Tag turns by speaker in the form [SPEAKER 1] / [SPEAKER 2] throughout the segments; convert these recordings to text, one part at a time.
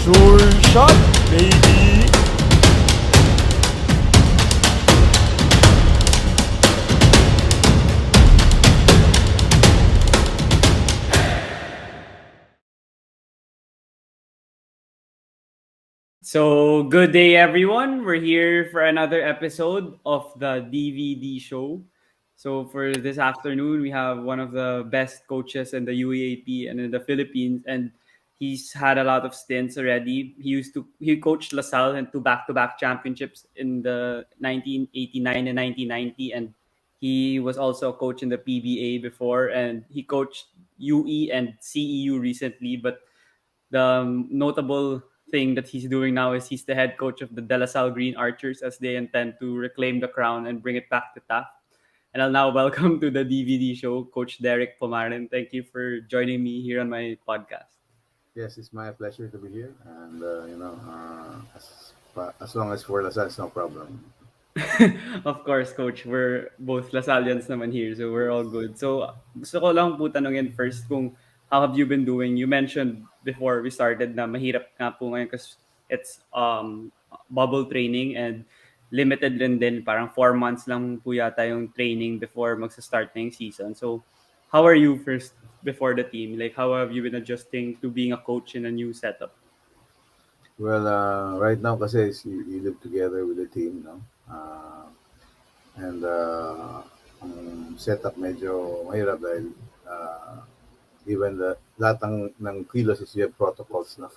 [SPEAKER 1] Sure shot, baby!
[SPEAKER 2] So, good day, everyone. We're here for another episode of the DVD show. So, for this afternoon, we have one of the best coaches in the UAAP and in the Philippines, and he's had a lot of stints already. He coached LaSalle into back-to-back championships in the 1989 and 1990, and he was also a coach in the PBA before, and he coached UE and CEU recently, but the notable thing that he's doing now is he's the head coach of the De La Salle Green Archers as they intend to reclaim the crown and bring it back to Taft. And I'll now welcome to the DVD show Coach Derrick Pumaren. Thank you for joining me here on my podcast.
[SPEAKER 3] Yes, it's my pleasure to be here, and as long as for Lasal, it's no problem.
[SPEAKER 2] Of course, Coach, we're both Lasallians naman here, so we're all good. So, gusto ko lang po tanungin first kung how have you been doing? You mentioned before we started na mahirap nga po ngayon kasi it's bubble training and limited rin din. Parang 4 months lang po yata yung training before magsa-start na yung season. So, how are you first before the team? Like, how have you been adjusting to being a coach in a new setup?
[SPEAKER 3] Well, right now, kasi you live together with the team, no? And ang setup medyo mahirap dahil even lahat ng kilos is you have protocols, no?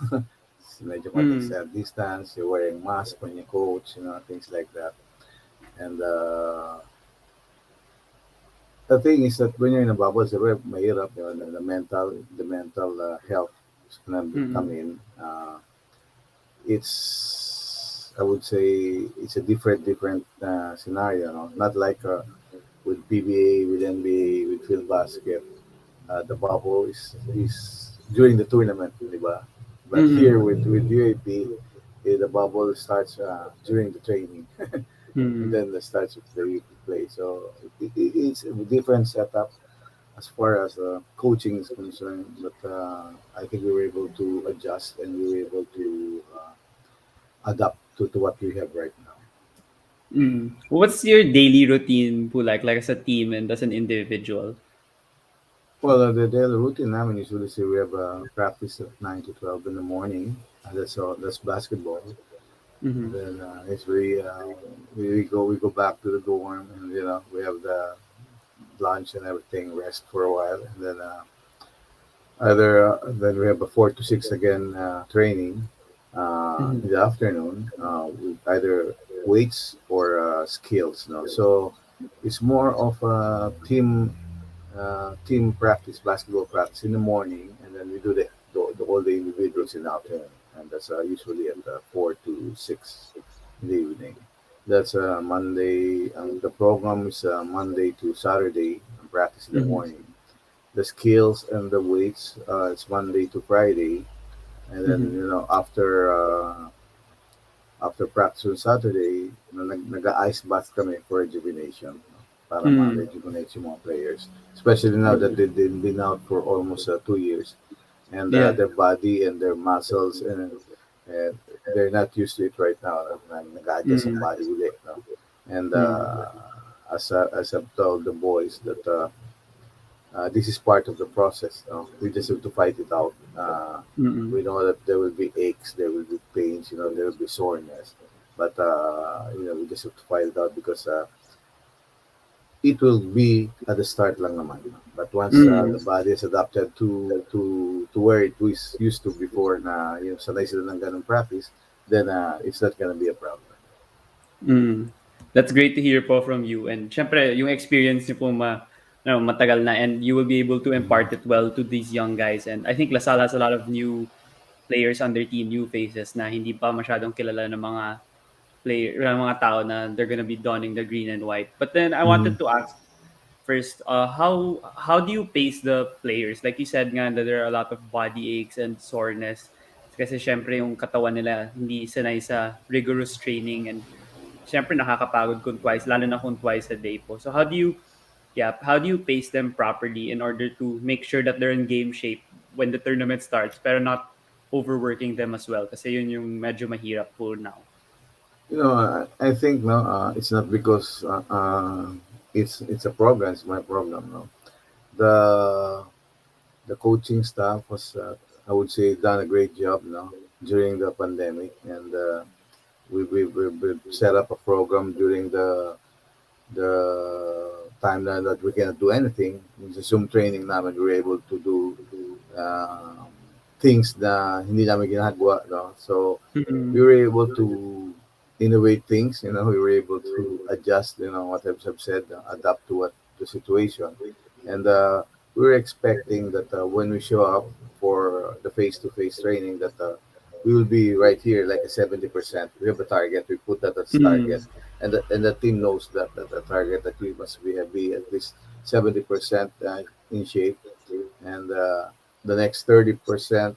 [SPEAKER 3] Medyo
[SPEAKER 2] Mm.
[SPEAKER 3] contact distance, you're wearing mask when you coach, things like that. And the thing is that when you're in a bubble, it's very mahirap, the mental health is gonna come
[SPEAKER 2] Mm.
[SPEAKER 3] in. It's I would say it's a different scenario, no? Not like with PBA, with NBA, with field basket. The bubble is during the tournament, diba? But here
[SPEAKER 2] Mm.
[SPEAKER 3] with UAP, the bubble starts during the training, and
[SPEAKER 2] Mm.
[SPEAKER 3] then the starts with the UAP play. So it's a different setup as far as coaching is concerned. But I think we were able to adjust and we were able to adapt to what we have right now.
[SPEAKER 2] Mm. What's your daily routine po like as a team and as an individual?
[SPEAKER 3] Well, the daily routine namin usually say we have practice at 9 to 12 in the morning. That's basketball. And
[SPEAKER 2] Mm-hmm.
[SPEAKER 3] then it's very we go back to the dorm, and we have the lunch and everything, rest for a while, and then then we have a 4 to 6 again training in
[SPEAKER 2] Mm-hmm.
[SPEAKER 3] the afternoon with either weights or skills. No, so it's more of a team practice, basketball practice in the morning, and then we do all the individuals in the afternoon, and that's usually at 4 to 6 in the evening. That's Monday. The program is Monday to Saturday, practice in the
[SPEAKER 2] Mm-hmm.
[SPEAKER 3] morning. The skills and the weights, it's Monday to Friday, and then
[SPEAKER 2] Mm-hmm.
[SPEAKER 3] after practice on Saturday, nag-ice bath kami for rejuvenation, no? Para
[SPEAKER 2] Mm-hmm.
[SPEAKER 3] ma-rejuvenate yung mga players. Especially now that they've been out for almost 2 years, and
[SPEAKER 2] Yeah.
[SPEAKER 3] their body and their muscles and they're not used to it right now. Nag-adjust ang
[SPEAKER 2] Mm-hmm.
[SPEAKER 3] body ulit, no? And
[SPEAKER 2] Mm-hmm.
[SPEAKER 3] as I've told the boys that this is part of the process. No? We just have to fight it out.
[SPEAKER 2] Mm-hmm.
[SPEAKER 3] We know that there will be aches, there will be pains, there will be soreness, but we just have to fight it out because it will be at the start lang naman. But once the
[SPEAKER 2] Mm-hmm.
[SPEAKER 3] body is adapted to where it was used to before na sanay sila ng ganung practice, then it's not gonna be a problem.
[SPEAKER 2] Mm. That's great to hear po from you. And syempre, yung experience niyo po matagal na and you will be able to impart it well to these young guys. And I think Lasal has a lot of new players on their team, new faces na hindi pa masyadong kilala ng mga tao na they're gonna be donning the green and white. But then I
[SPEAKER 3] Mm-hmm.
[SPEAKER 2] wanted to ask first, how do you pace the players? Like you said nga that there are a lot of body aches and soreness kasi syempre yung katawan nila hindi sanay sa rigorous training and syempre nakakapagod kung twice, lalo na kung twice a day po. So how do you pace them properly in order to make sure that they're in game shape when the tournament starts pero not overworking them as well? Kasi yun yung medyo mahirap po now.
[SPEAKER 3] I think no, it's not because it's a program. It's my program. No, the the coaching staff was, I would say, done a great job. No, during the pandemic, and we set up a program during the time that we cannot do anything. In the Zoom training namin, we were able to do uh, things na hindi namin ginagawa. No? So, we
[SPEAKER 2] Mm-hmm.
[SPEAKER 3] were able to innovate things. We were able to adjust. What I've said, adapt to what the situation, and we were expecting that when we show up for the face-to-face training, that we will be right here, like a 70%. We have a target. We put that as target,
[SPEAKER 2] Mm-hmm.
[SPEAKER 3] and the team knows that the target that we must be at least 70% in shape, and the next 30%,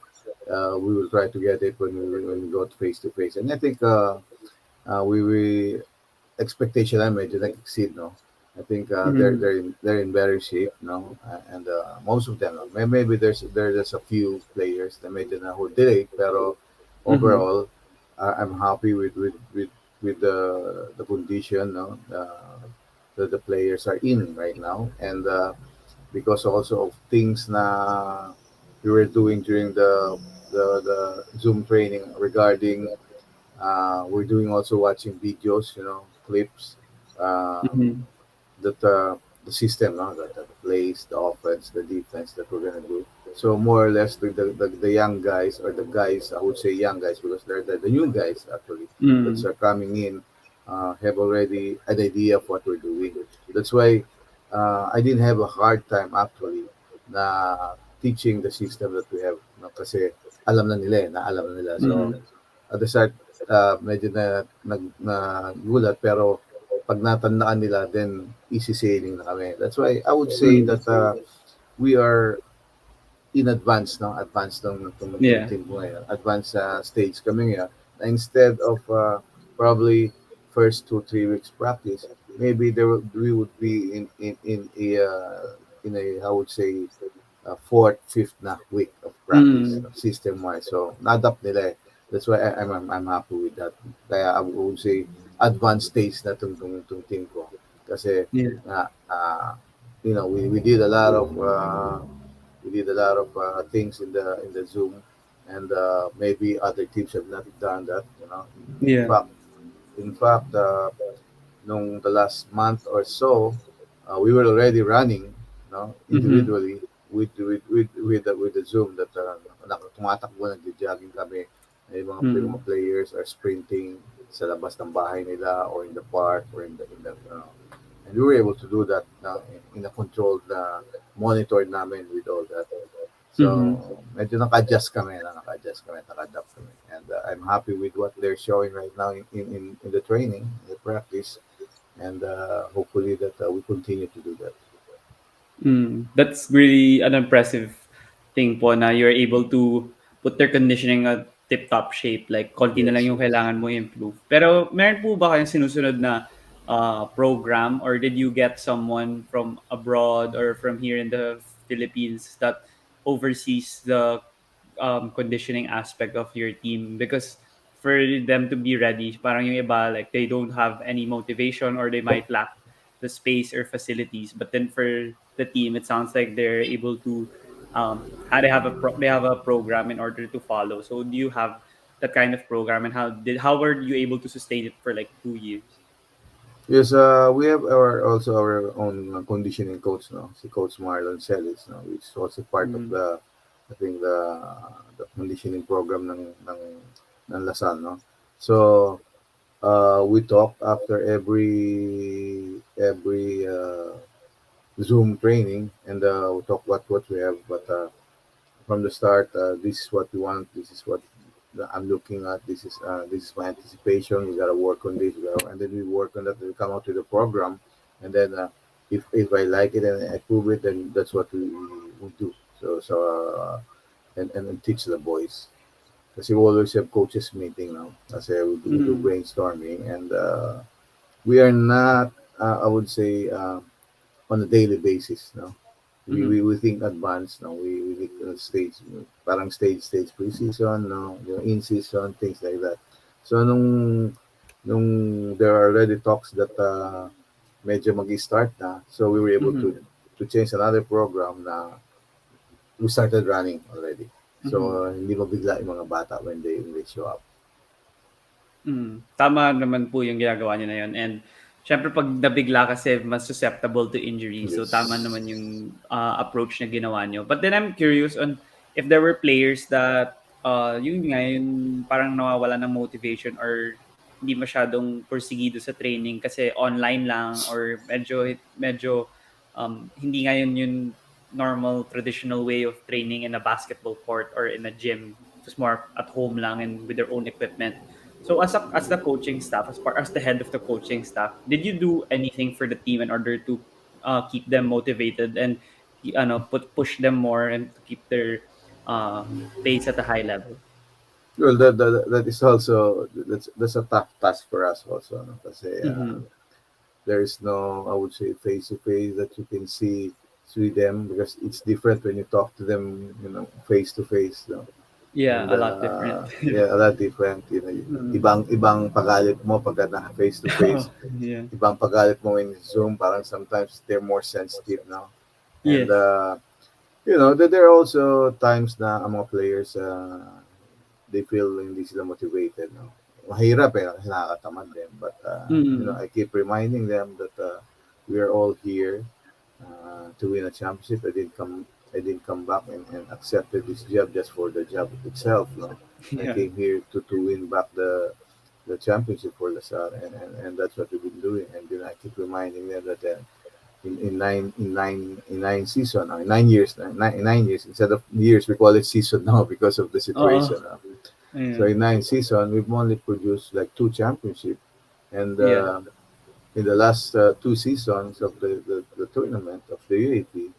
[SPEAKER 3] we will try to get it when we go face to face. And I think we expectation I made didn't exceed. No, I think
[SPEAKER 2] Mm-hmm.
[SPEAKER 3] they're in better shape. No, and most of them. No? Maybe there's a few players that made it who did it, pero
[SPEAKER 2] Mm-hmm.
[SPEAKER 3] overall, I'm happy with the condition. No, the players are in right now, and because also of things na we were doing during the Zoom training regarding we're doing also watching videos, clips, um,
[SPEAKER 2] Mm-hmm.
[SPEAKER 3] that the system, no, that plays the offense, the defense that we're gonna do. So more or less, the young guys, or the guys, I would say young guys because they're the new guys actually that
[SPEAKER 2] Mm-hmm.
[SPEAKER 3] are coming in, have already an idea of what we're doing. That's why I didn't have a hard time actually na teaching the system that we have, no, kasi alam na nila, alam na nila. So
[SPEAKER 2] Mm-hmm.
[SPEAKER 3] at the start, medyo na gulat, pero pag natandaan nila, then easy sailing na kami. That's why I would say
[SPEAKER 2] Mm-hmm.
[SPEAKER 3] that we are in advance, no? Advance ng
[SPEAKER 2] Yeah.
[SPEAKER 3] team ko ngayon. Advanced stage kami ngayon. Na instead of probably first 2 3 weeks practice, maybe we would be in a I would say fourth, fifth na week of practice,
[SPEAKER 2] Mm-hmm.
[SPEAKER 3] system wise. So na-adapt nila eh. That's why I'm happy with that. Kaya I would say advanced stage na tong team ko. Kasi
[SPEAKER 2] Yeah.
[SPEAKER 3] we did a lot of things in the Zoom, and maybe other teams have not done that. In
[SPEAKER 2] Yeah.
[SPEAKER 3] fact, in fact, nung the last month or so, we were already running, no,
[SPEAKER 2] Mm-hmm.
[SPEAKER 3] individually with the Zoom that tumatakbo, nagja-jogging kami. May mga
[SPEAKER 2] Mm-hmm.
[SPEAKER 3] players are sprinting sa labas ng bahay nila or in the park or in the and we were able to do that in a controlled monitored namin with all that. So
[SPEAKER 2] Mm-hmm.
[SPEAKER 3] medyo naka-adapt kami. And I'm happy with what they're showing right now in the training, the practice, and hopefully that we continue to do that.
[SPEAKER 2] Mm, that's really an impressive thing po na you're able to put their conditioning at tip-top shape. Like, konti na lang
[SPEAKER 3] Yes,
[SPEAKER 2] yung
[SPEAKER 3] yes.
[SPEAKER 2] kailangan mo improve. Pero, meron po ba kayong sinusunod na program or did you get someone from abroad or from here in the Philippines that oversees the conditioning aspect of your team? Because for them to be ready, parang yung iba, like, they don't have any motivation or they might lack the space or facilities. But then for the team, it sounds like they're able to how they have a program in order to follow. So do you have that kind of program, and how were you able to sustain it for like 2 years?
[SPEAKER 3] Yes, we have our own conditioning coach, no, si Coach Marlon Celis, no, which is also part of
[SPEAKER 2] Mm-hmm.
[SPEAKER 3] I think the conditioning program ng Lasal, no. So we talk after every Zoom training, and we talk what we have. But from the start, this is what we want. This is what I'm looking at. This is my anticipation. We gotta work on this, and then we work on that. And we come out with a program, and then if I like it and I prove it, then that's what we do. And teach the boys. Kasi we always have coaches meeting now. Kasi we do
[SPEAKER 2] Mm-hmm.
[SPEAKER 3] brainstorming, and we are not, I would say, on a daily basis. No, we think advanced, no? We think stage, parang stage pre-season, no? In season, things like that. So nung there are already talks that medyo mag-start na, so we were able
[SPEAKER 2] Mhm.
[SPEAKER 3] to change another program na we started running already.
[SPEAKER 2] Mhm.
[SPEAKER 3] So hindi mabigla yung mga bata when they show up.
[SPEAKER 2] Tama naman po yung ginagawa niyo na yun and siyempre 'pag nabigla kasi mas susceptible to injury. So tama naman
[SPEAKER 3] Yes.
[SPEAKER 2] yung, approach na ginawa niyo. But then I'm curious on if there were players that, yun nga, yung parang nawawalan ng motivation or hindi masyadong pursigido sa training kasi online lang or medyo, hindi nga yun yung normal traditional way of training in a basketball court or in a gym. Just more at home lang and with their own equipment. So as the coaching staff, as the head of the coaching staff, did you do anything for the team in order to keep them motivated and push them more and to keep their pace at a high level?
[SPEAKER 3] Well, that is also that's a tough task for us also, no? Kasi
[SPEAKER 2] Mm-hmm.
[SPEAKER 3] there is no, I would say, face to face that you can see them because it's different when you talk to them, face to face, no?
[SPEAKER 2] Yeah,
[SPEAKER 3] And
[SPEAKER 2] a lot different. Yeah.
[SPEAKER 3] yeah, a lot different.
[SPEAKER 2] Mm.
[SPEAKER 3] Ibang pagalit mo pag na face to face.
[SPEAKER 2] Yeah.
[SPEAKER 3] Ibang pagalit mo in Zoom. Parang sometimes they're more sensitive now. And
[SPEAKER 2] Yes.
[SPEAKER 3] there are also times na ang mga players they feel hindi sila motivated. No? Mahirap kasi nakakatamad din. But,
[SPEAKER 2] Mm.
[SPEAKER 3] I keep reminding them that we are all here to win a championship. I didn't come back and accepted this job just for the job itself. No? I
[SPEAKER 2] Yeah.
[SPEAKER 3] came here to win back the championship for Lasar, and that's what we've been doing. And I keep reminding them that in 9 years, in 9 years instead of years, we call it season now because of the
[SPEAKER 2] Oo.
[SPEAKER 3] situation. So
[SPEAKER 2] Ayan.
[SPEAKER 3] in 9 season, we've only produced like two championship, and
[SPEAKER 2] Yeah.
[SPEAKER 3] in the last two seasons of the tournament of the UAP,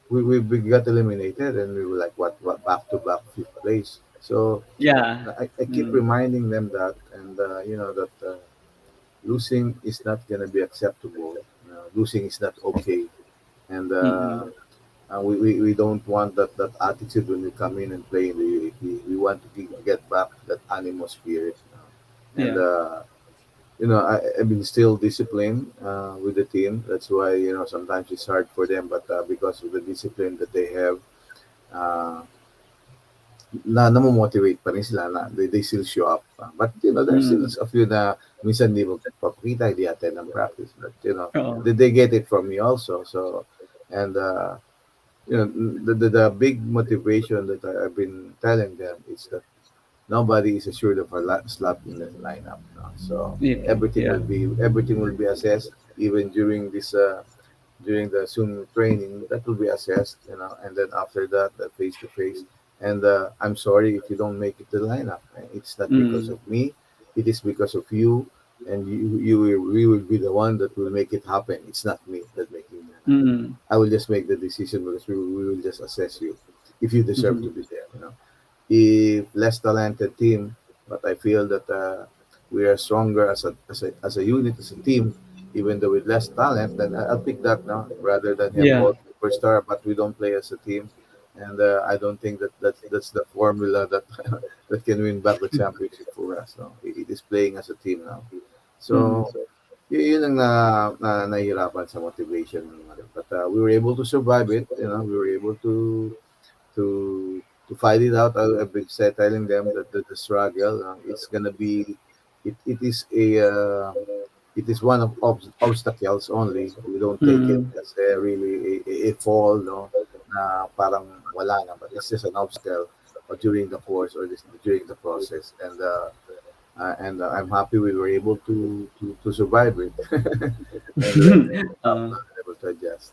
[SPEAKER 3] we got eliminated, and we were like what back to back fifth place. So
[SPEAKER 2] Yeah.
[SPEAKER 3] I keep
[SPEAKER 2] Mm.
[SPEAKER 3] reminding them that, and that losing is not gonna be acceptable. Losing is not okay, and
[SPEAKER 2] Mm.
[SPEAKER 3] we don't want that attitude when we come in and play in the UAP. We want to get back that animal spirit, and
[SPEAKER 2] Yeah.
[SPEAKER 3] I've been still disciplined with the team. That's why sometimes it's hard for them, but because of the discipline that they have, uh, na namomotivate pa rin sila na they still show up. But there's still
[SPEAKER 2] Mm.
[SPEAKER 3] a few na minsan hindi magpapakita, hindi attend ng practice. But
[SPEAKER 2] Oo.
[SPEAKER 3] they get it from me also. So, and the big motivation that I've been telling them is that nobody is assured of a slot in the lineup. No? So
[SPEAKER 2] Yeah. Yeah.
[SPEAKER 3] everything will be assessed even during the Zoom training. That will be assessed, and then after that, the face to face. And I'm sorry if you don't make it to the lineup. It's not because
[SPEAKER 2] Mm.
[SPEAKER 3] of me; it is because of you, and we will be the one that will make it happen. It's not me that making it happen.
[SPEAKER 2] Mm.
[SPEAKER 3] I will just make the decision because we will just assess you if you deserve
[SPEAKER 2] Mhm.
[SPEAKER 3] to be there. If less talented team, but I feel that we are stronger as a unit, as a team, even though with less talent, then I'll pick that now rather than have
[SPEAKER 2] Yeah.
[SPEAKER 3] all superstar, but we don't play as a team. And I don't think that's the formula that that can win back the championship for us. No, it is playing as a team now.
[SPEAKER 2] Mm.
[SPEAKER 3] So yun ang nahihirapan sa motivation. But we were able to survive it. We were able to fight it out. I've been telling them that the struggle it's gonna be it is one of obstacles only. We don't take it
[SPEAKER 2] Mm.
[SPEAKER 3] as really a fall, no, na parang wala na, but it's just an obstacle during the course or during the process. And I'm happy we were able to survive it, and then
[SPEAKER 2] Oo.
[SPEAKER 3] able to adjust.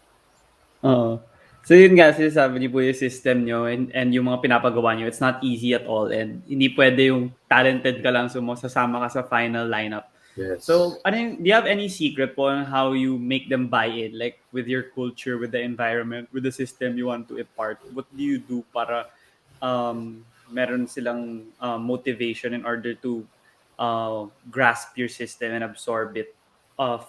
[SPEAKER 2] Oo. So yun nga, sinasabi niyo po yung system niyo and yung mga pinapagawa niyo, it's not easy at all and hindi puwede yung talented ka lang sasama ka sa final lineup.
[SPEAKER 3] Yes.
[SPEAKER 2] So, do you have any secret po on how you make them buy in, like with your culture, with the environment, with the system you want to impart? What do you do para meron silang motivation in order to grasp your system and absorb it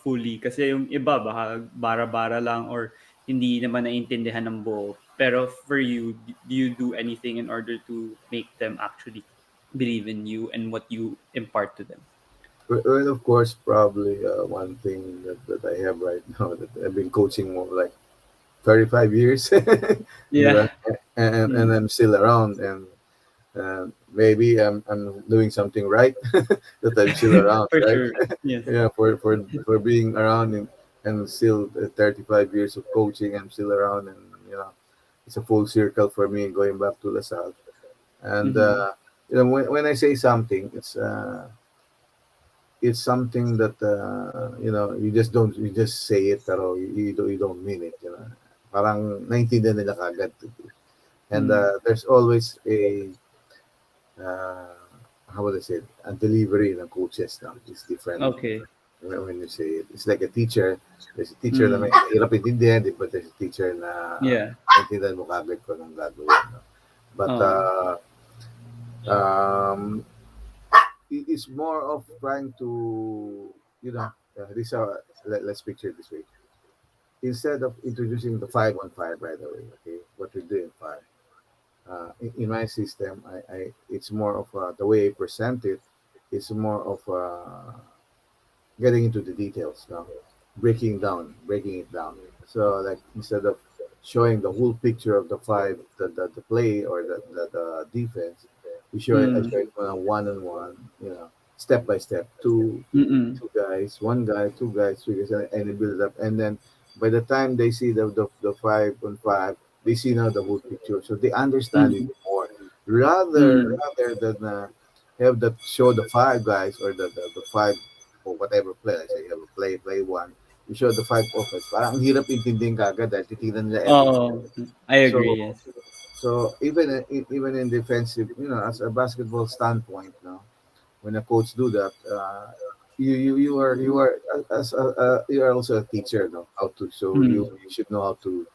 [SPEAKER 2] fully? Kasi yung iba baka bara-bara lang or hindi naman naiintindihan ng buo. Pero for you, do you do anything in order to make them actually believe in you and what you impart to them?
[SPEAKER 3] Well, of course, probably one thing that I have right now that I've been coaching more like 35 years,
[SPEAKER 2] Yeah.
[SPEAKER 3] diba? And
[SPEAKER 2] Mm.
[SPEAKER 3] I'm still around, and maybe I'm doing something right that I'm still around,
[SPEAKER 2] For
[SPEAKER 3] right?
[SPEAKER 2] sure. Yes.
[SPEAKER 3] Yeah, for being around and still 35 years of coaching, I'm still around, and you know, it's a full circle for me going back to LaSalle. And
[SPEAKER 2] Mm-hmm.
[SPEAKER 3] when I say something, it's something that you just say it pero you don't mean it, you know. Parang naintindihan nila kagad. And
[SPEAKER 2] Mm.
[SPEAKER 3] there's always a uh, how would I say it? A delivery ng coaches now is different
[SPEAKER 2] Okay.
[SPEAKER 3] when you say it. It's like a teacher. There's a teacher na may
[SPEAKER 2] Mm.
[SPEAKER 3] hirap intindihan, di ba? There's a teacher na
[SPEAKER 2] Yeah.
[SPEAKER 3] naintindihan mo kagad kung anong gagawin. No? But
[SPEAKER 2] Oh.
[SPEAKER 3] um, it's more of trying to, you know, let's picture it this way. Instead of introducing the 5-on-5 right away, okay, what we do in five. In my system, it's more of the way I present it. It's more of getting into the details now, breaking it down. So like instead of showing the whole picture of the five, the play or the defense, I
[SPEAKER 2] Mm.
[SPEAKER 3] show it on one, you know, step by step,
[SPEAKER 2] Mm-mm.
[SPEAKER 3] two guys, one guy, two guys, three guys, and they build it up. And then by the time they see the 5-on-5, they see now the whole picture. So they understand it
[SPEAKER 2] Mm.
[SPEAKER 3] more.
[SPEAKER 2] Mm.
[SPEAKER 3] Rather than have that show the five guys or the five or whatever play. Like say you have a play one. You show the five offense. Parang ang hirap intindihin kagad dahil titignan nila everything.
[SPEAKER 2] Oh, I
[SPEAKER 3] So
[SPEAKER 2] agree. Yes.
[SPEAKER 3] even in defensive, you know, as a basketball standpoint, no, when a coach do that, you are you are also a teacher, no, how to so
[SPEAKER 2] Mm.
[SPEAKER 3] you should know how to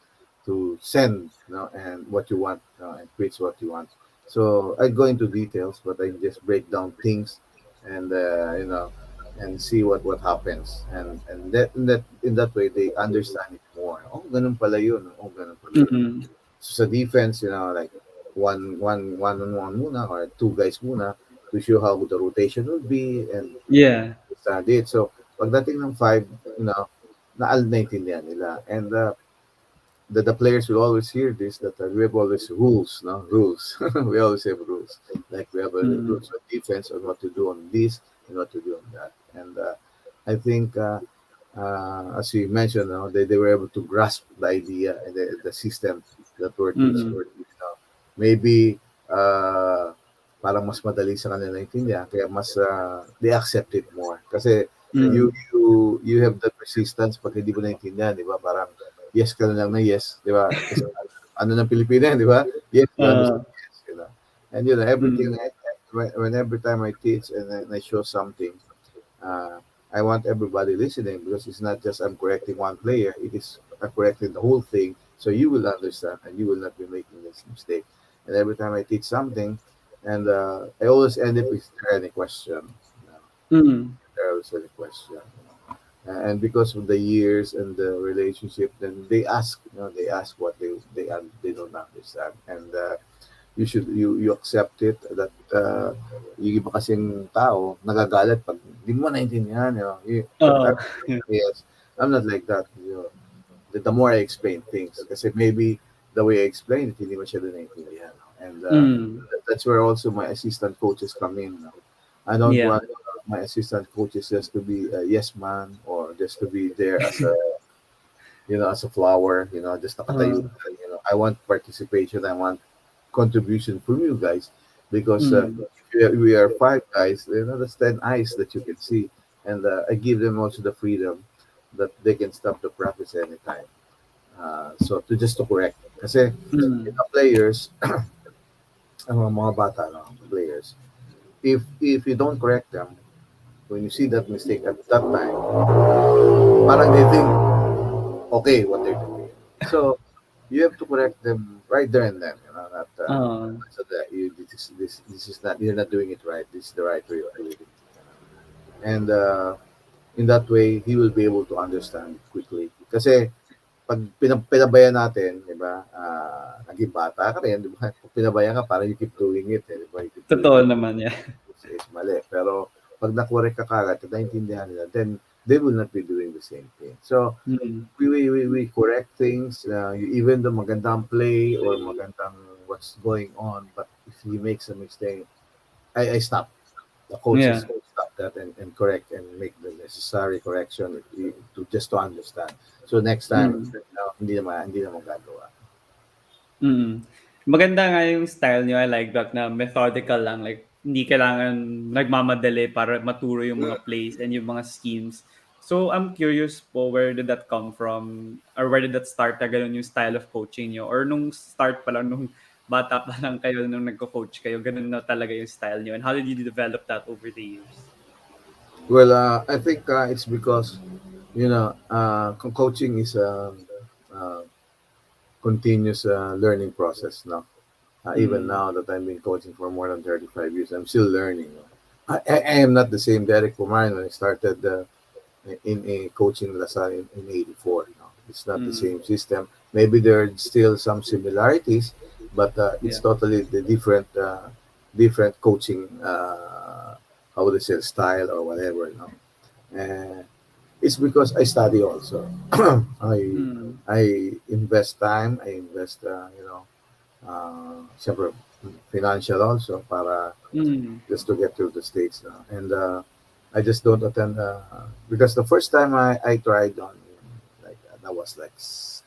[SPEAKER 3] send, you know, and what you want, and preach what you want. So I go into details, but I just break down things, and you know, and see what happens, and in that way they understand it more. Oh, ganun pala yun. Oh, ganun pala yun.
[SPEAKER 2] Mm.
[SPEAKER 3] So sa defense, you know, like one on one muna or two guys muna to show how the rotation would be and
[SPEAKER 2] Yeah.
[SPEAKER 3] study it. So pagdating ng five, you know, naintindihan nila. And the players will always hear this that we have always rules, no rules. We always have rules. Like we have
[SPEAKER 2] Mm.
[SPEAKER 3] rules on defense on what to do on this and what to do on that. And I think as you mentioned, no, they were able to grasp the idea and the system that we're teaching.
[SPEAKER 2] Mm.
[SPEAKER 3] You know, maybe parang mas madali sa kanila intindihan kaya mas they accept it more kasi
[SPEAKER 2] Mm.
[SPEAKER 3] you have that resistance pag hindi mo naintindihan, di ba? Parang yes ka na lang na yes, di ba? Kasi ano ng Pilipino, di ba? Yes, you
[SPEAKER 2] Uh,
[SPEAKER 3] understand, yes, you know. And you know, everything,
[SPEAKER 2] mm.
[SPEAKER 3] when every time I teach and I show something, uh, I want everybody listening because it's not just I'm correcting one player, it is I'm correcting the whole thing. So you will understand and you will not be making this mistake. And every time I teach something, and I always end it with any question. You know,
[SPEAKER 2] Mm.
[SPEAKER 3] there was any question. And because of the years and the relationship, then they ask, you know, they ask what they don't understand, and you accept it that yung iba kasing tao nagagalit pag di mo naintindihan, you know. But
[SPEAKER 2] Uh,
[SPEAKER 3] yes, I'm not like that. You know, the more I explain things, kasi maybe the way I explain it, hindi masyado naintindihan. And
[SPEAKER 2] mm.
[SPEAKER 3] that's where also my assistant coaches come in. No? I don't
[SPEAKER 2] Yeah.
[SPEAKER 3] want my assistant coaches just to be a yes man or just to be there as a, you know, as a flower, you know, just nakatayo.
[SPEAKER 2] Uh,
[SPEAKER 3] You know, I want participation. I want contribution from you guys because
[SPEAKER 2] mm.
[SPEAKER 3] if we are five guys, you know, that's 10 eyes that you can see, and I give them also the freedom that they can stop the practice anytime. So to just to correct, kasi
[SPEAKER 2] Mm.
[SPEAKER 3] the players, ang mga bata, no, players, if you don't correct them when you see that mistake at that time, parang they think okay what they're doing. So you have to correct them right there and then. You know, not
[SPEAKER 2] Uh,
[SPEAKER 3] so that you this is not you're not doing it right. This is the right way of doing it. And in that way, he will be able to understand quickly. Kasi pag pinabayan natin, di ba, naging bata ka rin, di ba? Pag pinabayan ka, parang you keep doing it, di ba? You keep doing
[SPEAKER 2] Totoo
[SPEAKER 3] it.
[SPEAKER 2] naman, yeah.
[SPEAKER 3] It's mali. Pero pag na-correct ka kagad at naintindihan nila, then they will not be doing the same thing. So,
[SPEAKER 2] Mm.
[SPEAKER 3] we correct things, even though magandang play or magandang what's going on, but if he makes a mistake, I stop. The coaches
[SPEAKER 2] Yeah.
[SPEAKER 3] stop that and correct and make the necessary correction to just to understand. So next time,
[SPEAKER 2] Mm.
[SPEAKER 3] hindi na magagawa.
[SPEAKER 2] Mm. Maganda nga yung style niyo, I like that na methodical lang, like hindi kailangan nagmamadali para maturo yung mga plays and yung mga schemes. So I'm curious po, where did that come from? Or where did that start na ganun yung style of coaching niyo? Or nung start pa lang, nung bata pa lang kayo, nung nagko-coach kayo, ganun na talaga yung style niyo? And how did you develop that over the years?
[SPEAKER 3] Well, I think it's because coaching is a uh, continuous learning process. No, even
[SPEAKER 2] Mm.
[SPEAKER 3] now that I've been coaching for more than 35 years, I'm still learning. No? I am not the same Derrick Pumaren when I started in a coaching Lasal in '84. No? It's not the
[SPEAKER 2] Mm.
[SPEAKER 3] same system. Maybe there are still some similarities, but it's
[SPEAKER 2] Yeah.
[SPEAKER 3] totally the different coaching. How would I say style or whatever? No, and it's because I study also. I
[SPEAKER 2] Mm.
[SPEAKER 3] I invest time. I invest siyempre financial also para
[SPEAKER 2] Mm.
[SPEAKER 3] just to get to the States now. And I just don't attend because the first time I tried on like that was like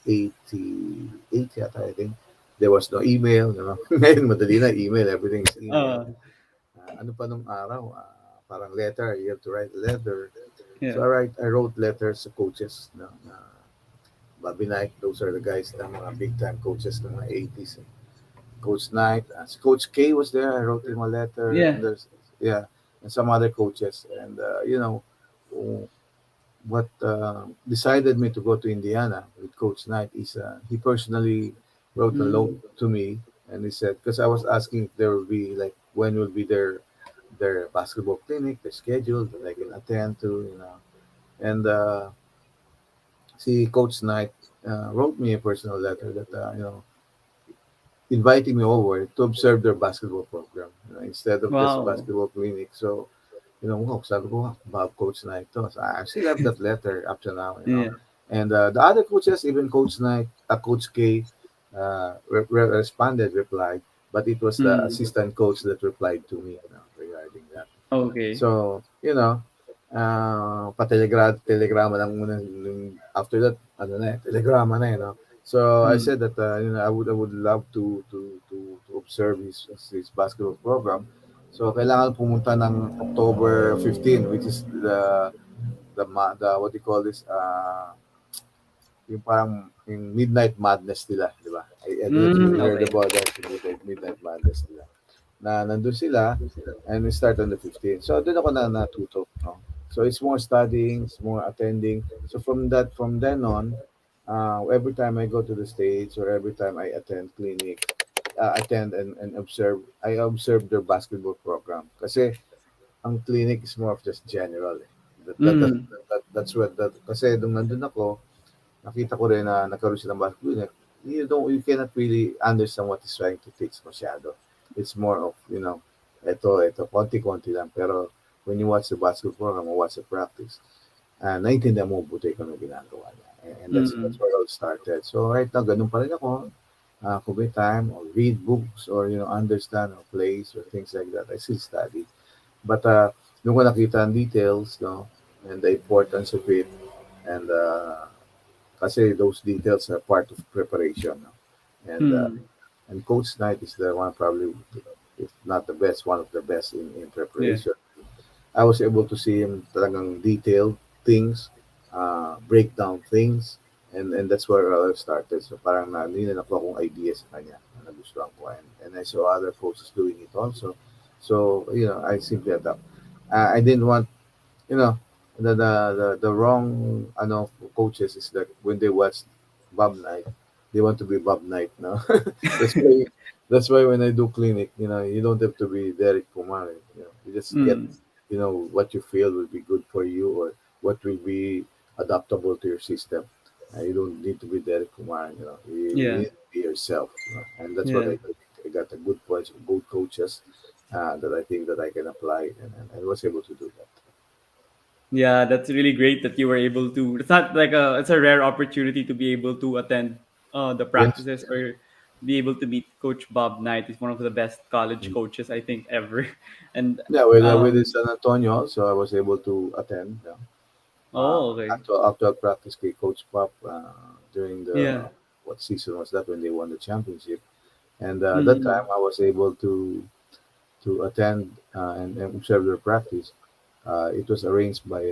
[SPEAKER 3] 88 yata, I think. There was no email, you know. Ngayon madali na email, everything is email.
[SPEAKER 2] Uh,
[SPEAKER 3] Ano pa nung araw, parang letter, you have to write a letter.
[SPEAKER 2] yeah.
[SPEAKER 3] So I wrote letters to coaches, no, na Bobby Knight, those are the guys na mga big time coaches ng mga 80s. Coach Knight, Coach K was there. I wrote him a letter, and
[SPEAKER 2] Yeah.
[SPEAKER 3] there's yeah, and some other coaches, and what decided me to go to Indiana with Coach Knight is he personally wrote a note
[SPEAKER 2] Mm.
[SPEAKER 3] to me, and he said because I was asking if there will be like when will be their basketball clinic, their schedule that I can attend to, and see Coach Knight wrote me a personal letter that inviting me over to observe their basketball program, instead of just
[SPEAKER 2] Wow.
[SPEAKER 3] basketball clinic. So, wow, sabi ko, Bob, Coach Knight to. So I still have that letter up to now.
[SPEAKER 2] Yeah.
[SPEAKER 3] And the other coaches, even Coach Knight, Coach K, responded, replied, but it was the
[SPEAKER 2] Mm.
[SPEAKER 3] assistant coach that replied to me, regarding that.
[SPEAKER 2] Okay.
[SPEAKER 3] So, telegrama lang muna after that, ano na telegrama na So I
[SPEAKER 2] Mm.
[SPEAKER 3] said that I would love to observe his basketball program. So kailangan pumunta ng October 15, which is the what do you call this, yung parang yung Midnight Madness nila, di ba? I don't know if you
[SPEAKER 2] Mm,
[SPEAKER 3] heard
[SPEAKER 2] okay.
[SPEAKER 3] about that, yung Midnight Madness nila. Na nandun sila, and we start on the 15th. So doon ako na natuto, no? So it's more studying, it's more attending. So from then on, every time I go to the States or every time I attend and observe, I observe their basketball program. Kasi ang clinic is more of just general.
[SPEAKER 2] Mm.
[SPEAKER 3] That's what that kasi nung nandun ako, nakita ko rin na nagkaroon siya ng basketball clinic. You cannot really understand what he's trying to teach masyado. It's more of, ito, konti-konti lang. Pero when you watch the basketball program or watch the practice, naintindihan mo buti kung ano ginagawa niya. And that's
[SPEAKER 2] Mm.
[SPEAKER 3] where it all started. So right now, ganun pa rin ako. Kung may time, or read books, or, understand, or plays, or things like that, I still study. But nung ko nakita ang details, no, and the importance of it, and kasi those details are part of preparation. No? And
[SPEAKER 2] Mm.
[SPEAKER 3] Coach Knight is the one probably, if not the best, one of the best in
[SPEAKER 2] Yeah.
[SPEAKER 3] preparation. I was able to see him talagang detailed things, break down things, and that's where it all started. So parang nalinan ako akong ideas sa kanya na nagustuhan ko. And I saw other coaches doing it also. So, I simply adapt. I didn't want, you know, the wrong coaches is that when they watch Bob Knight, they want to be Bob Knight. No, that's why when I do clinic, you don't have to be Derrick Pumaren. You just get
[SPEAKER 2] Mm.
[SPEAKER 3] what you feel will be good for you or what will be adaptable to your system. You don't need to be Derrick Pumaren, you
[SPEAKER 2] Yeah.
[SPEAKER 3] need to be yourself, and that's what I
[SPEAKER 2] Yeah.
[SPEAKER 3] did. I got a good coaches that I think that I can apply, and I was able to do that.
[SPEAKER 2] Yeah, that's really great that you were able to. It's not like it's a rare opportunity to be able to attend the
[SPEAKER 3] Yes.
[SPEAKER 2] practices or be able to meet Coach Bob Knight. He's one of the best college
[SPEAKER 3] Mm.
[SPEAKER 2] coaches I think ever. And
[SPEAKER 3] Yeah, with the San Antonio also, I was able to attend.
[SPEAKER 2] oh, okay.
[SPEAKER 3] Actual practice kay Coach Pop during the
[SPEAKER 2] Yeah.
[SPEAKER 3] what season was that when they won the championship, and that time
[SPEAKER 2] Mm.
[SPEAKER 3] I was able to attend and observe their practice. It was arranged by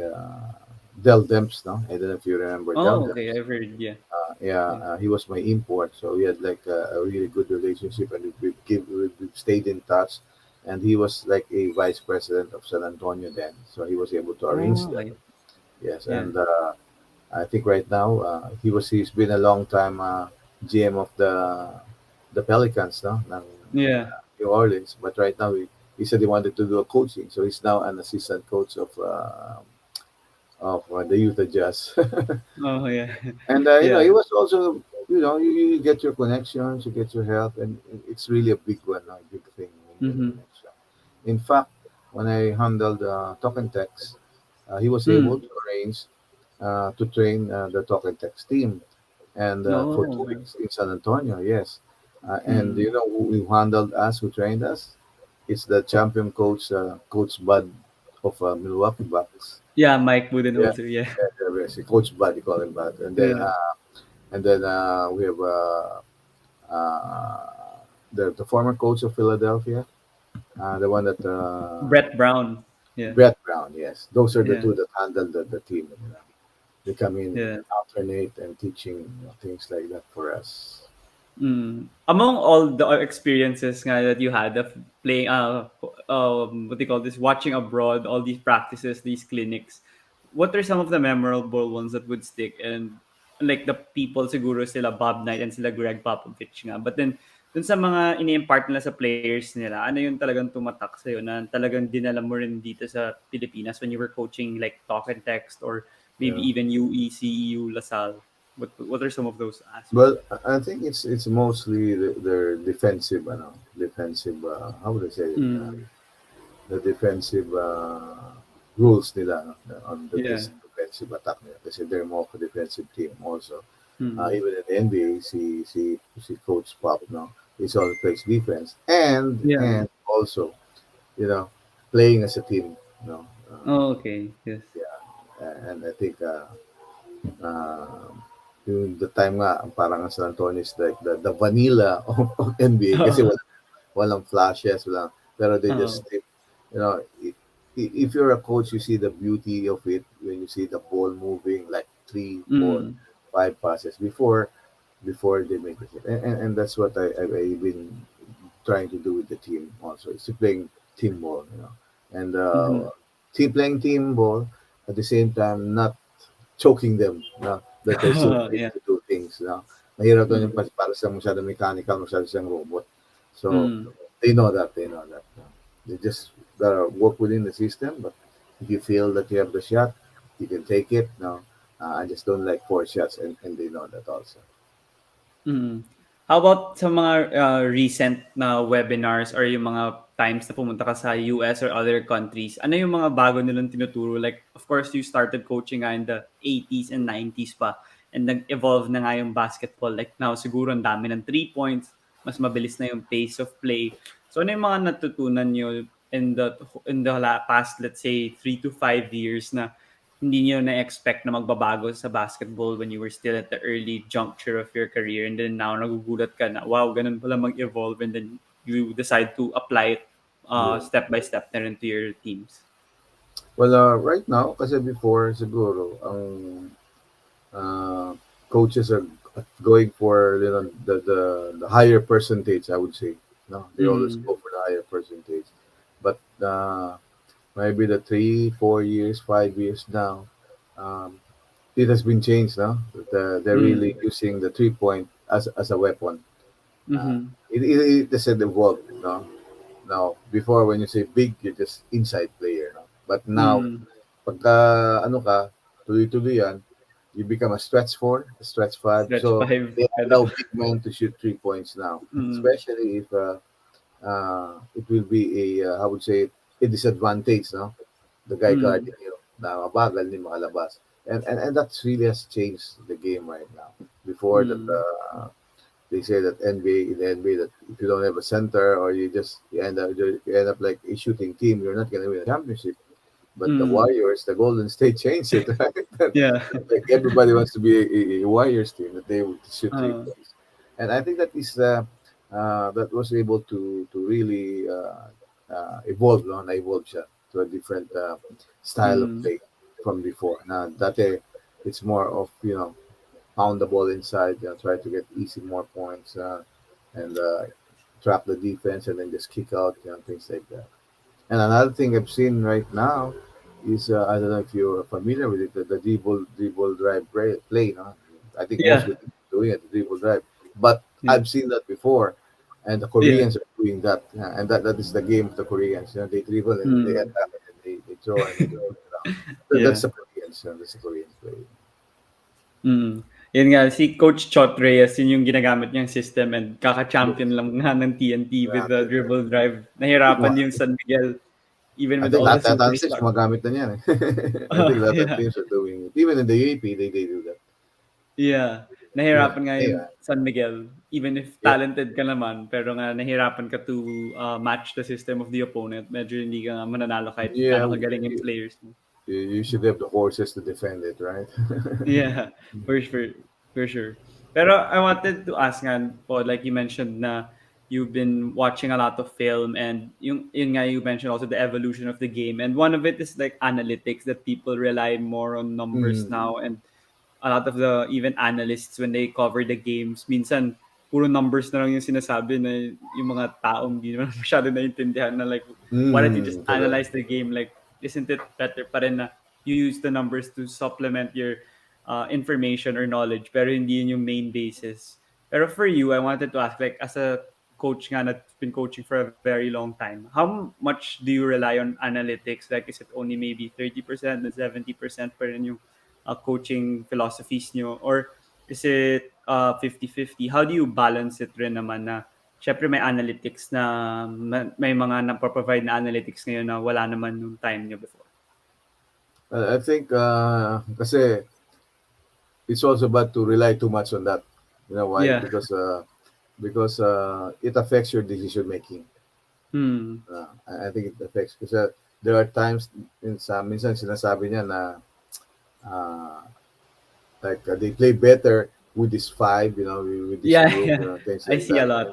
[SPEAKER 3] Del Demps. No, I don't know if you remember Del
[SPEAKER 2] Oh, okay.
[SPEAKER 3] Demps.
[SPEAKER 2] I've heard. Yeah.
[SPEAKER 3] Yeah,
[SPEAKER 2] Yeah.
[SPEAKER 3] he was my import, so we had like a really good relationship, and we stayed in touch. And he was like a vice president of San Antonio then, so he was able to arrange
[SPEAKER 2] Oh,
[SPEAKER 3] that.
[SPEAKER 2] okay.
[SPEAKER 3] Yes,
[SPEAKER 2] Yeah.
[SPEAKER 3] and I think right now he's been a long time GM of the Pelicans, no, ng
[SPEAKER 2] Yeah.
[SPEAKER 3] New Orleans. But right now he said he wanted to do a coaching, so he's now an assistant coach of the Utah Jazz.
[SPEAKER 2] Oh, yeah.
[SPEAKER 3] And
[SPEAKER 2] Yeah.
[SPEAKER 3] it was also, you get your connections, you get your help, and it's really a big one, a big thing when you get
[SPEAKER 2] Mm-hmm.
[SPEAKER 3] connection. In fact, when I handled talk and text, he was able
[SPEAKER 2] Mm.
[SPEAKER 3] to arrange to train the talk and text team, and for
[SPEAKER 2] Oh,
[SPEAKER 3] two
[SPEAKER 2] okay.
[SPEAKER 3] weeks in San Antonio, yes. And
[SPEAKER 2] Mm.
[SPEAKER 3] who handled us, who trained us? It's the champion coach, Coach Bud of Milwaukee Bucks.
[SPEAKER 2] Yeah, Mike
[SPEAKER 3] Yeah,
[SPEAKER 2] Budenholzer. Yeah.
[SPEAKER 3] yes, Coach Bud, you call him Bud,
[SPEAKER 2] Yeah.
[SPEAKER 3] and then we have uh, the former coach of Philadelphia, the one that
[SPEAKER 2] Brett Brown. Yeah.
[SPEAKER 3] Brett Brown. Yes, those are the
[SPEAKER 2] Yeah.
[SPEAKER 3] two that handle the team. They come in
[SPEAKER 2] Yeah.
[SPEAKER 3] and alternate and teaching things like that for us.
[SPEAKER 2] Mm. Among all the experiences nga that you had of playing, what do you call this, watching abroad, all these practices, these clinics, what are some of the memorable ones that would stick? And like the people siguro sila Bob Knight and sila Greg Popovich nga. But then, dun sa mga ini-impart nila sa players nila, ano yung talagang tumatak sa'yo na talagang dinala mo rin dito sa Pilipinas when you were coaching like talk and text or maybe
[SPEAKER 3] Yeah.
[SPEAKER 2] even UE, CEU, LaSalle? What are some of those
[SPEAKER 3] Well,
[SPEAKER 2] aspects?
[SPEAKER 3] I think it's mostly their defensive, defensive. How would I say it?
[SPEAKER 2] Mm.
[SPEAKER 3] The defensive rules nila on
[SPEAKER 2] Yeah.
[SPEAKER 3] this defensive attack nila kasi they're more of a defensive team also.
[SPEAKER 2] Mm.
[SPEAKER 3] Even in the NBA, si Coach Pop, no, he's also plays defense
[SPEAKER 2] Yeah.
[SPEAKER 3] and also, you know, playing as a team, you know.
[SPEAKER 2] Oh, okay. Yes.
[SPEAKER 3] Yeah, and I think uh, yung the time nga, parang ang San Antonio is like the vanilla of NBA kasi walang flashes, pero they just
[SPEAKER 2] Oh.
[SPEAKER 3] strip, if you're a coach, you see the beauty of it when you see the ball moving like three, four,
[SPEAKER 2] Mm.
[SPEAKER 3] five passes before they make it. And that's what I've been trying to do with the team also. It's playing team ball, and
[SPEAKER 2] Mhm.
[SPEAKER 3] playing team ball at the same time, not choking them, that they're still able
[SPEAKER 2] Yeah.
[SPEAKER 3] to do things, Mahirap doon yung
[SPEAKER 2] Mm.
[SPEAKER 3] para sa masyadong mechanical, masyado siyang robot. So,
[SPEAKER 2] Mm.
[SPEAKER 3] they know that. They just gotta work within the system, but if you feel that you have the shot, you can take it, I just don't like four shots, and they know that also.
[SPEAKER 2] Mm. How about sa mga recent na webinars or yung mga times na pumunta ka sa US or other countries? Ano yung mga bago nilang tinuturo? Like, of course, you started coaching nga in the 80s and 90s pa. And nag-evolve na nga yung basketball. Like now, siguro ang dami ng 3 points. Mas mabilis na yung pace of play. So, ano yung mga natutunan nyo in the past, let's say, 3 to 5 years na hindi niyo na-expect na magbabago sa basketball when you were still at the early juncture of your career and then now nagugulat ka na, wow, ganun pala mag-evolve and then you decide to apply it
[SPEAKER 3] Yeah.
[SPEAKER 2] step by step na rin to your teams.
[SPEAKER 3] Well, right now, kasi before siguro, ang uh, coaches are going for the higher percentage. I would say, no, they always
[SPEAKER 2] Mm.
[SPEAKER 3] go for the higher percentage. But maybe the 3, 4 years, 5 years now, um, it has been changed. No, they're really
[SPEAKER 2] Mm.
[SPEAKER 3] using the 3 point as a weapon. Uh,
[SPEAKER 2] Mm-hmm.
[SPEAKER 3] it has evolved. No, now before when you say big, you're just inside player. No? But now,
[SPEAKER 2] Mm.
[SPEAKER 3] pagka ano ka, tuloy-tuloy yan, you become a stretch four, a stretch five.
[SPEAKER 2] Stretch
[SPEAKER 3] So
[SPEAKER 2] five.
[SPEAKER 3] they
[SPEAKER 2] Kind
[SPEAKER 3] allow
[SPEAKER 2] of.
[SPEAKER 3] big men to shoot 3 points now,
[SPEAKER 2] Mm,
[SPEAKER 3] especially if it will be a I would say a disadvantage, no? The guy
[SPEAKER 2] mm,
[SPEAKER 3] guarding you na mabagal ni makalabas. And that really has changed the game right now. Before that,
[SPEAKER 2] mm,
[SPEAKER 3] they say that NBA in the NBA that if you don't have a center or you end up like a shooting team, you're not gonna win a championship. But the
[SPEAKER 2] mm.
[SPEAKER 3] Warriors, the Golden State changed it, right?
[SPEAKER 2] Yeah.
[SPEAKER 3] Like everybody wants to be a Warriors team that they would shoot three
[SPEAKER 2] Uh,
[SPEAKER 3] points, and I think that is that was able to really evolve, no? Evolve siya to a different style of
[SPEAKER 2] mm,
[SPEAKER 3] play from before. Now that it's more of pound the ball inside, try to get easy more points, and trap the defense, and then just kick out, things like that. And another thing I've seen right now is I don't know if you're familiar with it, the dribble drive play. No? I think most
[SPEAKER 2] yeah.
[SPEAKER 3] of the teams are doing it, the dribble drive. But
[SPEAKER 2] Yeah.
[SPEAKER 3] I've seen that before, and the
[SPEAKER 2] Yeah.
[SPEAKER 3] Koreans are doing that, and that is the game of the Koreans. They dribble and then they
[SPEAKER 2] Mm,
[SPEAKER 3] attack and then they throw and they go around. That's
[SPEAKER 2] yeah.
[SPEAKER 3] the Koreans. That's the Koreans play.
[SPEAKER 2] Mm. Yun nga, si Coach Chot Reyes, yun yung ginagamit niyang system and kaka-champion
[SPEAKER 3] Yes.
[SPEAKER 2] lang nga ng TNT with
[SPEAKER 3] Yeah,
[SPEAKER 2] the dribble drive. Nahirapan yung San Miguel even
[SPEAKER 3] I
[SPEAKER 2] with
[SPEAKER 3] think
[SPEAKER 2] all the
[SPEAKER 3] lahat ng teams
[SPEAKER 2] superstars.
[SPEAKER 3] gumagamit na niyan. Eh. I think lahat ng
[SPEAKER 2] Yeah.
[SPEAKER 3] teams are doing it. Even in the UAP, they do that.
[SPEAKER 2] Yeah.
[SPEAKER 3] Yeah.
[SPEAKER 2] Nahirapan nga yung
[SPEAKER 3] Yeah.
[SPEAKER 2] San Miguel even if
[SPEAKER 3] Yeah.
[SPEAKER 2] talented ka naman pero nga nahirapan ka to match the system of the opponent. Medyo hindi ka nga mananalo kahit
[SPEAKER 3] Yeah.
[SPEAKER 2] gaano kagaling yung players mo.
[SPEAKER 3] You should have the horses to defend it, right?
[SPEAKER 2] Yeah, for sure, for sure. Pero I wanted to ask nga po, like you mentioned na you've been watching a lot of film and yung nga you mentioned also the evolution of the game and one of it is like analytics that people rely more on numbers
[SPEAKER 3] Mm.
[SPEAKER 2] now and a lot of the even analysts when they cover the games minsan puro numbers na lang yung sinasabi na yung mga taong hindi naman masyado naiintindihan na like why don't you just
[SPEAKER 3] Correct.
[SPEAKER 2] analyze the game like isn't it better pa rin na you use the numbers to supplement your information or knowledge pero hindi yun yung main basis. Pero for you, I wanted to ask like as a coach nga that's been coaching for a very long time, how much do you rely on analytics? Like is it only maybe 30% and 70% pa rin yung coaching philosophies nyo? Or is it 50-50? How do you balance it rin naman na syempre may analytics na may mga naproprovide na analytics ngayon na wala naman nung time nyo before?
[SPEAKER 3] I think kasi it's also bad to rely too much on that. You know why?
[SPEAKER 2] Yeah.
[SPEAKER 3] Because it affects your decision making.
[SPEAKER 2] Hmm.
[SPEAKER 3] I think it affects because there are times minsan sinasabi niya na uh, like they play better with this five, with this
[SPEAKER 2] Yeah,
[SPEAKER 3] group,
[SPEAKER 2] yeah.
[SPEAKER 3] things
[SPEAKER 2] I
[SPEAKER 3] like
[SPEAKER 2] see a
[SPEAKER 3] that.
[SPEAKER 2] lot.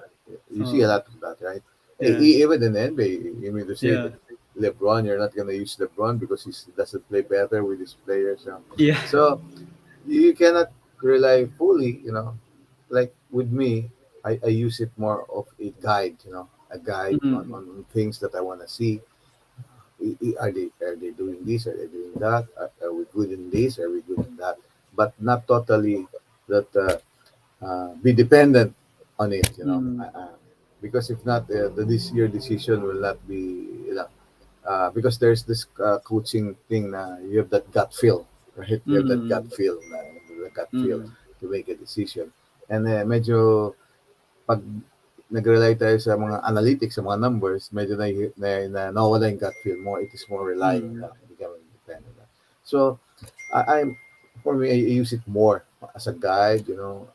[SPEAKER 3] You see a
[SPEAKER 2] Oh,
[SPEAKER 3] lot of that, right?
[SPEAKER 2] yeah.
[SPEAKER 3] Even in the NBA, you mean to say
[SPEAKER 2] Yeah.
[SPEAKER 3] that LeBron, you're not gonna use LeBron because he doesn't play better with his players.
[SPEAKER 2] Yeah.
[SPEAKER 3] So you cannot rely fully, like with me, I use it more of a guide, a guide
[SPEAKER 2] Mm.
[SPEAKER 3] on things that I want to see. Are they doing this? Are they doing that? Are we good in this? Are we good in that? But not totally that be dependent on it,
[SPEAKER 2] Mm.
[SPEAKER 3] because if not, your decision will not be, because there's this coaching thing. You have that gut feel, right? You have that gut
[SPEAKER 2] Mm.
[SPEAKER 3] feel, the gut feel
[SPEAKER 2] Mm.
[SPEAKER 3] to make a decision. And medyo pag nag-rely tayo sa mga analytics, sa mga numbers, medyo nawawala yung gut feel mo. It is more relying
[SPEAKER 2] Mm.
[SPEAKER 3] na, hindi ka dependent na. So, I'm for me, I use it more as a guide,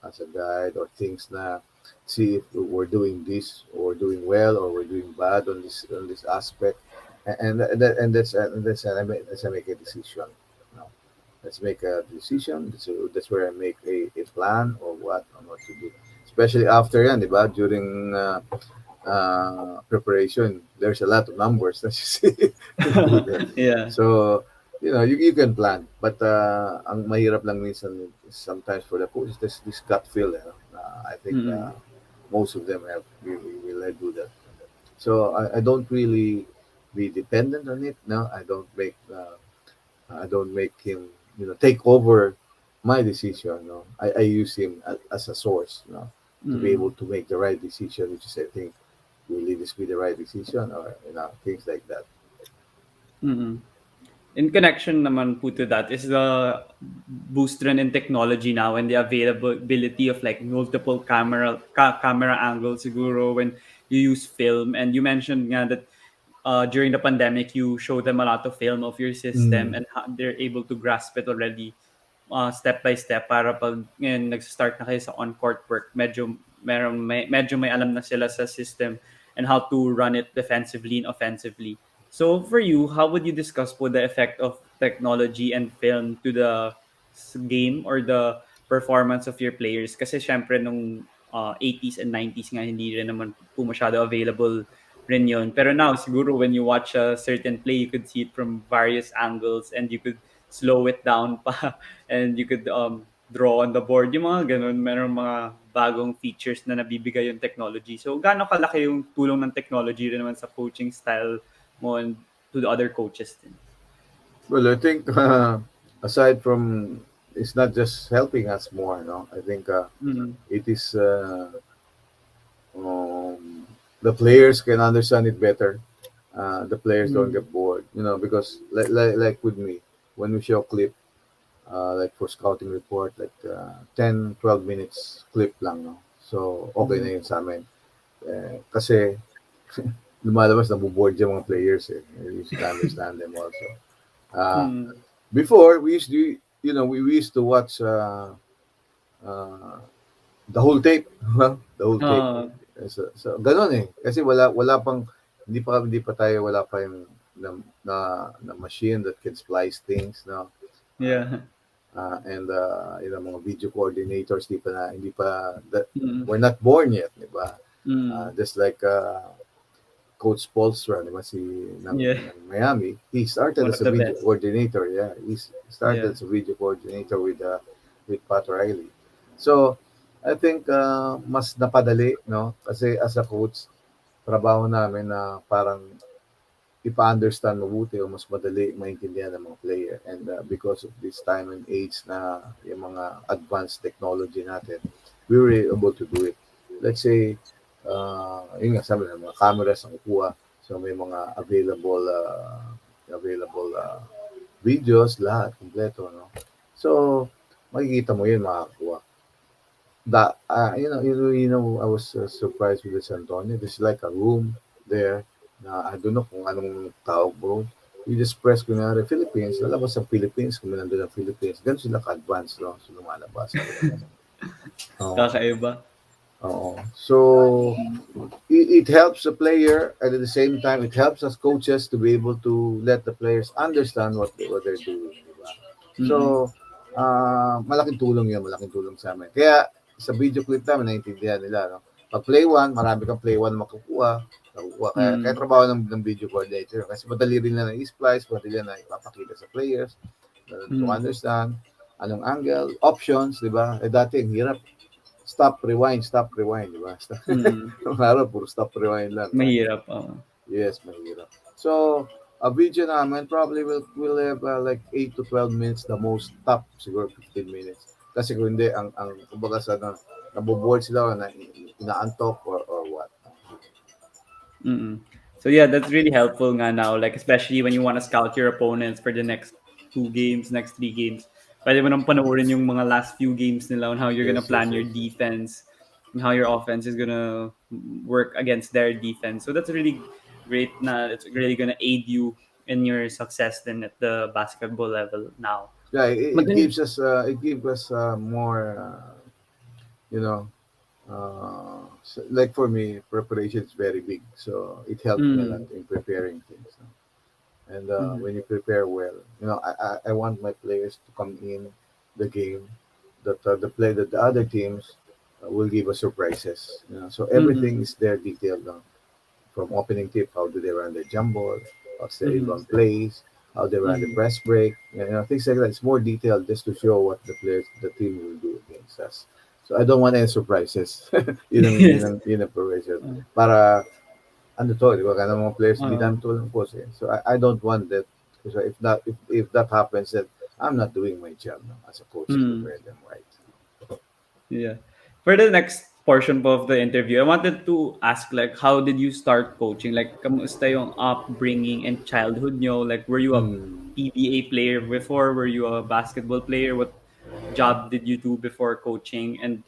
[SPEAKER 3] as a guide or things na see if we're doing this or doing well or we're doing bad on this aspect, and that's how I make a decision. You know, let's make a decision. That's where I make a plan or what on what to do. Especially after yan, di ba? During preparation, there's a lot of numbers that you see to do that.
[SPEAKER 2] Yeah.
[SPEAKER 3] So, you can plan. But ang mahirap lang minsan is sometimes for the coach, is this gut feel. I think
[SPEAKER 2] Mm.
[SPEAKER 3] most of them will do that. So I don't really be dependent on it. No, I don't make him take over my decision. No, I use him as a source. To be
[SPEAKER 2] Mm.
[SPEAKER 3] able to make the right decision, which is I think will this be the right decision or things like that.
[SPEAKER 2] Mm. in connection naman po to that is the boost rin in technology now and the availability of like multiple camera angles siguro when you use film. And you mentioned nga that during the pandemic you show them a lot of film of your system
[SPEAKER 3] Mm.
[SPEAKER 2] and how they're able to grasp it already step by step para pag ngayon nag-start na kayo sa on-court work, medyo may alam na sila sa system and how to run it defensively and offensively. So for you, how would you discuss po the effect of technology and film to the game or the performance of your players? Kasi syempre nung 80s and 90s nga hindi rin naman po masyado available rin yun. Pero now, siguro when you watch a certain play, you could see it from various angles and you could slow it down pa and you could draw on the board. Yung mga ganun, meron mga bagong features na nabibigay yung technology. So, gaano kalaki yung tulong ng technology rin naman sa coaching style mo and to the other coaches din?
[SPEAKER 3] Well, I think aside from it's not just helping us more, no. I think
[SPEAKER 2] Mm.
[SPEAKER 3] it is um, the players can understand it better. The players don't
[SPEAKER 2] Mm.
[SPEAKER 3] get bored, because like with me, when we show clip, like for scouting report, like 10, 12 minutes clip lang, no? So, okay
[SPEAKER 2] Mm.
[SPEAKER 3] na yun sa amin. Kasi lumalabas, nabuboard yung mga players eh. You should understand them also. Uh,
[SPEAKER 2] Mm.
[SPEAKER 3] Before, we used to watch uh, the whole tape. The whole tape.
[SPEAKER 2] Uh,
[SPEAKER 3] So ganun eh. Kasi wala pang, hindi pa tayo, wala pa yung na machine that can splice things, no? Uh,
[SPEAKER 2] yeah.
[SPEAKER 3] and mga video coordinators, hindi pa that
[SPEAKER 2] Mm.
[SPEAKER 3] we're not born yet, di ba?
[SPEAKER 2] Mm.
[SPEAKER 3] Just like Coach Polstra, di ba,
[SPEAKER 2] Yeah.
[SPEAKER 3] ng Miami, he started
[SPEAKER 2] One
[SPEAKER 3] as
[SPEAKER 2] of
[SPEAKER 3] a
[SPEAKER 2] the
[SPEAKER 3] video
[SPEAKER 2] best.
[SPEAKER 3] coordinator. Yeah, he
[SPEAKER 2] Yeah.
[SPEAKER 3] started as a video coordinator with Pat Riley. So, I think mas napadali, no? Kasi as a coach, trabaho namin na parang ipa-understand mabuti o mas madali maintindihan ng mga player. And because of this time and age na yung mga advanced technology natin, we were able to do it. Let's say, yun nga sabi ng mga cameras ang kukuha. So may mga available videos, lahat, kompleto, no? So, makikita mo yun, makakuha. I was surprised with the San Antonio. There's like a room there na I don't know kung anong tawag bro. You just press kunyari Philippines, lalabas ang Philippines, kung nandun ang Philippines. Ganun sila ka-advanced, no? So, lumalabas. Oo.
[SPEAKER 2] Kakaiba.
[SPEAKER 3] Oo. So, it helps the player and at the same time, it helps us coaches to be able to let the players understand what they're doing. Diba? So,
[SPEAKER 2] Mm.
[SPEAKER 3] malaking tulong sa amin. Kaya, sa video clip namin, naiintindihan nila. No? Pag play one, marami kang play one nakukuha. Kaya
[SPEAKER 2] Mm.
[SPEAKER 3] trabaho ng video coordinator. Kasi madali rin na i-splice, madali na ipapakita sa players to
[SPEAKER 2] Mm.
[SPEAKER 3] understand anong angle, options, di ba? Dati, ang hirap. Stop, rewind, di ba?
[SPEAKER 2] Mm.
[SPEAKER 3] Nung araw, puro stop, rewind lang.
[SPEAKER 2] Mahirap.
[SPEAKER 3] Yes, mahirap. So, a video namin probably will have like 8 to 12 minutes, the most top, siguro 15 minutes. Kasi kung hindi, kumbaga naboboard sila, na inaantok or what.
[SPEAKER 2] Mm. So yeah, that's really helpful nga now. Like especially when you want to scout your opponents for the next 2 games, next 3 games. Pwede mo nang panoorin yung mga last few games nila on how you're gonna
[SPEAKER 3] Yes, yes,
[SPEAKER 2] plan your
[SPEAKER 3] yes, yes.
[SPEAKER 2] defense and how your offense is gonna work against their defense. So that's really great. Na it's really gonna aid you in your success then at the basketball level now.
[SPEAKER 3] Yeah,
[SPEAKER 2] But then,
[SPEAKER 3] it gives us more, you know, like for me, preparation is very big. So it helped me a lot
[SPEAKER 2] mm,
[SPEAKER 3] in preparing things. No? And
[SPEAKER 2] mm,
[SPEAKER 3] when you prepare well, I want my players to come in the game that that the other teams will give us surprises. So everything
[SPEAKER 2] mm,
[SPEAKER 3] is there detailed now. From opening tip, how do they run the jump ball, what's the
[SPEAKER 2] mm,
[SPEAKER 3] run plays, how they run the
[SPEAKER 2] mm.
[SPEAKER 3] press break, things like that. It's more detailed just to show what the team will do against us. So I don't want any surprises.
[SPEAKER 2] Yes.
[SPEAKER 3] Yun ang preparation.
[SPEAKER 2] Uh,
[SPEAKER 3] Para ano to, di ba? Kaya ng mga players, hindi
[SPEAKER 2] uh,
[SPEAKER 3] namin tulong po eh. So I don't want that. So if that happens, then I'm not doing my job, no, as a coach to
[SPEAKER 2] mm.
[SPEAKER 3] prepare them right.
[SPEAKER 2] Yeah. For the next portion po of the interview, I wanted to ask like how did you start coaching? Like kamusta yung upbringing and childhood nyo? Like were you a
[SPEAKER 3] Mm.
[SPEAKER 2] PBA player before? Were you a basketball player? What job did you do before coaching? And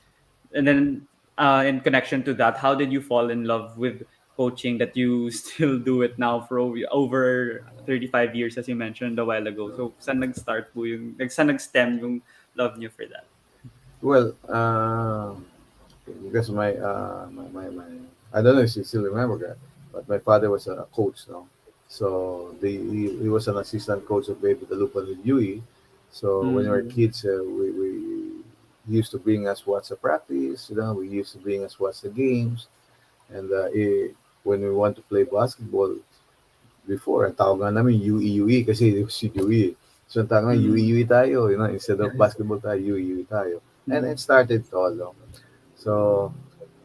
[SPEAKER 2] then in connection to that, how did you fall in love with coaching that you still do it now for over 35 years as you mentioned a while ago? So saan nag-start po yung, like, saan nag-stem yung love niyo for that?
[SPEAKER 3] Well, because my I don't know if you still remember that, but my father was a coach, no. So he was an assistant coach of Baby Dalupan with UE. So when we were
[SPEAKER 2] Mm.
[SPEAKER 3] kids, we he used to bring us watch the practice. We used to bring us watch the games, and when we want to play basketball, before, ang tawag nga namin UE kasi si UE. So, ang tawag nga
[SPEAKER 2] Mm.
[SPEAKER 3] UE tayo, instead of basketball tayo, UE tayo. And it started tall, no? So,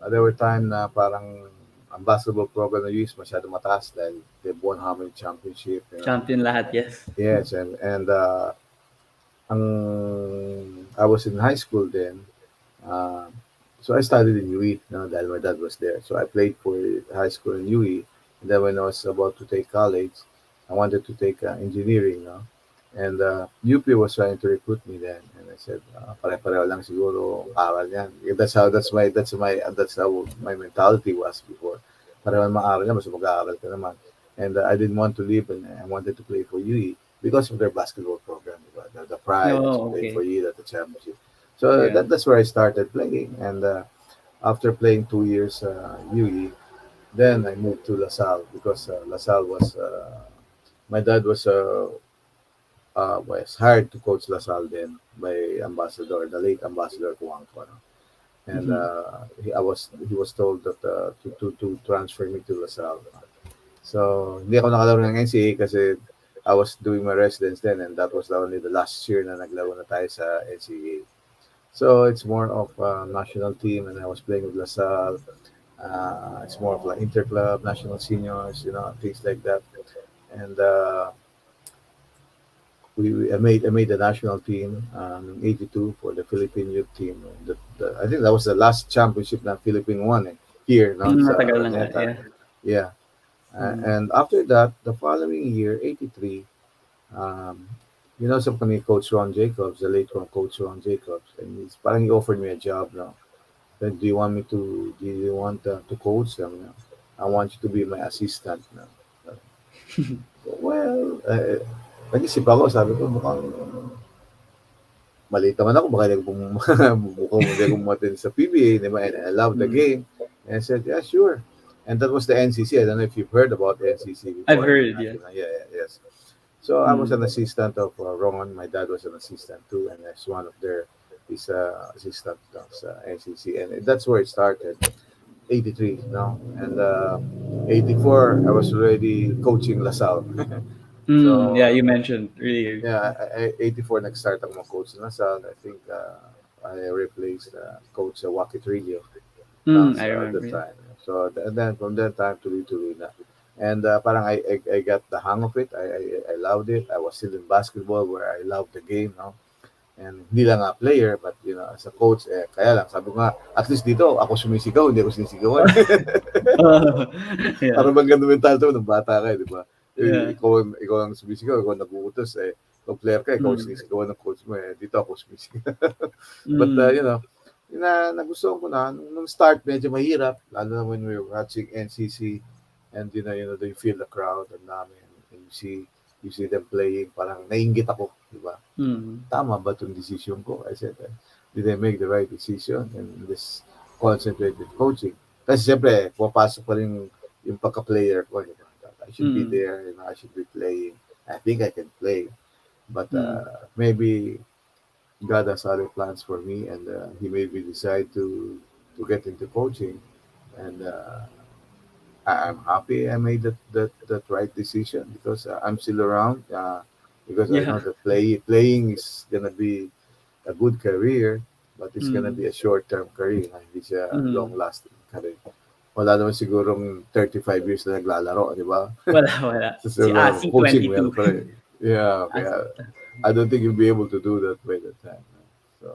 [SPEAKER 3] there were time na parang ang basketball program na UE is masyado mataas dahil they've won how many championship.
[SPEAKER 2] Champion lahat, yes.
[SPEAKER 3] Yes, and ang I was in high school then. Uh, so I studied in UE, no, dahil my dad was there. So I played for high school in UE. And then when I was about to take college, I wanted to take engineering, no? And UP was trying to recruit me then, and I said, pare-pareho lang siguro aral yan. That's how my mentality was before. Pareho lang maaral yan, mas mag-aaral ka naman. And I didn't want to leave, and I wanted to play for UE because of their basketball program, the pride is
[SPEAKER 2] Oh,
[SPEAKER 3] playing for
[SPEAKER 2] okay.
[SPEAKER 3] UE at the championship. So
[SPEAKER 2] Yeah.
[SPEAKER 3] that's where I started playing, and after playing 2 years UE, then I moved to LaSalle because LaSalle my dad was hired to coach LaSalle then by the late Ambassador Kuangko. No? And
[SPEAKER 2] Mhm.
[SPEAKER 3] he was told that to transfer me to LaSalle. So hindi ako nakalaro ng NCAA kasi I was doing my residence then, and that was only the last year na naglaro na tayo sa NCAA. So it's more of a national team, and I was playing with LaSalle. It's more of like interclub, national seniors, things like that. And I made the national team in '82 for the Philippine youth team. I think that was the last championship that Philippine won here, no,
[SPEAKER 2] Mm,
[SPEAKER 3] sa
[SPEAKER 2] matagal na nga,
[SPEAKER 3] Araneta.
[SPEAKER 2] yeah.
[SPEAKER 3] Yeah.
[SPEAKER 2] Mm.
[SPEAKER 3] And after that, the following year, '83, um, some ni Coach Ron Jacobs, the late one, Coach Ron Jacobs, and parang he offered me a job now. Then do you want to coach them? No? I want you to be my assistant now. Well, nag-isip ako, sabi ko, mukhang maliit naman ako, baka hindi ako bumatin sa PBA, di ba? And I love the
[SPEAKER 2] Mm.
[SPEAKER 3] game. And I said, yeah, sure. And that was the NCC. I don't know if you've heard about NCC
[SPEAKER 2] I've
[SPEAKER 3] before.
[SPEAKER 2] heard, yeah.
[SPEAKER 3] Yeah, yeah, yes. So I was
[SPEAKER 2] Mm.
[SPEAKER 3] an assistant of Ron. My dad was an assistant too, and as one of his assistant of NCC, and that's where it started. '83, no, and '84 I was already coaching LaSalle.
[SPEAKER 2] Mm, yeah,
[SPEAKER 3] So
[SPEAKER 2] you mentioned really.
[SPEAKER 3] yeah, 84 nag-start ako mag-coach ng LaSalle. I think I replaced Coach Wakit Radio
[SPEAKER 2] Mm, I
[SPEAKER 3] at the
[SPEAKER 2] remember. Yeah.
[SPEAKER 3] time. So and then from that time tuloy-tuloy na. And parang I got the hang of it. I loved it. I was still in basketball where I loved the game, no? And hindi lang nga player, but as a coach, kaya lang, sabi ko nga, at least dito, ako sumisigaw, hindi ako sinisigawan.
[SPEAKER 2] Yeah.
[SPEAKER 3] Parang bang ganun mental to, nung bata ka, di ba?
[SPEAKER 2] Yeah.
[SPEAKER 3] Ikaw ang sumisigaw, ikaw ang nag-uutos, ikaw player ka, ikaw ang
[SPEAKER 2] Mm.
[SPEAKER 3] sinisigawan ng coach mo, dito ako sumisigaw. But,
[SPEAKER 2] Mm.
[SPEAKER 3] yun na, nagustuhan ko na, nung start, medyo mahirap, lalo na when we were watching NCC, and you feel the crowd, and dami, and you see them playing, parang nainggit ako, di ba?
[SPEAKER 2] Mm.
[SPEAKER 3] Tama ba itong decision ko? I said, did I make the right decision and this concentrate with coaching? Kasi siyempre, pumapasok pa rin yung pagka-player ko. Diba? I should be
[SPEAKER 2] Mm.
[SPEAKER 3] there, I should be playing. I think I can play. But
[SPEAKER 2] Mm.
[SPEAKER 3] maybe God has other plans for me, and He made me decide to get into coaching. And I'm happy I made that right decision because I'm still around. Because I know
[SPEAKER 2] Yeah.
[SPEAKER 3] that playing is gonna be a good career, but it's gonna
[SPEAKER 2] Mm.
[SPEAKER 3] be a short-term career, hindi siya
[SPEAKER 2] Mm.
[SPEAKER 3] long-lasting career. Wala naman sigurong 35 years na naglalaro, di ba?
[SPEAKER 2] Wala, wala.
[SPEAKER 3] So,
[SPEAKER 2] Si Asi
[SPEAKER 3] coaching,
[SPEAKER 2] 22.
[SPEAKER 3] meron pa rin. Yeah,
[SPEAKER 2] Asi.
[SPEAKER 3] kaya I don't think you'll be able to do that by the time. So,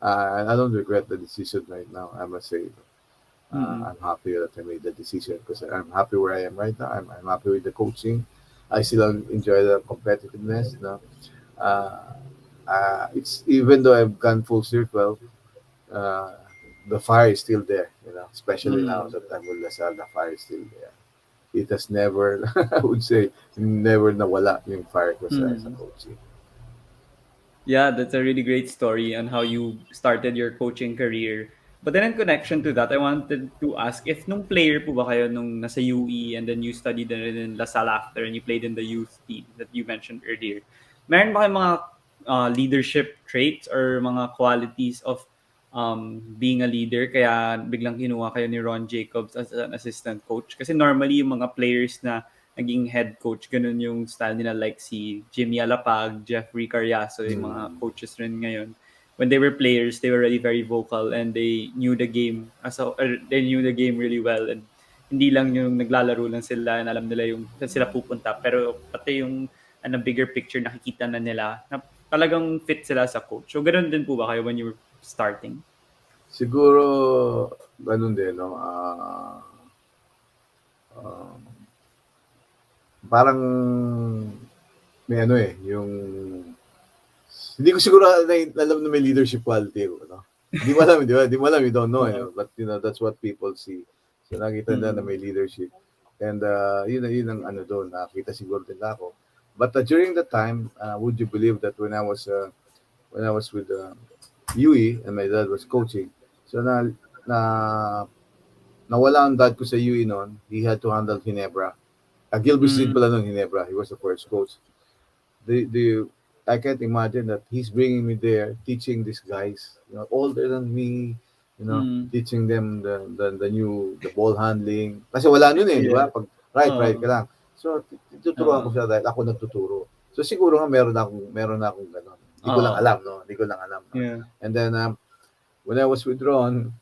[SPEAKER 3] I don't regret the decision right now. I must say,
[SPEAKER 2] Mm-mm.
[SPEAKER 3] I'm happy that I made the decision because I'm happy where I am right now. I'm happy with the coaching. I still enjoy the competitiveness. You know, uh, it's even though I've gone full circle, uh, the fire is still there. You know, especially now
[SPEAKER 2] Mm.
[SPEAKER 3] that I'm with Lasal, the fire is still there. It has never, I would say, never nawala yung fire ko sa
[SPEAKER 2] Mm.
[SPEAKER 3] coaching.
[SPEAKER 2] Yeah, that's a really great story on how you started your coaching career. But then in connection to that, I wanted to ask if nung player po ba kayo nung nasa UE and then you studied then in La Salle after and you played in the youth team that you mentioned earlier. Meron ba kayong mga leadership traits or mga qualities of being a leader kaya biglang kinuha kayo ni Ron Jacobs as an assistant coach? Kasi normally yung mga players na naging head coach, ganun yung style nila like si Jimmy Alapag, Jeffrey Carriazo, yung mga
[SPEAKER 3] Mm.
[SPEAKER 2] coaches rin ngayon. When they were players, they were already very vocal and they knew the game they knew the game really well and hindi lang yung naglalaro lang sila and alam nila yung saan sila pupunta pero pati yung bigger picture nakikita na nila na talagang fit sila sa coach. So ganun din po ba kayo when you were starting?
[SPEAKER 3] Siguro, ganun din, no? Ah, parang may ano eh, yung hindi ko siguro alam na may leadership quality ko, no? Di mo alam, di ba? Di mo alam, you don't know,
[SPEAKER 2] Oo.
[SPEAKER 3] but that's what people see. So nakita nila na
[SPEAKER 2] Mm.
[SPEAKER 3] may leadership. And yun ang ano doon, nakita siguro din ako. But during the time, would you believe that when I was with UE and my dad was coaching, so na nawala ang dad ko sa UE noon, he had to handle Ginebra. Gilbert din
[SPEAKER 2] Mm.
[SPEAKER 3] pala noon, Ginebra. He was the first coach. The I can't imagine that he's bringing me there, teaching these guys, older than me,
[SPEAKER 2] Mm.
[SPEAKER 3] teaching them the ball handling. Kasi wala nun eh, di
[SPEAKER 2] Yeah.
[SPEAKER 3] ba? Pag right
[SPEAKER 2] Oo.
[SPEAKER 3] ka lang. So tuturuan ko
[SPEAKER 2] Oo.
[SPEAKER 3] siya dahil ako nagtuturo. So siguro nga meron na akong ganun. Hindi ko lang
[SPEAKER 2] Oo.
[SPEAKER 3] alam, no? Hindi ko lang alam, no?
[SPEAKER 2] Yeah.
[SPEAKER 3] And then when I was with Ron,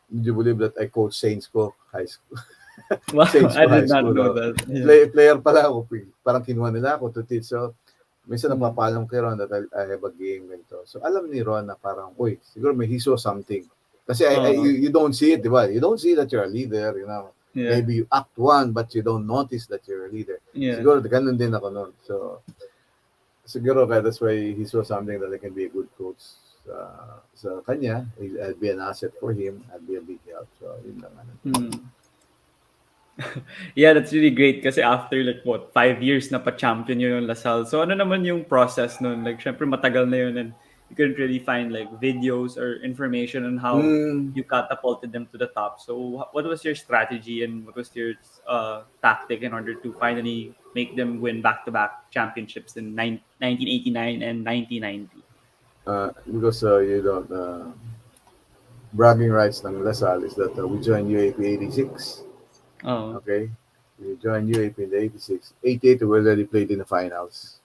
[SPEAKER 3] would you believe that I coached Saints ko high school?
[SPEAKER 2] Wow,
[SPEAKER 3] Saints
[SPEAKER 2] I
[SPEAKER 3] ko high
[SPEAKER 2] did not
[SPEAKER 3] school.
[SPEAKER 2] know
[SPEAKER 3] No?
[SPEAKER 2] that. Yeah.
[SPEAKER 3] Player pala ako. Parang kinuha nila ako to teach. So, minsan
[SPEAKER 2] Mm.
[SPEAKER 3] napapaalam kay Ron that I have a game ganito. So alam ni Ron na parang, uy, siguro may he saw something. Kasi
[SPEAKER 2] Oo.
[SPEAKER 3] you don't see it, di ba? You don't see that you're a leader,
[SPEAKER 2] Yeah.
[SPEAKER 3] Maybe you act one, but you don't notice that you're a leader.
[SPEAKER 2] Yeah.
[SPEAKER 3] Siguro, ganun din ako noon. So, siguro kaya that's why he saw something that I can be a good coach sa kanya. I'll be an asset for him. I'll be a big help. So, yun lang.
[SPEAKER 2] Mm. Yeah, that's really great kasi after like what, 5 years na pa-champion yun yung Lasal. So ano naman yung process nun? Like syempre matagal na yun and you couldn't really find like videos or information on how
[SPEAKER 3] Mm,
[SPEAKER 2] you catapulted them to the top. So what was your strategy and what was your tactic in order to finally make them win back-to-back championships in 1989 and 1990?
[SPEAKER 3] because bragging rights ng Lasal is that we joined UAP 86.
[SPEAKER 2] Oh.
[SPEAKER 3] Okay? We joined UAP in the 86. 88, we already played in the finals.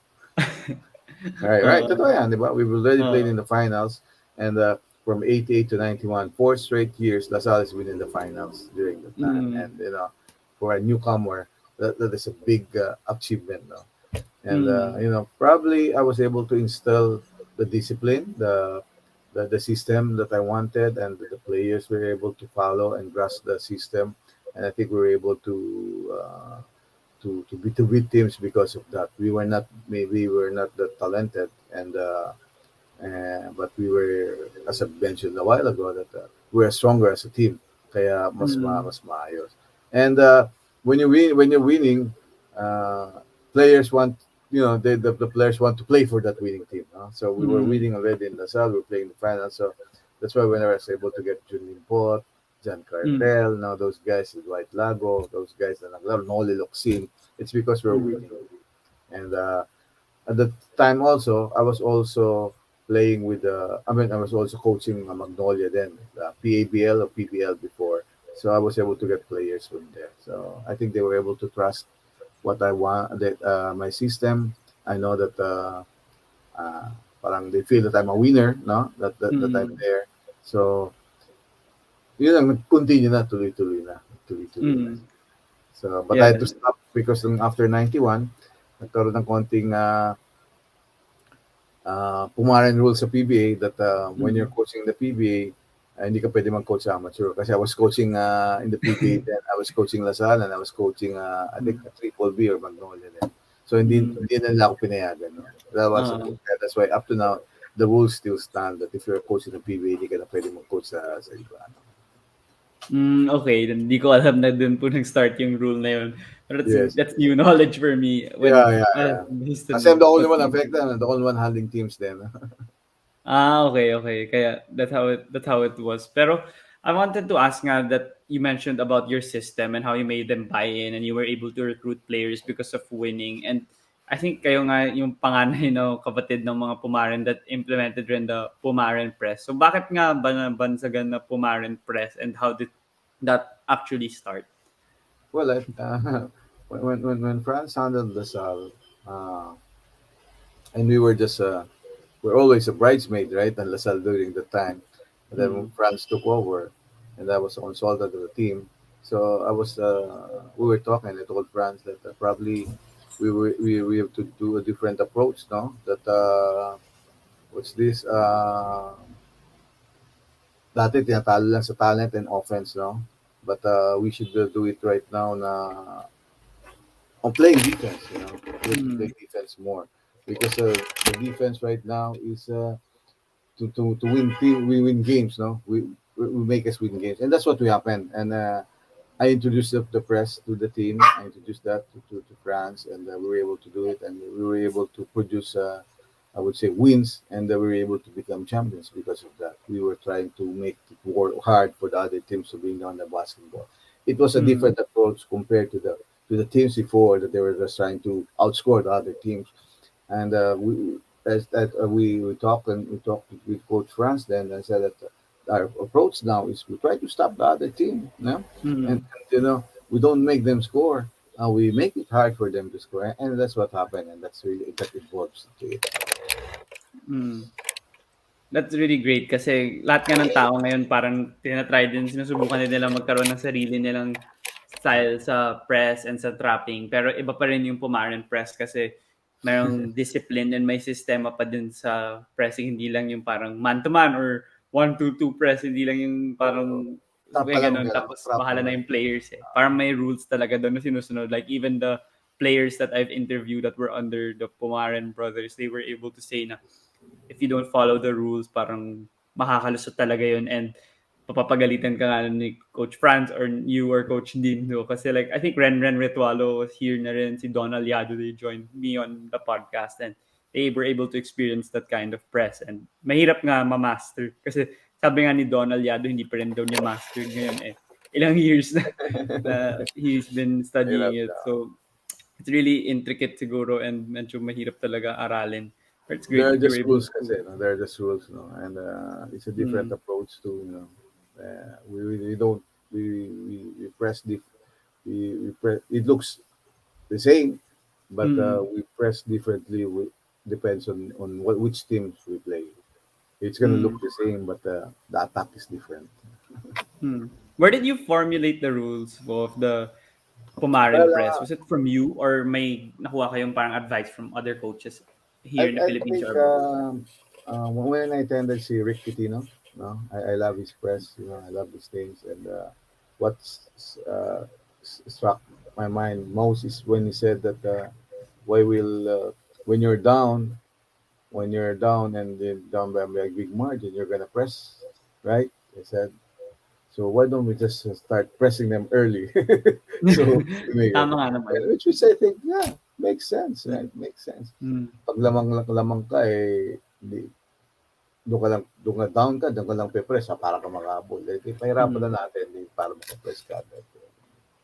[SPEAKER 3] Right.
[SPEAKER 2] Uh,
[SPEAKER 3] Totoo yan, di ba? We've already played
[SPEAKER 2] uh,
[SPEAKER 3] in the finals. And from 88 to 91, 4 straight years, Lasal has been in the finals during that time.
[SPEAKER 2] mm,
[SPEAKER 3] And, for a newcomer, that is a big achievement. No? And,
[SPEAKER 2] mm,
[SPEAKER 3] probably I was able to instill the discipline, the system that I wanted, and the players were able to follow and grasp the system. And I think we were able to beat teams because of that. We were not maybe we were not that talented, but we were, as I mentioned a while ago, that we are stronger as a team. Kaya
[SPEAKER 2] mm,
[SPEAKER 3] mas maayos. And when you're winning, uh, players want the players want to play for that winning team. No? So we were
[SPEAKER 2] mm,
[SPEAKER 3] winning already in the South. We were playing the final. So that's why when I was able to get Junin Pot, John
[SPEAKER 2] mm,
[SPEAKER 3] Cartel, now those guys in White Lago, those guys that naglaro, Noli Locsin, it's because we're
[SPEAKER 2] mm,
[SPEAKER 3] winning. And at the time also, I was also playing with I was also coaching Magnolia then, PABL or PBL before. So I was able to get players from there. So I think they were able to trust what I want, that my system. I know that uh, parang they feel that I'm a winner, no? That I'm
[SPEAKER 2] mm,
[SPEAKER 3] there. So yun lang, continue na, tuloy-tuloy na.
[SPEAKER 2] mm.
[SPEAKER 3] So, but I
[SPEAKER 2] Yeah.
[SPEAKER 3] had to stop because after 91, nagkaroon ng konting Pumaren rules sa PBA that when you're
[SPEAKER 2] Mm.
[SPEAKER 3] coaching the PBA, hindi ka pwede mag-coach sa amateur. Kasi I was coaching in the PBA then. I was coaching Lasal and I was coaching, I think,
[SPEAKER 2] Mm.
[SPEAKER 3] Triple B or Magnolia then. So,
[SPEAKER 2] Mm.
[SPEAKER 3] hindi na nila ako pinayagan. No? That's why up to now, the rules still stand that if you're coaching the PBA, hindi ka na pwede mag-coach sa iba.
[SPEAKER 2] Okay, then di ko alam na dun po nag-start yung rule na yun. But
[SPEAKER 3] Yes.
[SPEAKER 2] that's new knowledge for me
[SPEAKER 3] Yeah,
[SPEAKER 2] when
[SPEAKER 3] yeah, yeah. Kasi I'm
[SPEAKER 2] Houston
[SPEAKER 3] the only
[SPEAKER 2] was
[SPEAKER 3] one
[SPEAKER 2] being.
[SPEAKER 3] affected. I'm the only one handling teams then.
[SPEAKER 2] Okay, okay. Kaya that's how it was. Pero I wanted to ask nga that you mentioned about your system and how you made them buy in and you were able to recruit players because of winning. And I think kayo nga yung panganay no kapatid ng mga Pumaren that implemented rin the Pumaren press. So bakit nga ba nabansagan na Pumaren press and how did that actually start?
[SPEAKER 3] Well, when France handled LaSalle, uh, and we were just we're always a bridesmaid, right? And LaSalle during the time. And then when
[SPEAKER 2] Mm.
[SPEAKER 3] France took over, and I was a consultant of the team. So we were talking. I told France that probably we have to do a different approach, no? That what's this? Dati tinatalo lang sa talent and offense, no? But we should do it right now na on playing defense, we have to play
[SPEAKER 2] Mm.
[SPEAKER 3] defense more because the defense right now is to win we win games, no? We make us win games, and that's what we happen. And I introduced the press to the team. I introduced that to France, and we were able to do it, and we were able to produce, I would say, wins, and we were able to become champions because of that. We were trying to make it work hard for the other teams to bring down the basketball. It was a
[SPEAKER 2] Mm.
[SPEAKER 3] different approach compared to the teams before that they were just trying to outscore the other teams. And we talked and we talked with Coach France then and said that our approach now is we try to stop the other team, and
[SPEAKER 2] Mm.
[SPEAKER 3] we don't make them score. We make it hard for them to score, and that's what happened, and that's really that involves to it.
[SPEAKER 2] Mm. That's really great kasi lahat nga ng tao ngayon parang tina-try din, sinusubukan din nilang magkaroon ng sarili nilang style sa press and sa trapping. Pero iba pa rin yung Pumaren press kasi mayroong discipline and may sistema pa din sa pressing. Hindi lang yung parang man-to-man or 1-2-2 press. Hindi lang yung parang
[SPEAKER 3] Trap ka
[SPEAKER 2] may
[SPEAKER 3] lang,
[SPEAKER 2] ganun. Tapos
[SPEAKER 3] trap
[SPEAKER 2] bahala
[SPEAKER 3] lang.
[SPEAKER 2] na yung players eh. Parang may rules talaga doon na sinusunod. Like even the players that I've interviewed that were under the Pumaren brothers, they were able to say na if you don't follow the rules, parang makakalusot talaga yun and papapagalitan ka nga ni Coach Franz or you or Coach Dindo. Kasi like, I think Ren Ritualo was here na rin, si Don Aliado, they joined me on the podcast and they were able to experience that kind of press. And mahirap nga ma-master. Kasi sabi nga ni Don Aliado, hindi pa rin daw niya mastered ngayon eh. Ilang years na he's been studying
[SPEAKER 3] Hirap
[SPEAKER 2] it.
[SPEAKER 3] na.
[SPEAKER 2] So, it's really intricate siguro and medyo mahirap talaga aralin. But it's
[SPEAKER 3] There
[SPEAKER 2] great
[SPEAKER 3] are
[SPEAKER 2] that you were
[SPEAKER 3] just
[SPEAKER 2] able
[SPEAKER 3] rules,
[SPEAKER 2] to.
[SPEAKER 3] kasi, no? There are just rules, no? And it's a different
[SPEAKER 2] Mm,
[SPEAKER 3] approach to we don't we press we press. It looks the same, but
[SPEAKER 2] mm,
[SPEAKER 3] we press differently. Depends on which teams we play. It's gonna look
[SPEAKER 2] mm,
[SPEAKER 3] the same, but the attack is different.
[SPEAKER 2] mm. Where did you formulate the rules of the Pumaren
[SPEAKER 3] Well,
[SPEAKER 2] press? Was it from you or may nakuha kayong parang advice from other coaches here in the
[SPEAKER 3] I
[SPEAKER 2] Philippines
[SPEAKER 3] think
[SPEAKER 2] or abroad?
[SPEAKER 3] when I attended si Rick Pitino, no, I love his press. I love his things, and what's struck my mind most is when he said that why will when you're down, and then down by a big margin, you're gonna press, right? He said. So why don't we just start pressing them early? So we make it.
[SPEAKER 2] Tama nga naman.
[SPEAKER 3] Which I think, yeah, makes sense, right? Makes sense.
[SPEAKER 2] Mm,
[SPEAKER 3] Pag lamang ka, doon ka down ka, doon ka lang pe-press, para ka makahabol. Pahirapan
[SPEAKER 2] mm,
[SPEAKER 3] na natin, para makapress ka.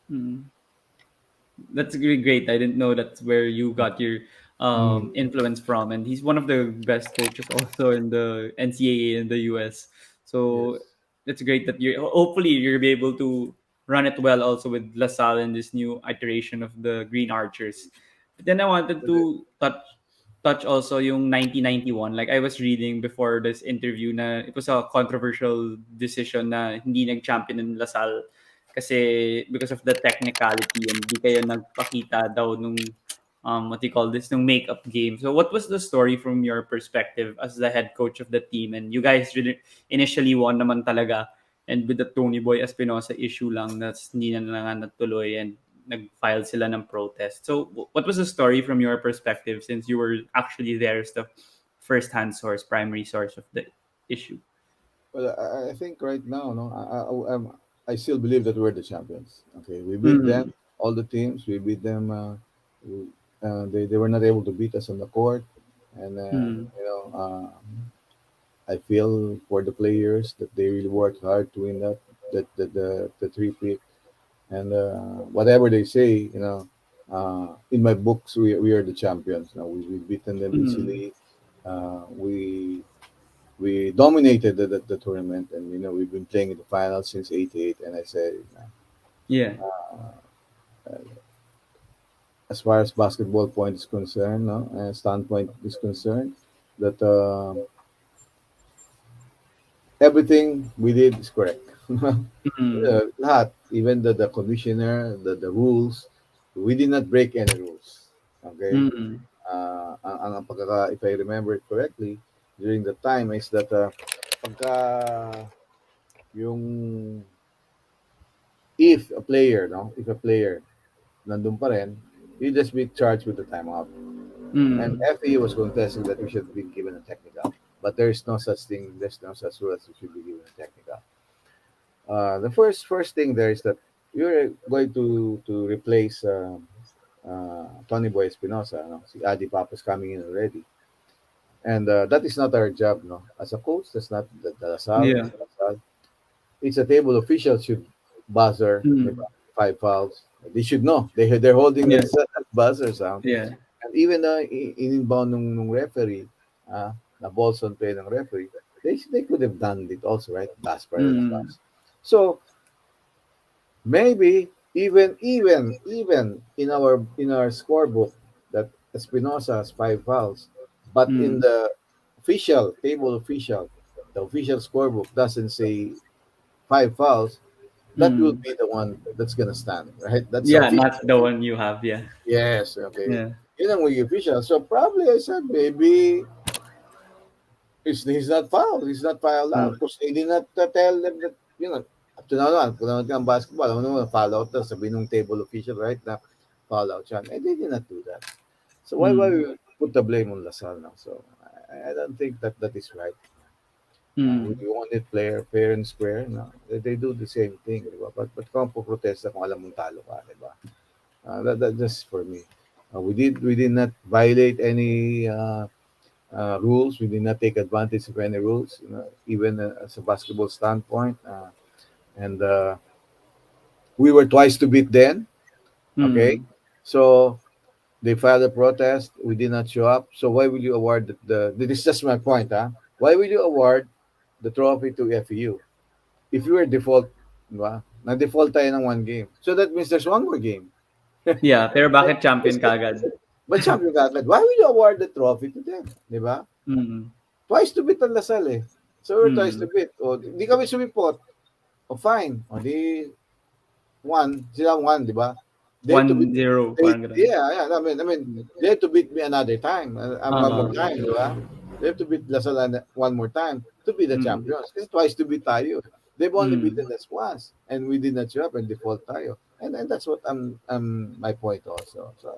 [SPEAKER 2] mm. That's really great. I didn't know that's where you got your
[SPEAKER 3] Mm,
[SPEAKER 2] influence from, and he's one of the best coaches also in the NCAA in the US. So
[SPEAKER 3] yes.
[SPEAKER 2] it's great that you're hopefully you'll be able to run it well also with LaSalle in this new iteration of the Green Archers. But then I wanted to touch also yung 1991. Like I was reading before this interview na it was a controversial decision na hindi nag-champion in LaSalle kasi because of the technicality and di kayo nagpakita daw nung what do you call this, nung makeup game. So what was the story from your perspective as the head coach of the team? And you guys really initially won naman talaga. And with the Tony Boy Espinosa issue lang, that's hindi na nga natuloy and nag-file sila ng protest. So what was the story from your perspective since you were actually there as the first-hand source, primary source of the issue?
[SPEAKER 3] Well, I think right now, no, I still believe that we're the champions. Okay, we beat them,
[SPEAKER 2] Mm.
[SPEAKER 3] all the teams. We beat them. We, they were not able to beat us on the court, and
[SPEAKER 2] Mm.
[SPEAKER 3] I feel for the players that they really worked hard to win the three peat, and whatever they say, in my books we are the champions. Now we've beaten them
[SPEAKER 2] Mm.
[SPEAKER 3] easily. We dominated the tournament, and we've been playing in the finals since '88. And I said,
[SPEAKER 2] Yeah.
[SPEAKER 3] as far as basketball point is concerned, no, and standpoint is concerned, that everything we did is correct.
[SPEAKER 2] Mm.
[SPEAKER 3] Lahat, even the commissioner, the rules, we did not break any rules. Okay?
[SPEAKER 2] Mm.
[SPEAKER 3] If I remember it correctly, during the time is that pagka yung if a player nandun pa rin, you just be charged with the timeout. And
[SPEAKER 2] Mm.
[SPEAKER 3] FAU was contesting that we should be given a technical, but there's no such thing. There's no such rule as we should be given a technical. The first thing there is that you're going to replace Tony Boy Espinosa. No? Si Adi Papa's coming in already, and that is not our job. No, as a coach, that's not the Salle.
[SPEAKER 2] Yeah.
[SPEAKER 3] It's a table official should buzzer.
[SPEAKER 2] Mm.
[SPEAKER 3] Diba? 5 fouls. They should know. They're holding
[SPEAKER 2] Yeah.
[SPEAKER 3] that buzzer sound.
[SPEAKER 2] Yeah.
[SPEAKER 3] And even in-inbound nung referee, na balls on play ng referee, they could have done it also, right? Pass para na
[SPEAKER 2] Mm.
[SPEAKER 3] pass. So maybe even in our scorebook that Espinosa has 5 fouls, but in
[SPEAKER 2] Mm.
[SPEAKER 3] the the official scorebook doesn't say 5 fouls. That will
[SPEAKER 2] Mm.
[SPEAKER 3] be the one that's gonna stand, right? That's the
[SPEAKER 2] Yeah,
[SPEAKER 3] official.
[SPEAKER 2] not the one you have. Yeah.
[SPEAKER 3] Yes, okay.
[SPEAKER 2] Yeah.
[SPEAKER 3] Yun ang maging official. So probably I said maybe he's not fouled. He's not fouled out.
[SPEAKER 2] Mm.
[SPEAKER 3] Because they did not tell them that, up to now naman, kung naman ka ang basketball, alam mo naman, foul out na, sabi nung table official, right, na foul out siya. And they did not do that. So why
[SPEAKER 2] Mm.
[SPEAKER 3] we put the blame on Lasal now? So I don't think that is right.
[SPEAKER 2] Mm.
[SPEAKER 3] We want it fair and square. No? They do the same thing, di ba? But kung protesta kung alam mong talo ka, di ba? That just for me. We did not violate any rules. We did not take advantage of any rules, even as a basketball standpoint. And we were twice to beat then. Okay,
[SPEAKER 2] Mm.
[SPEAKER 3] so they filed a protest. We did not show up. So why will you award this is just my point, huh? Why will you award the trophy to FEU if you were default, di ba? Na-default tayo ng one game. So that means there's one more game.
[SPEAKER 2] Yeah, pero bakit champion kagad?
[SPEAKER 3] But champion ka agad. Why will you award the trophy to them? Di ba?
[SPEAKER 2] Mm.
[SPEAKER 3] Twice to beat ang Lasal eh. So we're twice to
[SPEAKER 2] Mm.
[SPEAKER 3] beat. O, di kami sumipot. O fine. O di, sila one, di ba? They have to beat,
[SPEAKER 2] 1-0, parang ganun.
[SPEAKER 3] yeah. I mean, they have to beat me another time. One more
[SPEAKER 2] Ah.
[SPEAKER 3] time, di ba? They have to beat Lasal one more time to be the
[SPEAKER 2] Mm.
[SPEAKER 3] champions. Kasi twice to beat tayo. They've only
[SPEAKER 2] Mm.
[SPEAKER 3] beaten us once. And we did not show up and default tayo. And that's what my point also. So,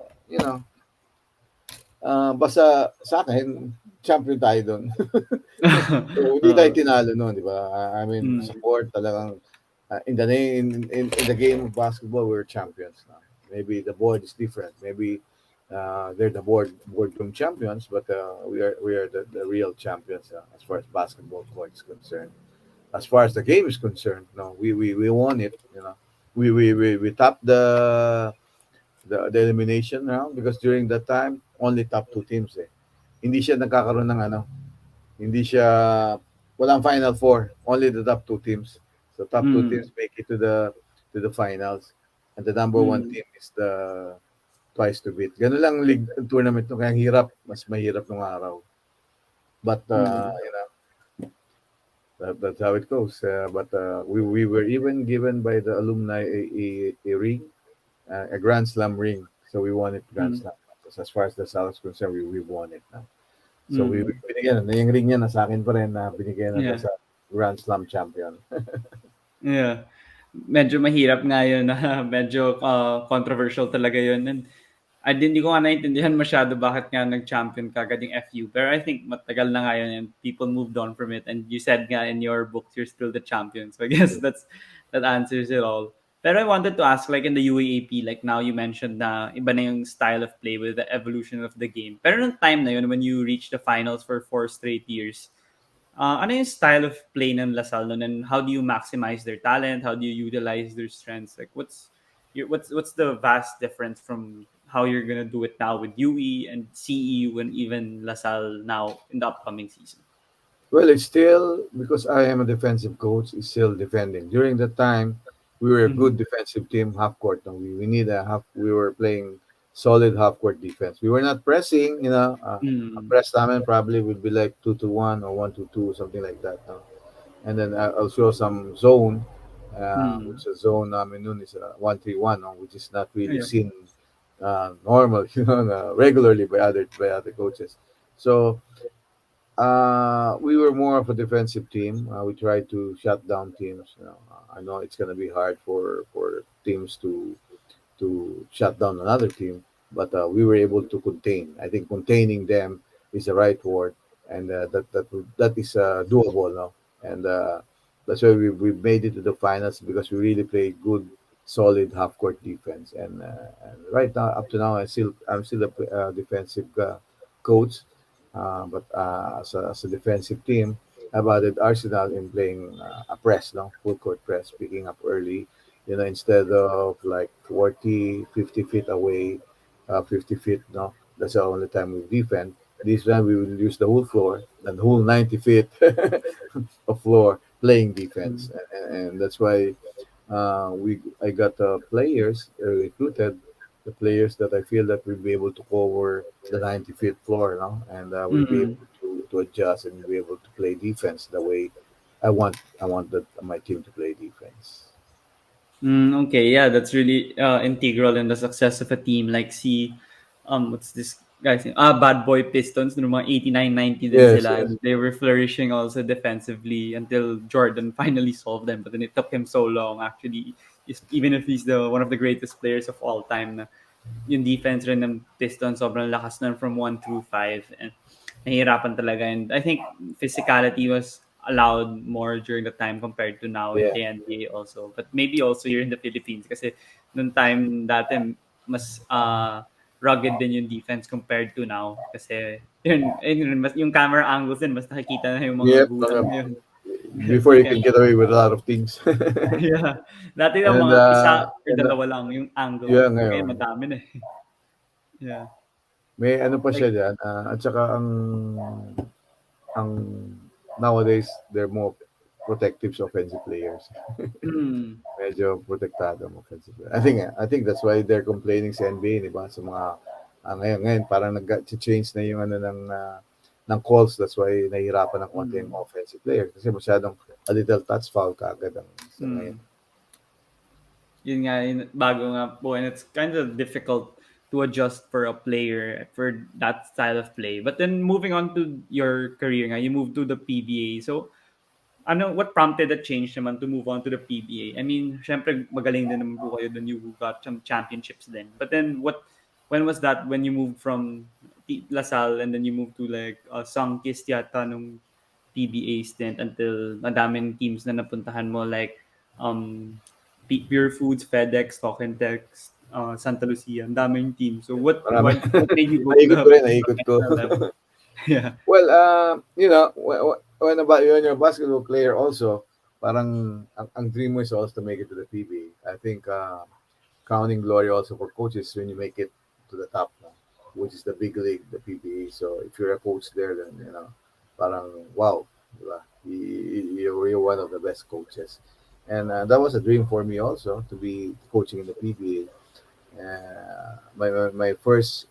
[SPEAKER 3] basta sa akin, champion tayo doon. So, hindi tayo
[SPEAKER 2] Ah.
[SPEAKER 3] tinalo noon, di ba? I mean,
[SPEAKER 2] Mm.
[SPEAKER 3] support talagang in the name in the game of basketball, we're champions now. Maybe the board is different. Maybe they're the boardroom champions, but we are the real champions as far as basketball court is concerned. As far as the game is concerned, no, we won it. We topped the elimination round because during that time only top two teams eh. Hindi siya nagkakaroon ng hindi siya walang final four, only the top two teams. So top two
[SPEAKER 2] Mm.
[SPEAKER 3] teams make it to the finals and the number one
[SPEAKER 2] Mm.
[SPEAKER 3] team is the twice to beat. Ganun lang league tournament no kaya hirap, mas mahirap nung araw. But
[SPEAKER 2] Mm.
[SPEAKER 3] that's how it goes. But we were even given by the alumni a ring, a Grand Slam ring. So we won it Grand
[SPEAKER 2] Mm.
[SPEAKER 3] Slam. Because as far as the Salle is concerned, we won it now. So we
[SPEAKER 2] Mm.
[SPEAKER 3] binigyan na yung ring niya na sa akin pa rin na binigyan na
[SPEAKER 2] Yeah.
[SPEAKER 3] sa Grand Slam champion.
[SPEAKER 2] Yeah. Medyo mahirap nga yun na medyo controversial talaga yun. And hindi ko nga naintindihan masyado bakit nga nag-champion ka agad yung FU. Pero I think matagal na nga yun and people moved on from it. And you said nga in your books, you're still the champion. So I guess that answers it all. Pero I wanted to ask, like in the UAAP, like now you mentioned na iba na yung style of play with the evolution of the game. Pero nung time na yun, when you reached the finals for 4 straight years, ano yung style of play ng Lasal nun and how do you maximize their talent? How do you utilize their strengths? Like what's the vast difference from how you're gonna do it now with UE and CEU and even Lasal now in the upcoming season?
[SPEAKER 3] Well, it's still because I am a defensive coach. It's still defending. During that time, we were a
[SPEAKER 2] Mm-hmm.
[SPEAKER 3] good defensive team, half court. No, we need a half. We were playing solid half court defense. We were not pressing. A
[SPEAKER 2] Mm-hmm.
[SPEAKER 3] press time probably would be like 2-1 or 1-2, something like that. No? And then also some zone,
[SPEAKER 2] Mm-hmm.
[SPEAKER 3] which a zone namin nun is a 1-3-1, no? Which is not really
[SPEAKER 2] Yeah.
[SPEAKER 3] seen normal, regularly by other coaches. So we were more of a defensive team. We tried to shut down teams. I know it's going to be hard for teams to shut down another team, but we were able to contain. I think containing them is the right word, and that is doable now. And that's why we made it to the finals because we really played good, solid half court defense. And right now, up to now, I'm still a defensive coach, but as a defensive team, I've added Arsenal in playing a press, no full court press, picking up early, instead of like 40, 50 feet away, 50 feet, no, that's the only time we defend. This time we will use the whole floor, and the whole 90 feet of floor playing defense. And that's why I got players recruited, the players that I feel that will be able to cover the 90 feet floor, no? And we'll be
[SPEAKER 2] Mm-hmm.
[SPEAKER 3] able to adjust and be able to play defense the way I want my team to play defense.
[SPEAKER 2] Okay, yeah, that's really integral in the success of a team. Like see, what's this guy's name? Bad Boy Pistons, no mga 89-90 din
[SPEAKER 3] Yes,
[SPEAKER 2] sila.
[SPEAKER 3] yes.
[SPEAKER 2] And they were flourishing also defensively until Jordan finally solved them. But then it took him so long actually. Even if he's the one of the greatest players of all time, na yung defense rin ng Pistons sobrang lakas nun from 1 through 5 and nahihirapan talaga and I think physicality was allowed more during the time compared to now in
[SPEAKER 3] Yeah.
[SPEAKER 2] the NBA also but maybe also here in the Philippines kasi nung time dati mas rugged din yung defense compared to now kasi yun mas, yung camera angles din mas nakikita na yung mga
[SPEAKER 3] Yep.
[SPEAKER 2] gulang ngayon.
[SPEAKER 3] Before you can get away with a lot of things.
[SPEAKER 2] Yeah. Dati lang
[SPEAKER 3] and
[SPEAKER 2] mga isa or
[SPEAKER 3] and
[SPEAKER 2] dalawa lang yung angle.
[SPEAKER 3] yeah,
[SPEAKER 2] Ngayon
[SPEAKER 3] ngayon.
[SPEAKER 2] madami na eh. Yeah.
[SPEAKER 3] May ano pa
[SPEAKER 2] Like,
[SPEAKER 3] siya diyan, at saka ang nowadays they're more protective sa offensive players.
[SPEAKER 2] mm,
[SPEAKER 3] Medyo protektado ang offensive player. I think that's why they're complaining sa NBA, di ba? Sa mga ngayon parang nag-change na yung ano ng calls. That's why nahihirapan ng konti ang
[SPEAKER 2] mm,
[SPEAKER 3] offensive player kasi masyadong a little touch foul kaagad ang sa ngayon.
[SPEAKER 2] mm. Yun nga, yun, bago nga po, and it's kind of difficult to adjust for a player for that style of play. But then moving on to your career nga, you moved to the PBA. So, what prompted the change naman to move on to the PBA? I mean, syempre magaling din naman po kayo dun, you got some championships then. But then when was that when you moved from LaSalle and then you moved to like Sangkis yata nung PBA stint until madaming teams na napuntahan mo like um Pure Foods, FedEx, Talk and Text, Santa Lucia, ang daming team. So
[SPEAKER 3] Marami.
[SPEAKER 2] what made you go to
[SPEAKER 3] Naikot
[SPEAKER 2] the
[SPEAKER 3] ko rin, naikot ko.
[SPEAKER 2] professional level? Yeah.
[SPEAKER 3] Well, when you're a basketball player also, parang ang dream mo is also to make it to the PBA. I think crowning glory also for coaches when you make it to the top, no? Which is the big league, the PBA. So if you're a coach there, then parang wow, diba? You're one of the best coaches, and that was a dream for me also to be coaching in the PBA. My first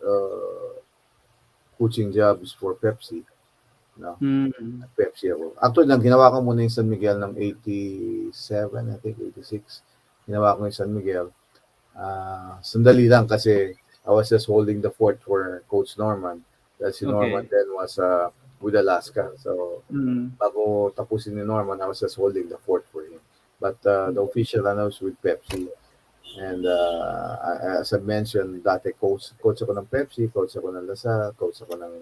[SPEAKER 3] coaching job is for Pepsi. No,
[SPEAKER 2] Mm.
[SPEAKER 3] Pepsi ako. Actually, ginawa ko muna yung San Miguel ng 87, I think 86. Ginawa ko yung San Miguel. Sandali lang kasi I was just holding the fort for Coach Norman. Dahil si Norman
[SPEAKER 2] Okay.
[SPEAKER 3] then was with Alaska. So,
[SPEAKER 2] Mm.
[SPEAKER 3] bago tapusin ni Norman, I was just holding the fort for him. But the official was with Pepsi. And as I mentioned, dati coach ako ng Pepsi, coach ako ng Lasal, coach ako ng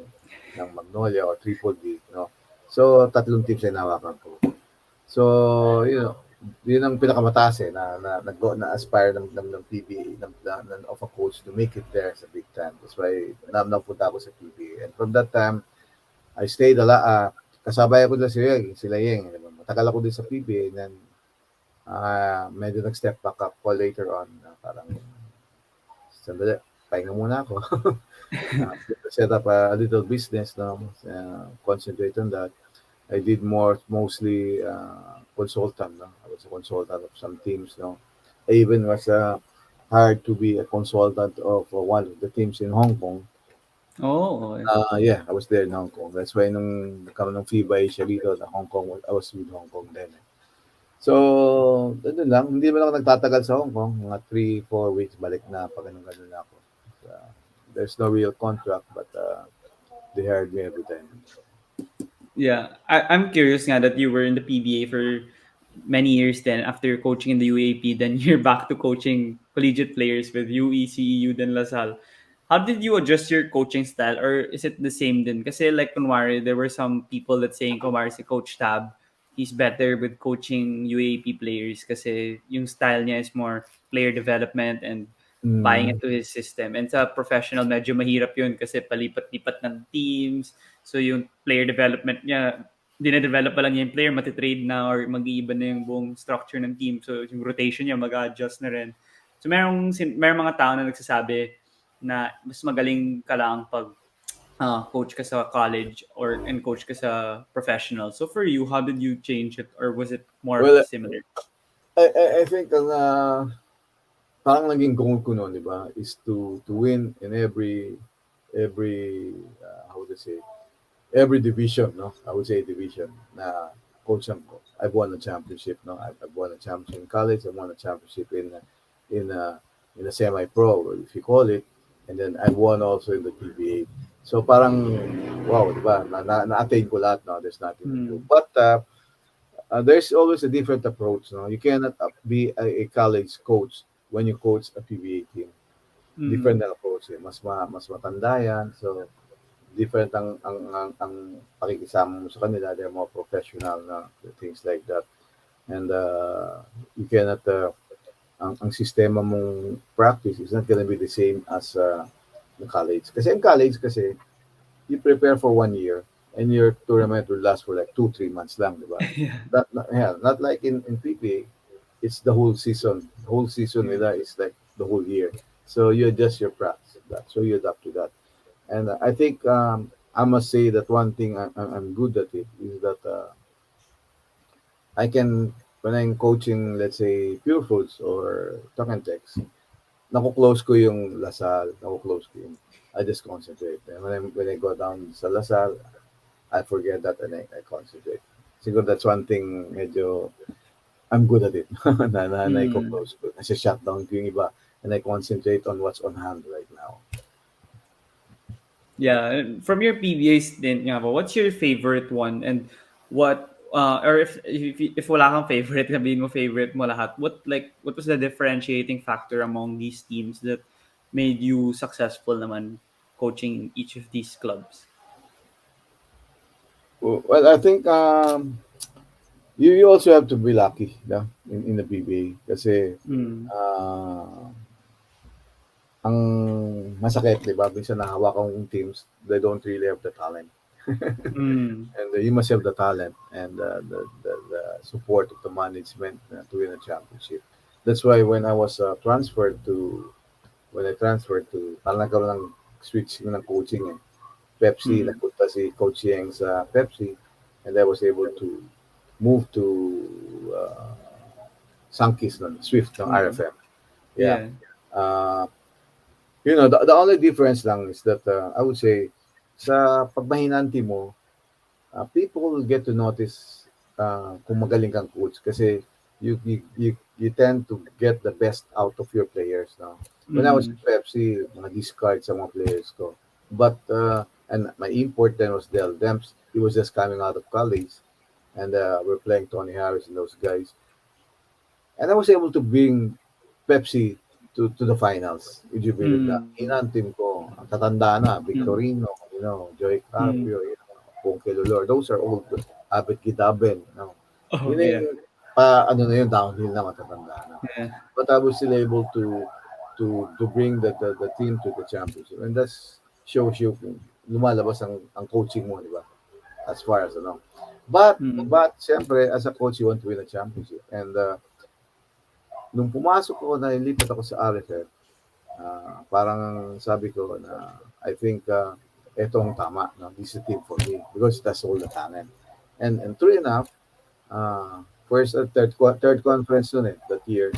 [SPEAKER 3] Magnolia or Triple D, no? So, tatlong teams ay nawakan ko. So, yun ang pinakamataas na aspire ng PBA of a coach to make it there sa big time. That's why napunta ako sa PBA. And from that time, I stayed kasabay ako din sila Yeng. Matagal ako din sa PBA and then medyo nag-step back up ko later on parang sandali, pahinga muna ako. Set up a little business, no? Concentrate on that. I did mostly consultant. No? I was a consultant of some teams. No? I even was hired to be a consultant of one of the teams in Hong Kong.
[SPEAKER 2] Oh, okay.
[SPEAKER 3] Yeah, I was there in Hong Kong. That's why nung nagkaroon ng FIBA Asia dito, Hong Kong, I was with Hong Kong then. So, doon lang. Hindi man ako nagtatagal sa Hong Kong. Mga 3-4 weeks, balik na. Pag ganun na ako. There's no real contract, but they hired me every time.
[SPEAKER 2] Yeah, I'm curious nga that you were in the PBA for many years then after coaching in the UAP, then you're back to coaching collegiate players with UE, CEU, then LaSalle. How did you adjust your coaching style or is it the same then? Kasi like kunwari, there were some people that saying kunwari si Coach Tab, he's better with coaching UAP players kasi yung style niya is more player development and buying
[SPEAKER 3] Mm.
[SPEAKER 2] into his system. And sa professional, medyo mahirap yun kasi palipat-lipat ng teams. So yung player development niya, dine-develop pa lang niya yung player, matitrade na or mag-iiba na yung buong structure ng team. So yung rotation niya, mag-adjust na rin. So merong mga tao na nagsasabi na mas magaling ka lang pag coach ka sa college or and coach ka sa professional. So for you, how did you change it or was it more
[SPEAKER 3] Well,
[SPEAKER 2] similar?
[SPEAKER 3] I think ang parang naging goal ko noon, di ba, is to win in every how would I say, every division, no? I would say division na coachan ko. I've won a championship, no? I've won a championship in college. I've won a championship in uh, in a semi-pro, if you call it, and then I won also in the PBA. So parang wow, di ba? Na-attain ko lahat, no? There's nothing to do.
[SPEAKER 2] Hmm.
[SPEAKER 3] But there's always a different approach, no? You cannot be a college coach when you coach a PBA team. Different
[SPEAKER 2] Hmm.
[SPEAKER 3] na approach, eh. Mas matanda yan. So different ang pakikisama mo sa kanila. They're more professional na things like that. And you cannot ang sistema mong practice is not gonna be the same as the college. Kasi in college kasi you prepare for 1 year and your tournament will last for like 2-3 months lang, di ba?
[SPEAKER 2] Yeah.
[SPEAKER 3] Not like in PPA, it's the whole season. The whole season
[SPEAKER 2] Yeah.
[SPEAKER 3] nila is like the whole year. So you adjust your practice of that. So you adapt to that. And I think I must say that one thing I'm good at it is that I can, when I'm coaching, let's say, Pure Foods or Talk and Text, nako-close ko yung Lasal, nako-close ko yung, I just concentrate. And when I go down sa Lasal, I forget that and I concentrate. Siguro that's one thing medyo I'm good at it. na
[SPEAKER 2] Hmm.
[SPEAKER 3] i-close ko. Kasi shutdown ko yung iba and I concentrate on what's on hand right now.
[SPEAKER 2] Yeah, from your PBA stint nga ba, what's your favorite one and what or if wala kang favorite, sabihin mo favorite mo lahat. What was the differentiating factor among these teams that made you successful naman coaching each of these clubs?
[SPEAKER 3] Well, I think you also have to be lucky, no? In the PBA kasi
[SPEAKER 2] Mm.
[SPEAKER 3] uh, ang masakit, di ba? Minsan nahawakan kong teams, they don't really have the talent.
[SPEAKER 2] Mm.
[SPEAKER 3] And you must have the talent and the support of the management to win a championship. That's why when I transferred to, parang nagkaroon ng switching ng coaching eh. Pepsi,
[SPEAKER 2] Mm.
[SPEAKER 3] nagpunta si Coach Yang sa Pepsi, and I was able to move to uh, Sankis nun, Swift ng
[SPEAKER 2] Mm.
[SPEAKER 3] RFM. Yeah.
[SPEAKER 2] Yeah.
[SPEAKER 3] Uh, the only difference lang is that I would say sa pagmahinanti mo, people will get to notice kung magaling kang coach kasi you you tend to get the best out of your players now. When I was
[SPEAKER 2] Mm.
[SPEAKER 3] in Pepsi, mga discard sa mga players ko. But, and my import then was Del Demps. He was just coming out of college. And we're playing Tony Harris and those guys. And I was able to bring Pepsi to the finals. Would you believe that?
[SPEAKER 2] Mm.
[SPEAKER 3] Inan team ko, ang tatanda na,
[SPEAKER 2] Mm.
[SPEAKER 3] Victorino, Joey
[SPEAKER 2] Mm.
[SPEAKER 3] Carpio, Pongke Lulor. Those are old. Abet Gidaben.
[SPEAKER 2] Oh,
[SPEAKER 3] Yun na
[SPEAKER 2] yeah.
[SPEAKER 3] yung, ano na yun, downhill na matatanda na.
[SPEAKER 2] Yeah.
[SPEAKER 3] But I was still able to bring the team to the championship. And that's shows you kung lumalabas ang coaching mo, di ba? As far as ano. But,
[SPEAKER 2] Mm.
[SPEAKER 3] siyempre, as a coach, you want to win a championship. And nung pumasok ko, nailipat ako sa RFF, parang sabi ko na I think etong tama, no? This is a team for me because that's all the talent. And true enough, first or third conference nun that year,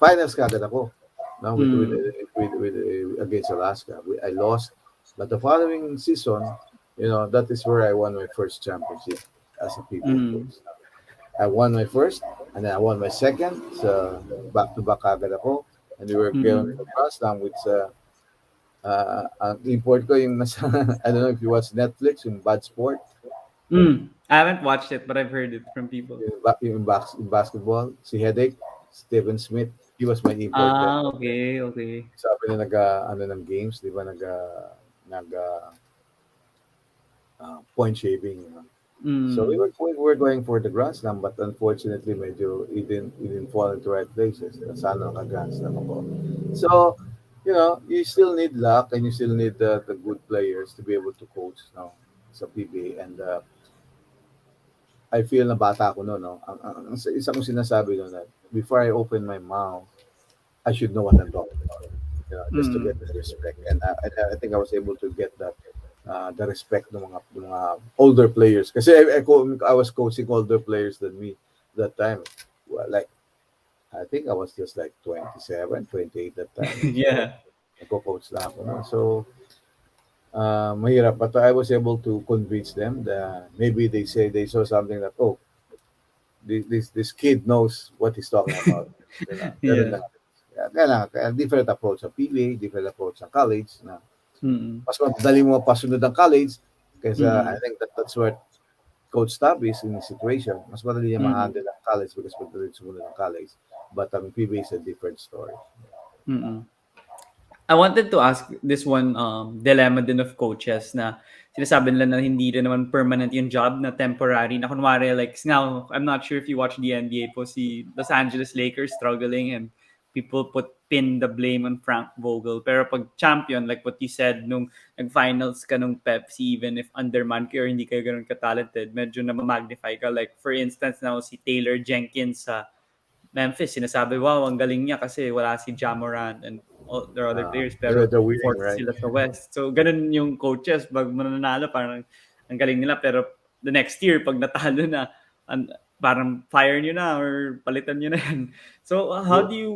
[SPEAKER 3] finals kagad ako, no?
[SPEAKER 2] Mm.
[SPEAKER 3] Against Alaska. I lost, but the following season, that is where I won my first championship as a PBA
[SPEAKER 2] Mm.
[SPEAKER 3] coach. I won my first, and then I won my second. So back-to-back agad ako. And we were going
[SPEAKER 2] Mm.
[SPEAKER 3] to cross down with ang import ko yung nasa, I don't know if you watch Netflix, yung Bad Sport,
[SPEAKER 2] Mm. I haven't watched it, but I've heard it from people.
[SPEAKER 3] yung basketball, si Headache, Steven Smith, he was my import then.
[SPEAKER 2] Ah, okay, okay.
[SPEAKER 3] Sabi na ano ng games, di ba, nag point shaving. So we
[SPEAKER 2] Mm.
[SPEAKER 3] were we were going for the Grand Slam, but unfortunately, medyo it didn't fall into right places. Sana naka-Grand Slam ako. So, you still need luck and you still need the good players to be able to coach now sa PBA. And I feel na bata ako no, no. Ang isa kong sinasabi no na before I open my mouth, I should know what I'm talking about. Just to get
[SPEAKER 2] Mm.
[SPEAKER 3] the respect. And I think I was able to get that the respect ng mga older players. Kasi I was coaching older players than me that time. Well, like, I think I was just like 27, 28 that time. So,
[SPEAKER 2] Yeah.
[SPEAKER 3] nagko-coach lang ako. No? So, mahirap. But I was able to convince them that maybe they saw something that, oh, this kid knows what he's talking about. Ganun
[SPEAKER 2] Yeah.
[SPEAKER 3] lang. Kaya different approach sa PBA, different approach sa college. Na
[SPEAKER 2] Mm.
[SPEAKER 3] mas madali mo pasunod ang college kaysa I
[SPEAKER 2] Mm.
[SPEAKER 3] think that's where Coach Tab is in the situation. Mas madali niya
[SPEAKER 2] Mm.
[SPEAKER 3] ma-handle ang college because madali sumunod ang college. But ang PBA is a different story.
[SPEAKER 2] Mm. I wanted to ask this one dilemma din of coaches na sinasabi nila na hindi rin naman permanent yung job na temporary na kunwari like now I'm not sure if you watch the NBA po si Los Angeles Lakers struggling and people pin the blame on Frank Vogel pero pag champion like what you said nung nag-finals ka nung Pepsi even if underman ka or hindi ka ganun ka-talented medyo na magnify ka like for instance now si Taylor Jenkins sa Memphis, sinasabi, wow, ang galing niya kasi wala si Ja Morant and all their other players, pero
[SPEAKER 3] They're winning,
[SPEAKER 2] fourth
[SPEAKER 3] right?
[SPEAKER 2] sila sa West. So, ganun yung coaches, pag mananalo, parang ang galing nila, pero the next year, pag natalo na, an, parang fire nyo na or palitan nyo na yan. So, how
[SPEAKER 3] Well,
[SPEAKER 2] do you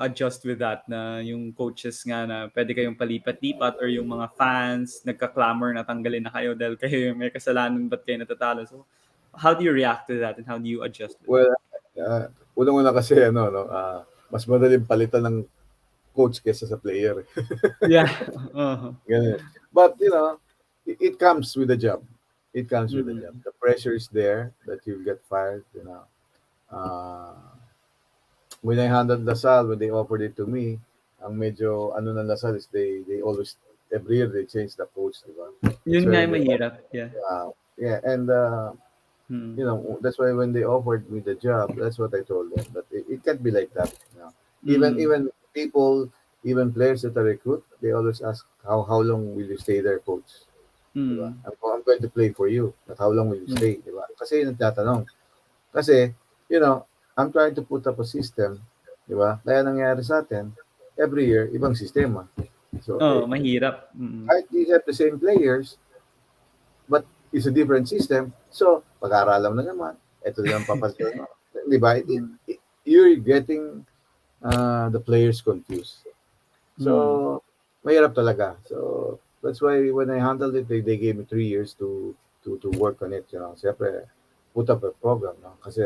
[SPEAKER 2] adjust with that na yung coaches nga na pwede kayong palipat-lipat or yung mga fans nagka-clamor na tanggalin na kayo dahil kayo yung may kasalanan ba't kayo natatalo. So, how do you react to that and how do you adjust with that?
[SPEAKER 3] well, unang-una kasi mas madaling palitan ng coach kaysa sa player.
[SPEAKER 2] Yeah. Uh-huh.
[SPEAKER 3] Ganun. But it comes with the job. It comes with the job.
[SPEAKER 2] Mm.
[SPEAKER 3] The pressure is there that you'll get fired. Uh, when I handled Lasal, when they offered it to me, ang medyo ano ng Lasal is they always every year they change the coach, di ba? That's
[SPEAKER 2] Yun
[SPEAKER 3] why
[SPEAKER 2] nga
[SPEAKER 3] when
[SPEAKER 2] yung
[SPEAKER 3] they
[SPEAKER 2] mahirap. Yeah.
[SPEAKER 3] yeah, and
[SPEAKER 2] Mm.
[SPEAKER 3] that's why when they offered me the job, that's what I told them. But it can't be like that.
[SPEAKER 2] Mm.
[SPEAKER 3] Even people, even players that I recruit, they always ask how long will you stay there, coach? Diba?
[SPEAKER 2] Mm.
[SPEAKER 3] I'm going to play for you, but how long will you
[SPEAKER 2] Mm.
[SPEAKER 3] stay? Diba? Kasi yun ang tatanong. Kasi, I'm trying to put up a system, diba? Kaya nangyari sa atin, every year, ibang sistema. So,
[SPEAKER 2] Oh, mahirap. Mm.
[SPEAKER 3] kahit you have the same players, but it's a different system. So, pag-aaralan na naman. Ito lang papasin mo. Di ba?
[SPEAKER 2] Mm.
[SPEAKER 3] You're getting the players confused.
[SPEAKER 2] Mm.
[SPEAKER 3] So, mahirap talaga. So, that's why when I handled it, they gave me 3 years to work on it. Siyempre, put up a program. No? Kasi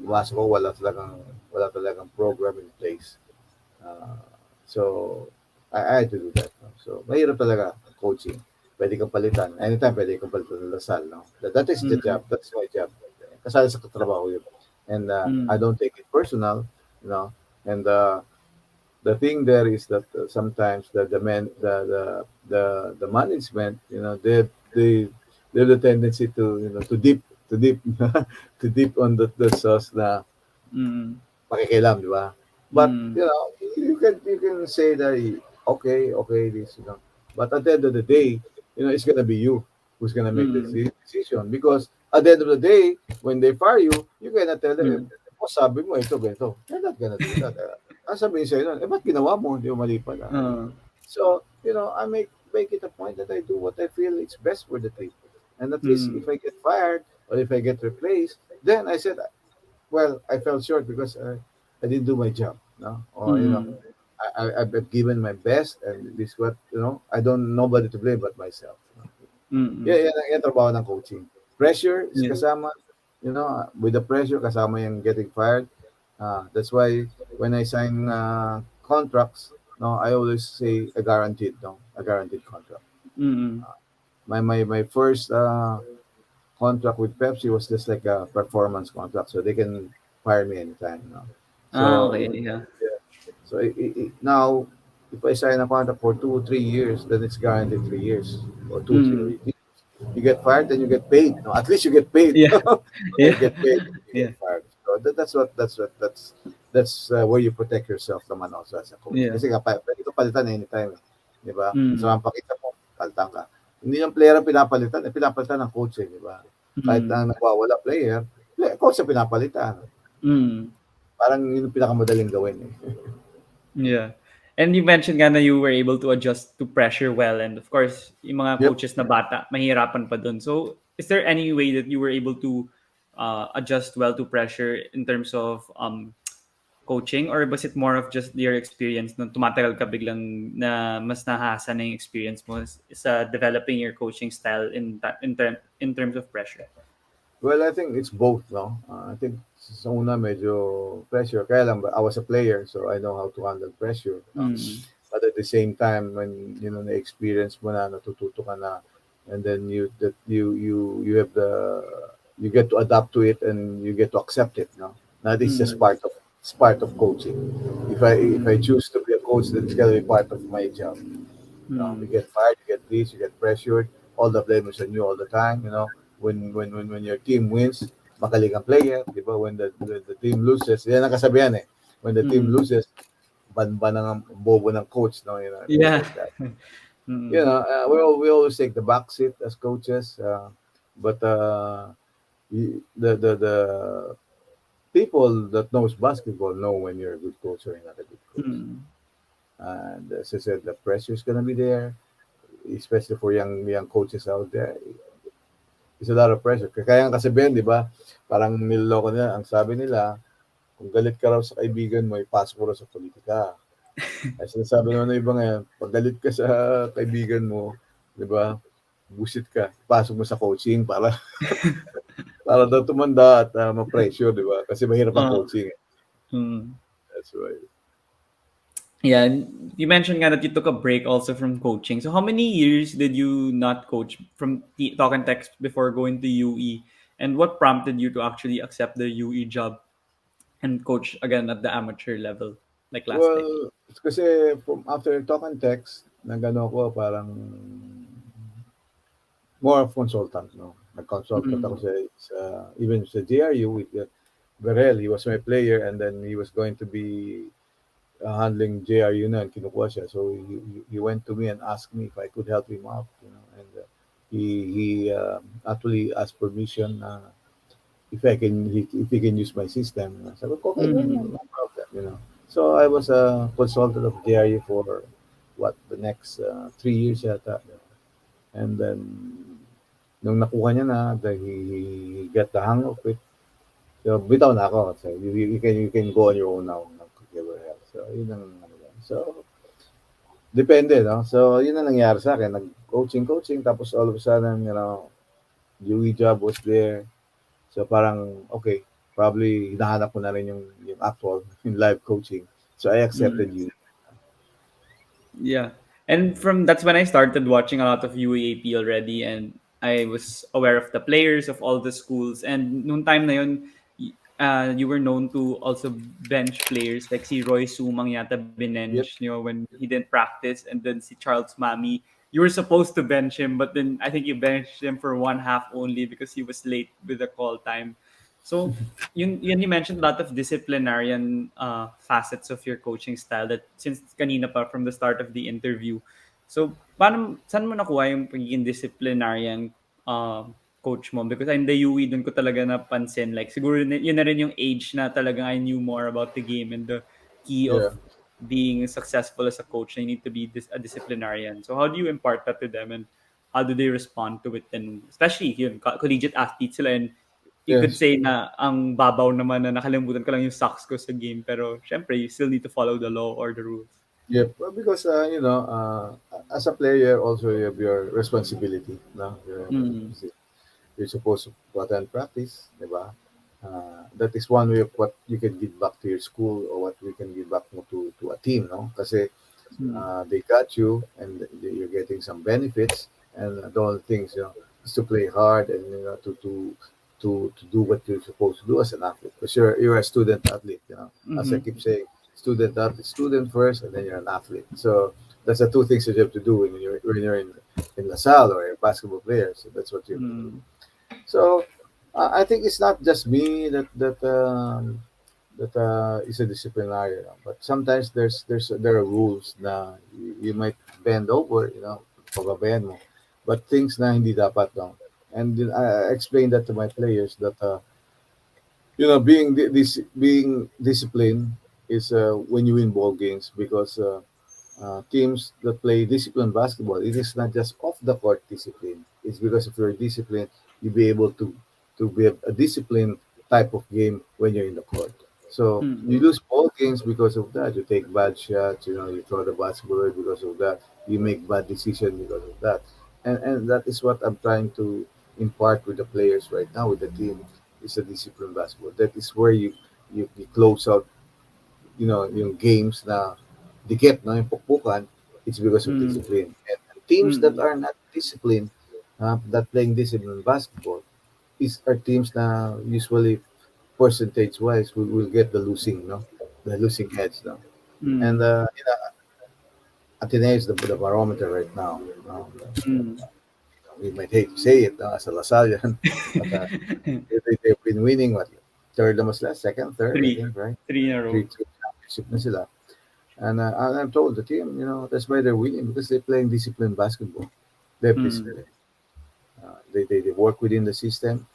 [SPEAKER 3] pumasok ko, wala talagang program in place. Uh, so, I had to do that. No? So, mahirap talaga ang coaching. Pwede kang palitan. Anytime pwede kang palitan ng Lasal. No? That is the
[SPEAKER 2] Mm.
[SPEAKER 3] job. That's my job. Kasali sa trabaho yun. And I
[SPEAKER 2] Mm.
[SPEAKER 3] don't take it personal. You know? And the thing there is that sometimes the management, they have the tendency to to dip to dip on the sauce na
[SPEAKER 2] Mm.
[SPEAKER 3] pakikialam, di ba? But
[SPEAKER 2] Mm.
[SPEAKER 3] you can say that okay this, but at the end of the day, it's gonna be you who's gonna make the
[SPEAKER 2] Mm.
[SPEAKER 3] decision, because at the end of the day, when they fire you, you cannot tell them,
[SPEAKER 2] Mm.
[SPEAKER 3] sabi mo ito ganito. They're not gonna do that. Ang sabihin sa'yo nun, ba't ginawa mo? Hindi mo mali pala.
[SPEAKER 2] Uh,
[SPEAKER 3] So, I make it a point that I do what I feel is best for the team. And at least
[SPEAKER 2] mm.
[SPEAKER 3] if I get fired or if I get replaced, then I said, well, I fell short because I didn't do my job. No, or
[SPEAKER 2] Mm.
[SPEAKER 3] I've given my best, and this what I don't nobody to blame but myself.
[SPEAKER 2] Mm.
[SPEAKER 3] Yeah, yan ang trabaho ng coaching. Pressure is
[SPEAKER 2] Yeah.
[SPEAKER 3] kasama, with the pressure kasama yung getting fired. That's why when I sign contracts, no, I always say a guaranteed contract.
[SPEAKER 2] Mm.
[SPEAKER 3] My first contract with Pepsi was just like a performance contract, so they can fire me anytime.
[SPEAKER 2] Ah,
[SPEAKER 3] So
[SPEAKER 2] okay. Yeah.
[SPEAKER 3] yeah. So now, if I sign a contract for 2 3 years, then it's guaranteed 3 years or two three. Or
[SPEAKER 2] Mm.
[SPEAKER 3] you get fired, then you get paid. No, at least you get paid.
[SPEAKER 2] Yeah.
[SPEAKER 3] You
[SPEAKER 2] Yeah.
[SPEAKER 3] get paid if you get
[SPEAKER 2] Yeah.
[SPEAKER 3] fired. So that's where you protect yourself naman also as a coach.
[SPEAKER 2] Yeah.
[SPEAKER 3] Kasi pwede ka palitan anytime. Di ba? So
[SPEAKER 2] Mm.
[SPEAKER 3] ang pakita mo, palitan ka. Hindi yung player ang pinapalitan, pinapalitan ng coach, di ba? Kahit
[SPEAKER 2] Mm.
[SPEAKER 3] ang nagwawala player, coach ang pinapalitan.
[SPEAKER 2] Mm.
[SPEAKER 3] Parang yun yung pinakamadaling gawin eh.
[SPEAKER 2] Yeah. And you mentioned nga na you were able to adjust to pressure well. And of course, yung mga
[SPEAKER 3] Yep.
[SPEAKER 2] coaches na bata, mahirapan pa dun. So, is there any way that you were able to adjust well to pressure in terms of coaching? Or was it more of just your experience na tumatagal ka biglang na mas nahasa na yung experience mo sa developing your coaching style in terms of pressure?
[SPEAKER 3] Well, I think it's both, no? I think sa una medyo pressure. Kaya lang, I was a player, so I know how to handle pressure. No?
[SPEAKER 2] Mm.
[SPEAKER 3] But at the same time, when na-experience mo na, natututo ka na, and then you have you get to adapt to it and you get to accept it. No, now this is just
[SPEAKER 2] Mm.
[SPEAKER 3] part of coaching. If I
[SPEAKER 2] Mm.
[SPEAKER 3] choose to be a coach, then it's gonna be part of my job. You
[SPEAKER 2] Mm.
[SPEAKER 3] get fired, you get this, you get pressured. All the blame is on you all the time. When your team wins, magaling ang player, di ba? When the team loses, yan ang kasabihan eh. When the team
[SPEAKER 2] Mm.
[SPEAKER 3] loses, ban ang bobo ng coach, no? Things
[SPEAKER 2] Yeah.
[SPEAKER 3] like that.
[SPEAKER 2] Mm.
[SPEAKER 3] We always take the back seat as coaches, but the people that knows basketball know when you're a good coach or you're not a good coach.
[SPEAKER 2] Mm.
[SPEAKER 3] And as I said, the pressure is gonna be there, especially for young coaches out there. It's a lot of pressure. Kaya ang kasabihan, di ba? Parang niloloko nila. Ang sabi nila, kung galit ka raw sa kaibigan mo, ipasok mo raw sa politika. Ay sinasabi naman ng iba ngayon, pag galit ka sa kaibigan mo, di ba? Busit ka, ipasok mo sa coaching para daw tumanda at ma-pressure, di ba? Kasi mahirap ang
[SPEAKER 2] Uh,
[SPEAKER 3] coaching.
[SPEAKER 2] mm.
[SPEAKER 3] That's why.
[SPEAKER 2] Yeah, and you mentioned nga that you took a break also from coaching. So how many years did you not coach from talk and text before going to UE? And what prompted you to actually accept the UE job and coach again at the amateur level like last time?
[SPEAKER 3] Well, kasi from after talk and text, nagano ko parang more of consultant, no? Nag-consultant ako
[SPEAKER 2] Mm.
[SPEAKER 3] sa even sa JRU with Berel. He was my player, and then he was going to be handling JRU na, and kinukuha siya. So he went to me and asked me if I could help him out, and he actually asked permission if he can use my system. Sabi ko, okay,
[SPEAKER 2] Mm.
[SPEAKER 3] no problem. So I was a consultant of JRU for the next 3 years yata. And then nung nakuha niya na, he got the hang of it. So bitaw na ako. So you can go on your own now. So yun ang ano lang. So depende, no? So yun ang nangyari sa akin. Nag-coaching, tapos all of a sudden, UE job was there. So parang, okay, probably hinahanap ko na rin yung actual in live coaching. So I accepted
[SPEAKER 2] Mm.
[SPEAKER 3] you.
[SPEAKER 2] Yeah. And from that's when I started watching a lot of UAAP already, and I was aware of the players of all the schools. And noong time na yun, you were known to also bench players like si Roy Sumang yata
[SPEAKER 3] Yep.
[SPEAKER 2] binench, when he didn't practice, and then si Charles Mami. You were supposed to bench him, but then I think you benched him for one half only because he was late with the call time. So yun you mentioned a lot of disciplinarian facets of your coaching style that since kanina pa from the start of the interview. So saan mo nakuha yung pagiging disciplinarian coach mo? Because in the UE, dun ko talaga napansin. Like, siguro yun na rin yung age na talagang I knew more about the game and the key of
[SPEAKER 3] Yeah.
[SPEAKER 2] being successful as a coach. You need to be a disciplinarian. So how do you impart that to them, and how do they respond to it? And especially yun, collegiate athletes sila, and you could
[SPEAKER 3] Yes.
[SPEAKER 2] say na ang babaw naman na nakalimutan ko lang yung socks ko sa game. Pero syempre, you still need to follow the law or the rules.
[SPEAKER 3] Yep. Well, because as a player, also you have your responsibility. No,
[SPEAKER 2] Mm.
[SPEAKER 3] you're supposed to go out and practice, diba? That is one way of what you can give back to your school or what we can give back mo to a team, no? Kasi
[SPEAKER 2] Mm.
[SPEAKER 3] they got you and you're getting some benefits, and the only things, is to play hard and to do what you're supposed to do as an athlete, because you're a student athlete, as I
[SPEAKER 2] Mm-hmm.
[SPEAKER 3] keep saying, student athlete, student first, and then you're an athlete. So that's the two things that you have to do when you're in LaSalle or a basketball player. So that's what you have to do.
[SPEAKER 2] Mm.
[SPEAKER 3] So I think it's not just me that is a disciplinarian, but sometimes there are rules na you might bend over, pababayan mo, but things na hindi dapat, no. And then I explained that to my players that being disciplined is when you win ball games, because teams that play disciplined basketball, it is not just off the court discipline. It's because if you're disciplined, you'll be able to be a disciplined type of game when you're in the court. So you
[SPEAKER 2] Mm.
[SPEAKER 3] lose ball games because of that. You take bad shots, you throw the basketball away because of that. You make bad decisions because of that. And that is what I'm trying to impart with the players right now, with the team, is a disciplined basketball. That is where you close out, yung games na dikit, no, yung pukpukan. It's because of
[SPEAKER 2] Mm.
[SPEAKER 3] discipline. And teams that
[SPEAKER 2] Mm.
[SPEAKER 3] are not disciplined, that playing disciplined basketball, are teams na usually percentage wise will get the losing edge, no. And
[SPEAKER 2] Mm.
[SPEAKER 3] Ateneo is the barometer right now.
[SPEAKER 2] Mm.
[SPEAKER 3] We might hate to say it, as a Lasallian, but they've been winning, what, third na mas last, second, third, I
[SPEAKER 2] Three.
[SPEAKER 3] think, right?
[SPEAKER 2] Three in a row.
[SPEAKER 3] Three championship na sila. And I'm told the team, that's why they're winning, because they're playing disciplined basketball. They have
[SPEAKER 2] Mm.
[SPEAKER 3] discipline. They work within the system.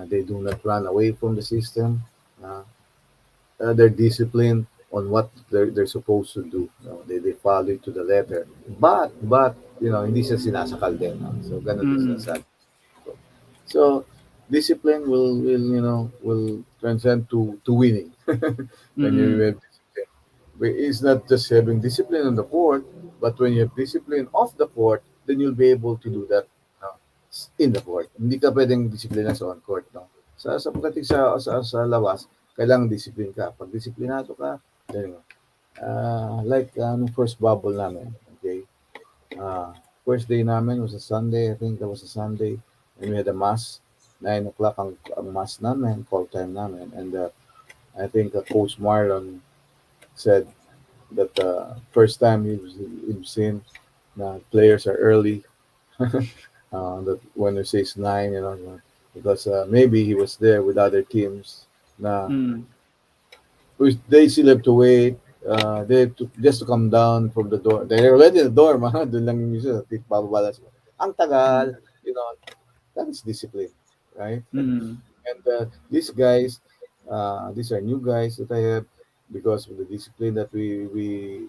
[SPEAKER 3] They do not run away from the system. Uh, they're disciplined on what they're supposed to do. They follow it to the letter. But hindi siya sinasakal din. No? So ganun din
[SPEAKER 2] Mm.
[SPEAKER 3] sinasabi. So discipline will transcend to winning when you
[SPEAKER 2] Mm.
[SPEAKER 3] have discipline. But it's not just having discipline on the court, but when you have discipline off the court, then you'll be able to do that, in the court. Hindi ka pwedeng disiplina sa on court, no. Sa pagdating sa labas, kailangan discipline ka. Pag disiplinado ka, then like nung first bubble namin, okay? First day namin was a Sunday. I think that was a Sunday. And we had a mass. 9 o'clock ang mass namin, call time namin. And I think Coach Marlon said that first time he's seen na players are early. That when he says 9, because maybe he was there with other teams na
[SPEAKER 2] Mm.
[SPEAKER 3] they still have to wait. They have to just to come down from the door. They're already in the door, man. Doon lang yung isa, bababa lang sila. Ang tagal,
[SPEAKER 2] Mm.
[SPEAKER 3] that is discipline, right?
[SPEAKER 2] Mm.
[SPEAKER 3] And these guys, these are new guys that I have, because of the discipline that we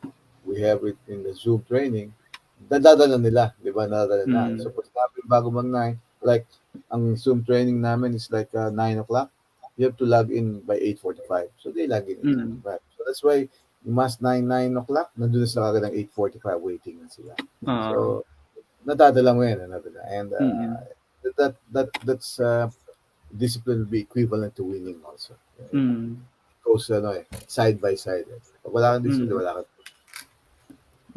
[SPEAKER 3] have in the Zoom training. Nadadala nila, di ba? Nadadala na.
[SPEAKER 2] Mm.
[SPEAKER 3] So, pag sabi bago mag-9, like, ang Zoom training namin is like 9 o'clock. You have to log in by 8:45. So, they log in
[SPEAKER 2] Mm.
[SPEAKER 3] 8:45. So, that's why, you must 9 o'clock, nandun na sila kagad ng 8:45 waiting na sila.
[SPEAKER 2] Ah.
[SPEAKER 3] So, nadadala mo yan, nadadala. And
[SPEAKER 2] Mm.
[SPEAKER 3] that's discipline will be equivalent to winning also.
[SPEAKER 2] Mm.
[SPEAKER 3] Goes side by side. Pag wala kang discipline,
[SPEAKER 2] Mm.
[SPEAKER 3] wala kang.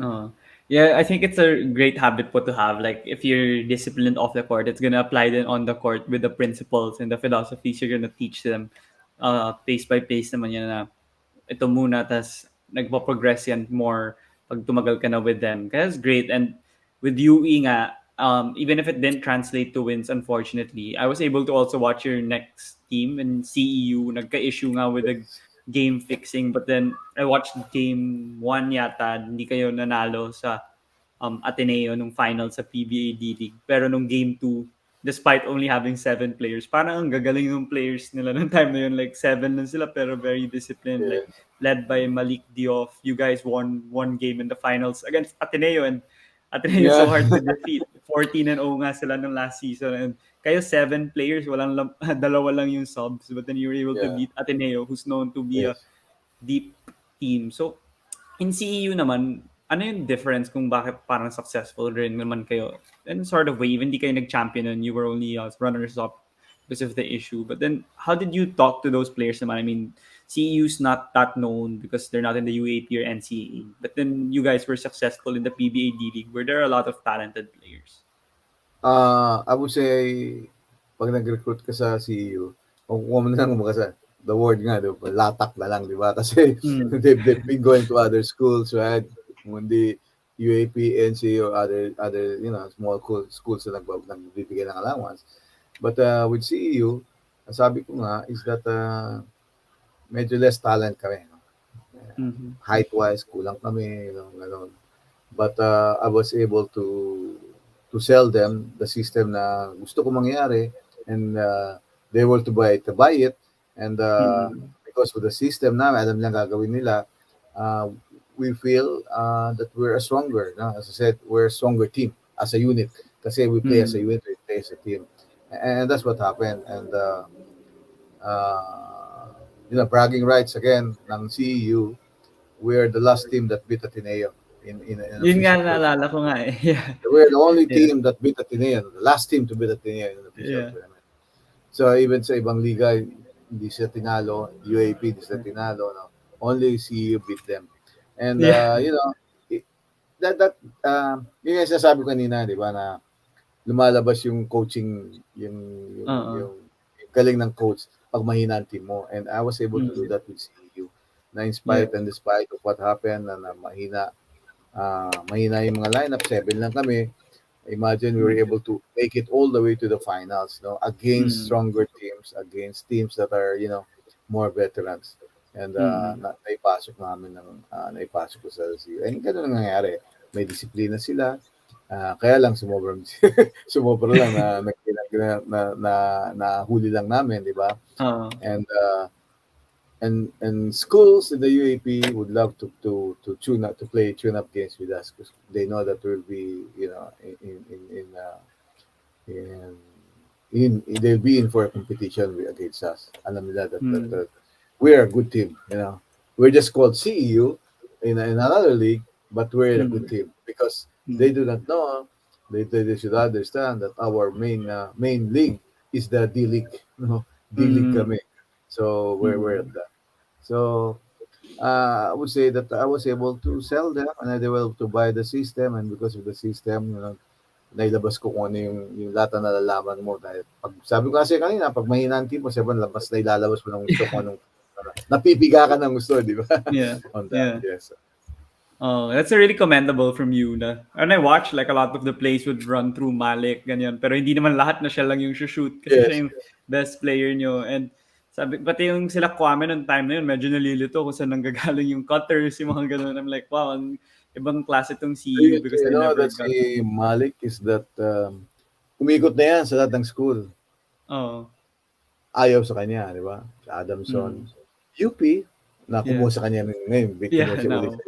[SPEAKER 2] Oh. Yeah, I think it's a great habit po to have. Like, if you're disciplined off the court, it's gonna apply then on the court with the principles and the philosophies you're gonna teach them. Pace by pace naman yan na ito muna, tas nagpo-progress yan more pag tumagal ka na with them. Kaya it's great. And with UE nga, even if it didn't translate to wins, unfortunately, I was able to also watch your next team in CEU. Nagka-issue nga with the game fixing, but then I watched game 1 yata, hindi kayo nanalo sa Ateneo nung final sa PBA D-League. Pero nung game 2, despite only having 7 players, parang ang gagaling ng players nila nung time na yun. Like, 7 lang sila pero very disciplined.
[SPEAKER 3] Yeah,
[SPEAKER 2] Like, led by Malik Diouf. You guys won one game in the finals against Ateneo, and Ateneo is so
[SPEAKER 3] yeah,
[SPEAKER 2] hard to defeat. 14-0 nga sila nung last season. And kayo 7 players, dalawa lang yung subs. But then you were able to
[SPEAKER 3] yeah,
[SPEAKER 2] beat Ateneo, who's known to be a
[SPEAKER 3] yes.
[SPEAKER 2] deep team. So, in CEU naman, ano yung difference kung bakit parang successful rin naman kayo? In sort of way, even di kayo nag-champion and you were only runners-up because of the issue. But then, how did you talk to those players naman? I mean, CEU's not that known because they're not in the UAP or NCAA. But then, you guys were successful in the PBA D-League where there are a lot of talented players.
[SPEAKER 3] I would say, pag nag-recruit ka sa CEU, kung na lang kumbaga the word nga, di ba? Latak na lang, di ba? Kasi
[SPEAKER 2] Mm.
[SPEAKER 3] they've been going to other schools, right? Kung hindi UAP, NCAA, or other small schools na nagbibigay ng allowance. But with CEU, ang sabi ko nga is that medyo less talent kami. No?
[SPEAKER 2] Mm-hmm.
[SPEAKER 3] Height-wise, kulang kami, gano'n. But I was able to sell them the system na gusto ko mangyari, and they were to buy it, and
[SPEAKER 2] Mm-hmm.
[SPEAKER 3] because with the system na alam nilang gagawin nila, uh, we feel that we're a stronger, no? As I said, we're a stronger team as a unit kasi we play as a
[SPEAKER 2] Mm-hmm.
[SPEAKER 3] unit, we play as a team, and that's what happened. And bragging rights again ng CEU, we're the last team that beat Ateneo in an
[SPEAKER 2] Yun nga
[SPEAKER 3] official tournament.
[SPEAKER 2] naalala ko nga eh. Yeah.
[SPEAKER 3] We're the only
[SPEAKER 2] Yeah.
[SPEAKER 3] team that beat Ateneo, the last team to beat Ateneo in an official
[SPEAKER 2] Yeah.
[SPEAKER 3] tournament. So even sa ibang liga, hindi sila tinalo, UAP hindi sila tinalo, no? Only CU beat them. And
[SPEAKER 2] Yeah.
[SPEAKER 3] i- that yun yung sinasabi ko kanina, di ba, na lumalabas yung coaching,
[SPEAKER 2] Oo.
[SPEAKER 3] yung galing ng coach pag mahina ang team mo. And I was able to do
[SPEAKER 2] Mm.
[SPEAKER 3] that with CU. Na in
[SPEAKER 2] Yeah.
[SPEAKER 3] spite and despite of what happened, na mahina yung mga lineup, 7 lang kami. Imagine we were
[SPEAKER 2] Mm.
[SPEAKER 3] able to make it all the way to the finals, no, against
[SPEAKER 2] Mm.
[SPEAKER 3] stronger teams, against teams that are, more veterans. And
[SPEAKER 2] Mm.
[SPEAKER 3] naipasok ko sa LSU. And ganun ang nangyayari. May disiplina sila. Kaya lang sumobra lang na huli lang namin, di ba?
[SPEAKER 2] Oo.
[SPEAKER 3] And and schools in the UAP would love to play tune up games with us because they know that we'll be in they'll be in for a competition against us. Alam nila
[SPEAKER 2] Mm.
[SPEAKER 3] that we're a good team. We're just called CEU in another league, but we're a good
[SPEAKER 2] Mm.
[SPEAKER 3] team because they
[SPEAKER 2] Mm.
[SPEAKER 3] do not know. They should understand that our main league is the D League. D League
[SPEAKER 2] Mm.
[SPEAKER 3] kami. So we're
[SPEAKER 2] Mm.
[SPEAKER 3] at that. So I would say that I was able to sell them and I was able to buy the system, and because of the system, nailabas ko kung ano yung lahat na nalalaman mo. Dahil sabi ko kasi kanina, pag mahina ang team mo, sabi labas na ilalabas mo ng gusto kung anong napipiga ka ng gusto, di ba?
[SPEAKER 2] Yeah.
[SPEAKER 3] On that,
[SPEAKER 2] Yeah.
[SPEAKER 3] yes.
[SPEAKER 2] Oh, that's really commendable from you na. And I watched like a lot of the plays would run through Malik ganyan, pero hindi naman lahat na siya lang yung shoot kasi
[SPEAKER 3] Yes.
[SPEAKER 2] siya yung best player nyo. And sabi pati yung sila Kwame nung time na yun, medyo nalilito kung saan nanggagaling yung cutters, yung mga ganun. I'm like, wow, ang ibang klase tong CU because I never
[SPEAKER 3] That
[SPEAKER 2] got.
[SPEAKER 3] si Malik is that umikot na yan sa lahat ng school.
[SPEAKER 2] Oh,
[SPEAKER 3] Ayaw sa kanya, di ba? Sa Adamson.
[SPEAKER 2] mm,
[SPEAKER 3] UP, na
[SPEAKER 2] yeah,
[SPEAKER 3] kumuha sa kanya ngayon,
[SPEAKER 2] yeah,
[SPEAKER 3] kinuha siya ulit
[SPEAKER 2] no,
[SPEAKER 3] sa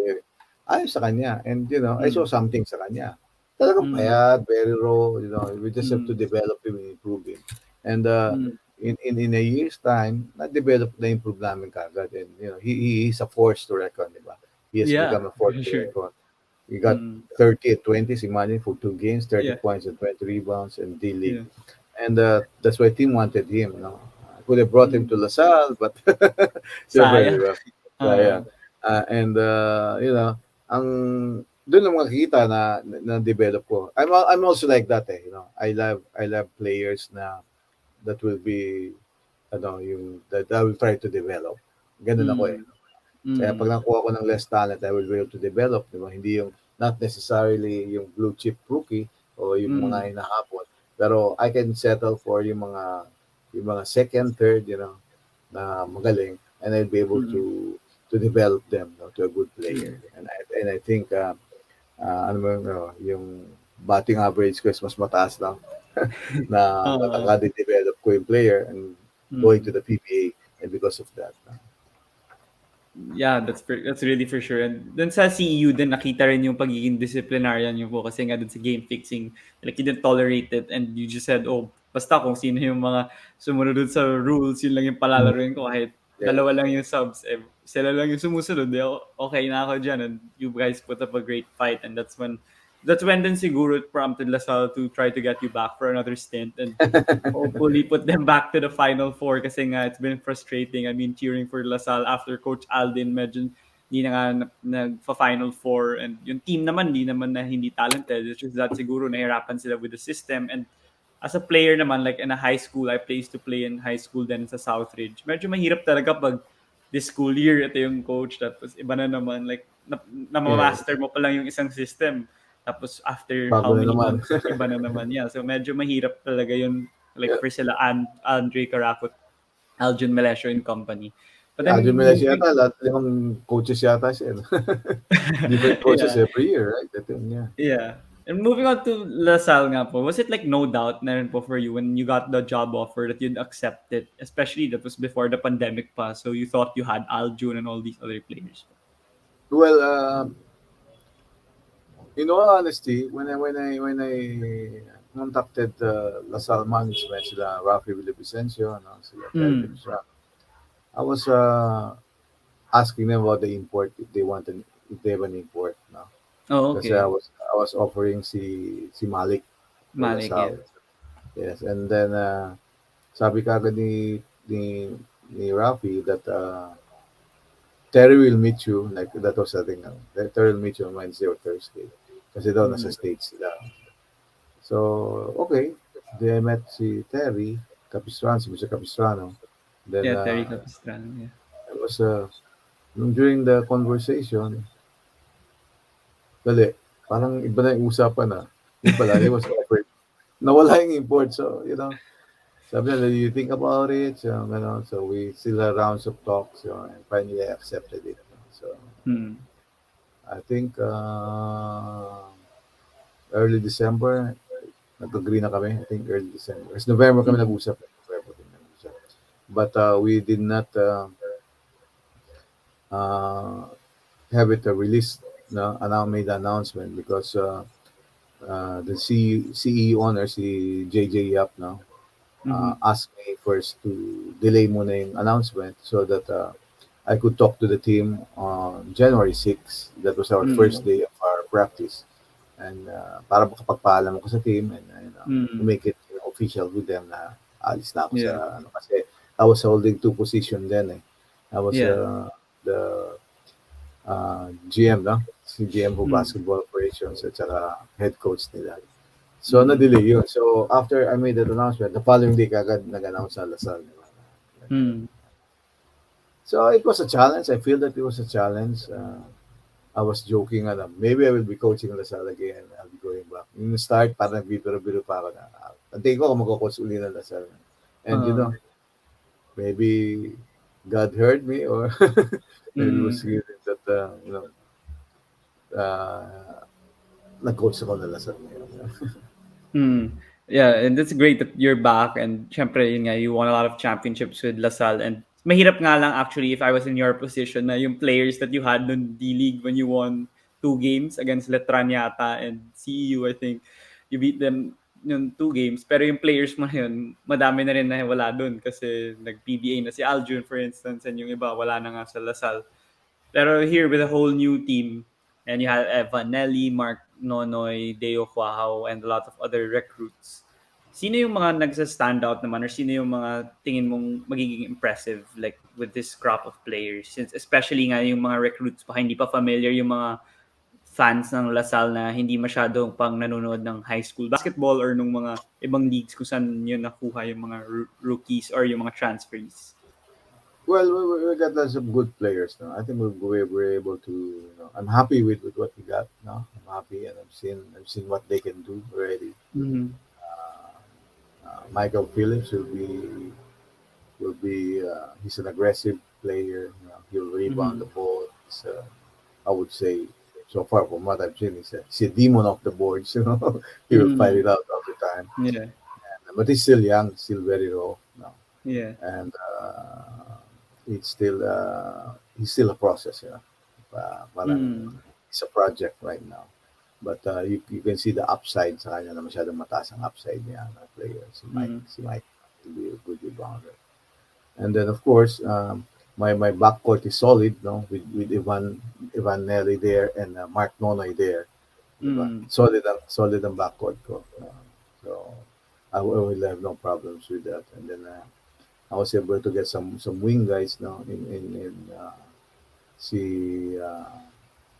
[SPEAKER 3] ayaw sa kanya. And, I saw
[SPEAKER 2] mm,
[SPEAKER 3] something sa kanya. Talagang
[SPEAKER 2] mm,
[SPEAKER 3] payat, very raw, we just have to
[SPEAKER 2] mm,
[SPEAKER 3] develop him and improve him. And
[SPEAKER 2] mm,
[SPEAKER 3] in a year's time, na-develop na improve namin kagad. And, he's a force to reckon, di ba? He has
[SPEAKER 2] yeah,
[SPEAKER 3] become a
[SPEAKER 2] for
[SPEAKER 3] force to
[SPEAKER 2] sure,
[SPEAKER 3] reckon. He got
[SPEAKER 2] mm,
[SPEAKER 3] 30 at 20s, imagine, for 2 games, 30
[SPEAKER 2] yeah,
[SPEAKER 3] points and 20 rebounds, and D-League.
[SPEAKER 2] yeah,
[SPEAKER 3] and that's why team wanted him. I could have brought him to
[SPEAKER 2] Mm.
[SPEAKER 3] LaSalle, but siyempre, di
[SPEAKER 2] Sayang.
[SPEAKER 3] ba?
[SPEAKER 2] Uh,
[SPEAKER 3] Sayang. And ang doon lang makikita na develop ko. I'm also like that I love players that will be yung that I will try to develop. Ganun ako eh.
[SPEAKER 2] mm,
[SPEAKER 3] Kaya pag
[SPEAKER 2] mm,
[SPEAKER 3] nakuha ko ng less talent, I will be able to develop, di ba? Hindi yung not necessarily yung blue chip rookie o yung
[SPEAKER 2] mm,
[SPEAKER 3] mga hinahabol. Pero I can settle for yung mga second, third, na magaling, and I'll be able
[SPEAKER 2] mm,
[SPEAKER 3] to develop them, to a good player.
[SPEAKER 2] mm.
[SPEAKER 3] And I think ano mo yung batting average ko is mas mataas lang na
[SPEAKER 2] Oo.
[SPEAKER 3] develop ko yung player and going to
[SPEAKER 2] Mm.
[SPEAKER 3] the PBA, and because of that.
[SPEAKER 2] Yeah, that's really for sure. And dun sa CEU din nakita rin yung pagiging disciplinarian niyo po kasi nga dun sa game fixing, like you didn't tolerate it and you just said, oh, basta kung sino yung mga sumunod dun sa rules, yun lang yung
[SPEAKER 3] Mm.
[SPEAKER 2] palalaruin ko kahit
[SPEAKER 3] Yeah.
[SPEAKER 2] dalawa lang yung subs. Sila lang yung sumusunod. Okay na ako dyan. And you guys put up a great fight and that's when then siguro it prompted Lasal to try to get you back for another stint and hopefully put them back to the Final Four kasi nga it's been frustrating. I mean, cheering for Lasal after Coach Aldin medyo hindi na nga nag-Final Four and yung team naman hindi naman na hindi talented. It's just that siguro nahirapan sila with the system and as a player naman, like in a high school, I used to play in high school then sa Southridge. Medyo mahirap talaga pag this school year, ito yung coach, tapos iba na naman, like,
[SPEAKER 3] Yeah.
[SPEAKER 2] master mo pa lang yung isang system. Tapos after
[SPEAKER 3] Bago
[SPEAKER 2] how
[SPEAKER 3] na
[SPEAKER 2] many
[SPEAKER 3] naman.
[SPEAKER 2] months, iba na naman. Yeah, so medyo mahirap talaga yun, like
[SPEAKER 3] Yeah.
[SPEAKER 2] for sila Andre Caracot, Aljon Melesio and company. But
[SPEAKER 3] Alvin
[SPEAKER 2] then
[SPEAKER 3] Mendez
[SPEAKER 2] moving,
[SPEAKER 3] yata, lahat limang coaches yata siya. No? Different coaches
[SPEAKER 2] yeah,
[SPEAKER 3] every year, right? That thing, yeah.
[SPEAKER 2] yeah. And moving on to LaSalle nga po, was it like no doubt na rin po for you when you got the job offer that you'd accept it? Especially that was before the pandemic pa, so you thought you had Aljun and all these other players.
[SPEAKER 3] Well, in all honesty, when I contacted LaSalle management, sila Rafi Villavicencio, sila Derrick,
[SPEAKER 2] Mm.
[SPEAKER 3] I was asking them about the import if they have an import, no?
[SPEAKER 2] Oh,
[SPEAKER 3] Kasi I
[SPEAKER 2] okay.
[SPEAKER 3] was I was offering si Malik for
[SPEAKER 2] Malik, yeah.
[SPEAKER 3] LaSalle. Yes, and then sabi kagad ni Rafi that Terry will meet you, like that was the thing. Terry will meet you on Wednesday or Thursday. Kasi daw nasa
[SPEAKER 2] Mm.
[SPEAKER 3] States sila. So, okay. Then I met si Terry, Capistrano, si Mr. Capistrano. Then,
[SPEAKER 2] Yeah, Terry Capistrano, yeah.
[SPEAKER 3] it was, during the conversation, dali, parang iba na yung usapan na. Yung pala, he was offered. Nawala yung import. So, sabi na, do you think about it? So we still had rounds of talks, and finally I accepted it. So,
[SPEAKER 2] Mm.
[SPEAKER 3] I think early December, nag-agree na kami. I think early December. Kasi November kami
[SPEAKER 2] Mm.
[SPEAKER 3] nag-usap. November kami nag-usap. But we did not uh, have it released, no, made the announcement because the CEO owner, si JJ Yap, no,
[SPEAKER 2] Mm-hmm.
[SPEAKER 3] asked me first to delay muna yung announcement so that I could talk to the team on January 6. That was our first
[SPEAKER 2] Mm.
[SPEAKER 3] day of our practice. And para makapagpaalam ako sa team and to
[SPEAKER 2] Mm.
[SPEAKER 3] make it official with them na alis na ako
[SPEAKER 2] Yeah.
[SPEAKER 3] sa kasi I was holding two positions then eh. I was
[SPEAKER 2] Yeah.
[SPEAKER 3] the GM, no? Si GM for
[SPEAKER 2] Mm.
[SPEAKER 3] basketball operations at saka head coach nila. So,
[SPEAKER 2] Mm.
[SPEAKER 3] na-delay yun. So, after I made that announcement, the following day kagad nag-announce sa Lasal. Di ba?
[SPEAKER 2] Mm.
[SPEAKER 3] So, it was a challenge. I feel that it was a challenge. I was joking, maybe I will be coaching Lasal again. I'll be going back. Yung start, parang nagbibiro-biro pa ako na, ang tingin ko kung magko-coach uli ng Lasal. And,
[SPEAKER 2] Uh,
[SPEAKER 3] maybe God heard me or maybe was
[SPEAKER 2] mm.
[SPEAKER 3] given that, uh, nag-coach ako ng Lasal ngayon.
[SPEAKER 2] Mm. Yeah, and it's great that you're back and syempre yun nga, you won a lot of championships with LaSalle and mahirap nga lang actually if I was in your position na yung players that you had nun D-League when you won 2 games against Letran yata and CEU, I think you beat them yung 2 games pero yung players mo na yun madami na rin na wala dun kasi nag-PBA na si Aljun for instance and yung iba wala na nga sa LaSalle. Pero here with a whole new team, and you have Evan Nelly, Mark Nonoy, Deo Huahao, and a lot of other recruits. Sino yung mga nagsa-stand out naman or sino yung mga tingin mong magiging impressive like with this crop of players? Since especially nga yung mga recruits pa hindi pa familiar yung mga fans ng Lasal na hindi masyadong pang nanonood ng high school basketball or nung mga ibang leagues kung saan yun nakuha yung mga rookies or yung mga transferees.
[SPEAKER 3] Well, we got some good players now. I think we're able to. I'm happy with what we got now. I'm happy, and I've seen what they can do already.
[SPEAKER 2] Mm-hmm.
[SPEAKER 3] Michael Phillips will be he's an aggressive player. He'll rebound
[SPEAKER 2] Mm-hmm.
[SPEAKER 3] the ball. I would say so far from what I've seen, he's a demon off the boards. He will fight
[SPEAKER 2] Mm-hmm.
[SPEAKER 3] it out all the time.
[SPEAKER 2] Yeah.
[SPEAKER 3] But he's still young, still very raw.
[SPEAKER 2] Yeah.
[SPEAKER 3] And he's still a process. Parang
[SPEAKER 2] Mm-hmm.
[SPEAKER 3] it's a project right now. But you can see the upside sa kanya na masyadong mataas ang upside niya na player.
[SPEAKER 2] Mm-hmm.
[SPEAKER 3] Si Mike will be a good rebounder. And then of course, my backcourt is solid, no, with Ivan Nelly there and Mark Nonoy there, diba?
[SPEAKER 2] Mm-hmm.
[SPEAKER 3] Solid ang backcourt ko. So I will have no problems with that. And then I was able to get some wing guys now in si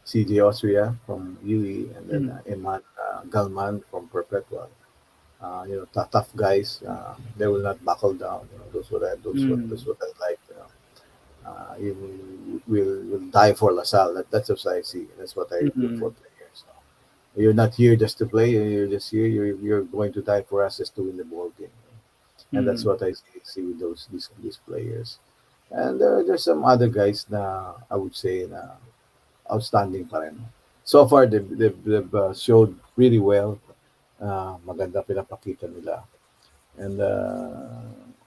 [SPEAKER 3] CJ Austria from UE, and then
[SPEAKER 2] Mm-hmm.
[SPEAKER 3] Eman Galman from Perpetual. Tough guys. They will not buckle down. Those what I like. You will die for LaSalle. That's what I see. That's what I look
[SPEAKER 2] Mm-hmm.
[SPEAKER 3] for players. You're not here just to play. You're just here. You're going to die for us just to win the ball game. And that's
[SPEAKER 2] Mm-hmm.
[SPEAKER 3] what I see with these players. And there's some other guys na I would say na outstanding pa rin. So far, they've showed really well. Maganda pinapakita nila. And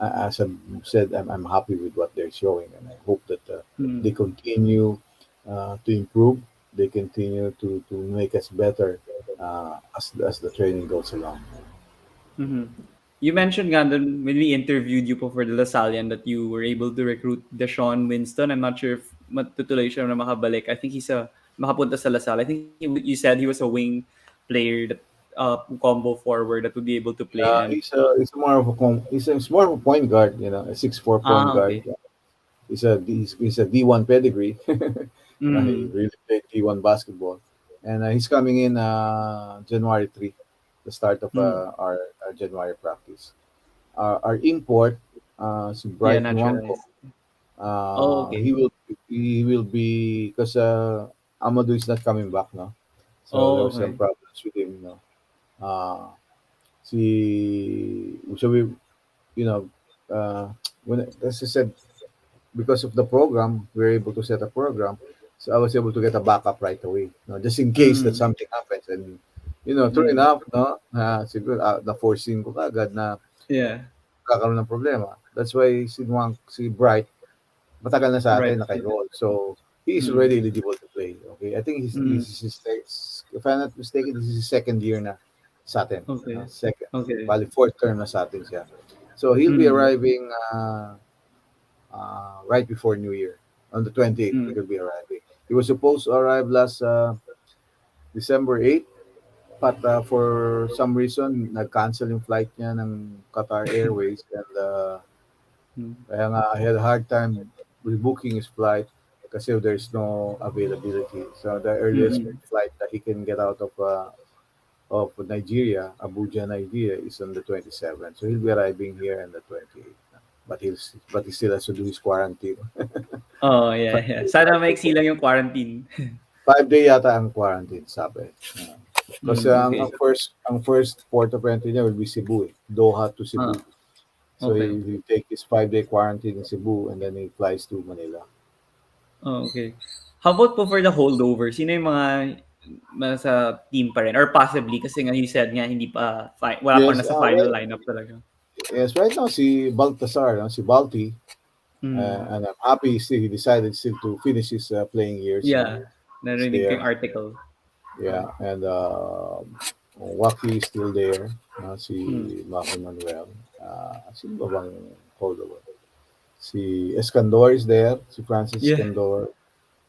[SPEAKER 3] as I said, I'm happy with what they're showing, and I hope that they
[SPEAKER 2] Mm-hmm.
[SPEAKER 3] continue to improve. They continue to make us better as the training goes along.
[SPEAKER 2] Mm-hmm. You mentioned nga dun, when we interviewed you po for the Lasallian that you were able to recruit Deshaun Winston. I'm not sure if matutuloy siya na makabalik. I think he's makapunta sa Lasal. I think you said he was a wing player that combo forward that would be able to play and
[SPEAKER 3] He's more of a point guard, a 6'4" point guard.
[SPEAKER 2] okay.
[SPEAKER 3] He's a D1 pedigree. He
[SPEAKER 2] Mm,
[SPEAKER 3] really played D1 basketball, and he's coming in January 3, the start of
[SPEAKER 2] mm.
[SPEAKER 3] our January practice. Our import, si
[SPEAKER 2] Yeah,
[SPEAKER 3] Bright Nwangko,
[SPEAKER 2] naturalized. Oh,
[SPEAKER 3] he
[SPEAKER 2] okay.
[SPEAKER 3] will he will be because Amadou is not coming back, no. So there
[SPEAKER 2] Oh,
[SPEAKER 3] were some
[SPEAKER 2] okay.
[SPEAKER 3] problems with him, no. Uh, so you know, uh, as I said, because of the program, we were able to set a program. So I was able to get a backup right away, just in case that
[SPEAKER 2] Mm,
[SPEAKER 3] something happens. And true
[SPEAKER 2] mm.
[SPEAKER 3] enough, no, siguro na-foreseen ko kagad na
[SPEAKER 2] Yeah,
[SPEAKER 3] kakaroon ng problema. That's why si Bright, matagal na sa
[SPEAKER 2] right.
[SPEAKER 3] atin naka-enroll. So he is
[SPEAKER 2] Mm,
[SPEAKER 3] already eligible to play. Okay, I think
[SPEAKER 2] mm.
[SPEAKER 3] if I'm not mistaken, this is his second year na sa atin.
[SPEAKER 2] Okay.
[SPEAKER 3] Second,
[SPEAKER 2] Okay.
[SPEAKER 3] bali fourth term na sa atin siya. So he'll be
[SPEAKER 2] Mm,
[SPEAKER 3] arriving right before New Year. On the 28th,
[SPEAKER 2] mm,
[SPEAKER 3] he'll be arriving. He was supposed to arrive last December 8th, but for some reason, nag-cancel yung flight niya ng Qatar Airways. And
[SPEAKER 2] mm,
[SPEAKER 3] kaya nga, I had a hard time rebooking his flight kasi there's no availability. So the earliest
[SPEAKER 2] mm.
[SPEAKER 3] flight that he can get out of Nigeria, Abuja, Nigeria, is on the 27th. So he'll be arriving here on the 28th. But he still has to do his quarantine.
[SPEAKER 2] Oh, yeah,
[SPEAKER 3] five
[SPEAKER 2] yeah.
[SPEAKER 3] day,
[SPEAKER 2] Sana
[SPEAKER 3] five day,
[SPEAKER 2] maiksi lang yung quarantine.
[SPEAKER 3] 5 day yata ang quarantine, sabi. Kasi
[SPEAKER 2] Mm,
[SPEAKER 3] ang,
[SPEAKER 2] okay.
[SPEAKER 3] ang first ang first port of entry niya will be Cebu, Doha to Cebu.
[SPEAKER 2] Ah,
[SPEAKER 3] So
[SPEAKER 2] okay.
[SPEAKER 3] he take his 5 day quarantine in Cebu, and then he flies to Manila.
[SPEAKER 2] Oh, okay. How about po for the holdover? Sino yung mga sa team pa rin? Or possibly, kasi nga you said nga hindi pa, wala pa
[SPEAKER 3] Yes,
[SPEAKER 2] nasa final lineup talaga.
[SPEAKER 3] right now si Baltasar, si Balti,
[SPEAKER 2] Mm.
[SPEAKER 3] and I'm happy he decided still to finish his playing years.
[SPEAKER 2] Yeah.
[SPEAKER 3] He's
[SPEAKER 2] Narinig ko
[SPEAKER 3] there.
[SPEAKER 2] yung article.
[SPEAKER 3] Yeah, and Waki is still there.
[SPEAKER 2] Mm.
[SPEAKER 3] Si Maki Manuel. Sino ba bang holdover? Si Escandor is there. Si Francis
[SPEAKER 2] Yeah.
[SPEAKER 3] Escandor.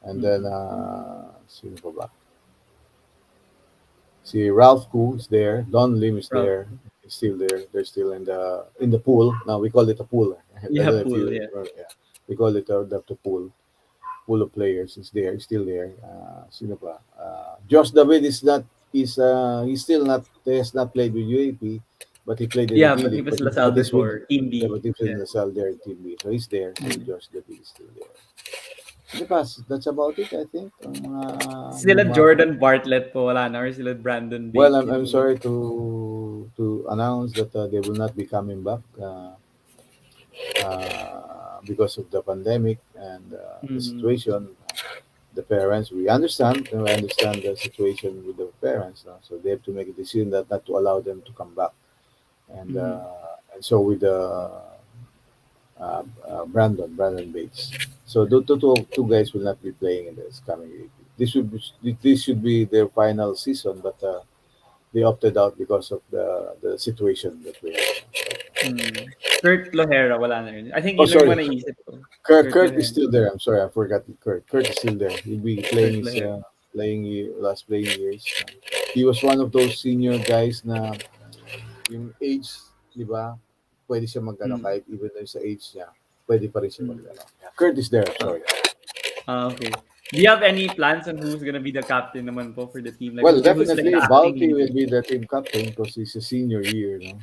[SPEAKER 3] And then,
[SPEAKER 2] Mm.
[SPEAKER 3] sino pa ba? Si Ralph Koo is there. Don Lim is
[SPEAKER 2] Proud.
[SPEAKER 3] there. is still there. They're still in the pool. Now we call it a pool. I don't
[SPEAKER 2] Yeah,
[SPEAKER 3] know if
[SPEAKER 2] pool.
[SPEAKER 3] you,
[SPEAKER 2] Yeah.
[SPEAKER 3] yeah, we call it the pool of players. Is there, is still there. Sino pa? Josh David he's still not, he has not played with UAP, but he played in the
[SPEAKER 2] Yeah,
[SPEAKER 3] D
[SPEAKER 2] but he
[SPEAKER 3] League.
[SPEAKER 2] was LaSalle
[SPEAKER 3] But he's with,
[SPEAKER 2] before Team
[SPEAKER 3] yeah, but
[SPEAKER 2] B.
[SPEAKER 3] he's in
[SPEAKER 2] Yeah.
[SPEAKER 3] LaSalle there in Team B. So he's there. So
[SPEAKER 2] Mm.
[SPEAKER 3] Josh David is still there. Di ba? That's about it, I think.
[SPEAKER 2] Sila Jordan Bartlett po wala na or sila Brandon
[SPEAKER 3] Well,
[SPEAKER 2] Bake yun
[SPEAKER 3] I'm
[SPEAKER 2] po ba?
[SPEAKER 3] sorry to announce that they will not be coming back because of the pandemic and the
[SPEAKER 2] Mm.
[SPEAKER 3] situation. The parents, we understand, and we understand the situation with the parents. So they have to make a decision that not to allow them to come back.
[SPEAKER 2] Mm.
[SPEAKER 3] And so with Brandon Bates. So two guys will not be playing in this coming week. This should be their final season, but they opted out because of the situation that we have.
[SPEAKER 2] Mm. Kurt Lohera wala na rin. I think
[SPEAKER 3] Oh,
[SPEAKER 2] yun lang yung
[SPEAKER 3] sorry.
[SPEAKER 2] mga naisip ko. Kurt
[SPEAKER 3] Kurt is
[SPEAKER 2] Lohera.
[SPEAKER 3] still there. I'm sorry, I forgot Kurt. Kurt is still there. He'll be
[SPEAKER 2] Kurt
[SPEAKER 3] playing his
[SPEAKER 2] Lohera.
[SPEAKER 3] last playing years. He was one of those senior guys na yung age, di ba? Pwede siya magano
[SPEAKER 2] Mm.
[SPEAKER 3] kahit even though sa age niya, pwede pa rin siya
[SPEAKER 2] Mm.
[SPEAKER 3] magano. Kurt is there.
[SPEAKER 2] Ah,
[SPEAKER 3] Sorry.
[SPEAKER 2] okay. Do you have any plans on who's gonna be the captain naman po for the team? Like
[SPEAKER 3] Well,
[SPEAKER 2] who's like
[SPEAKER 3] definitely
[SPEAKER 2] the acting
[SPEAKER 3] Balti
[SPEAKER 2] leader?
[SPEAKER 3] will be the team captain because he's a senior year. No?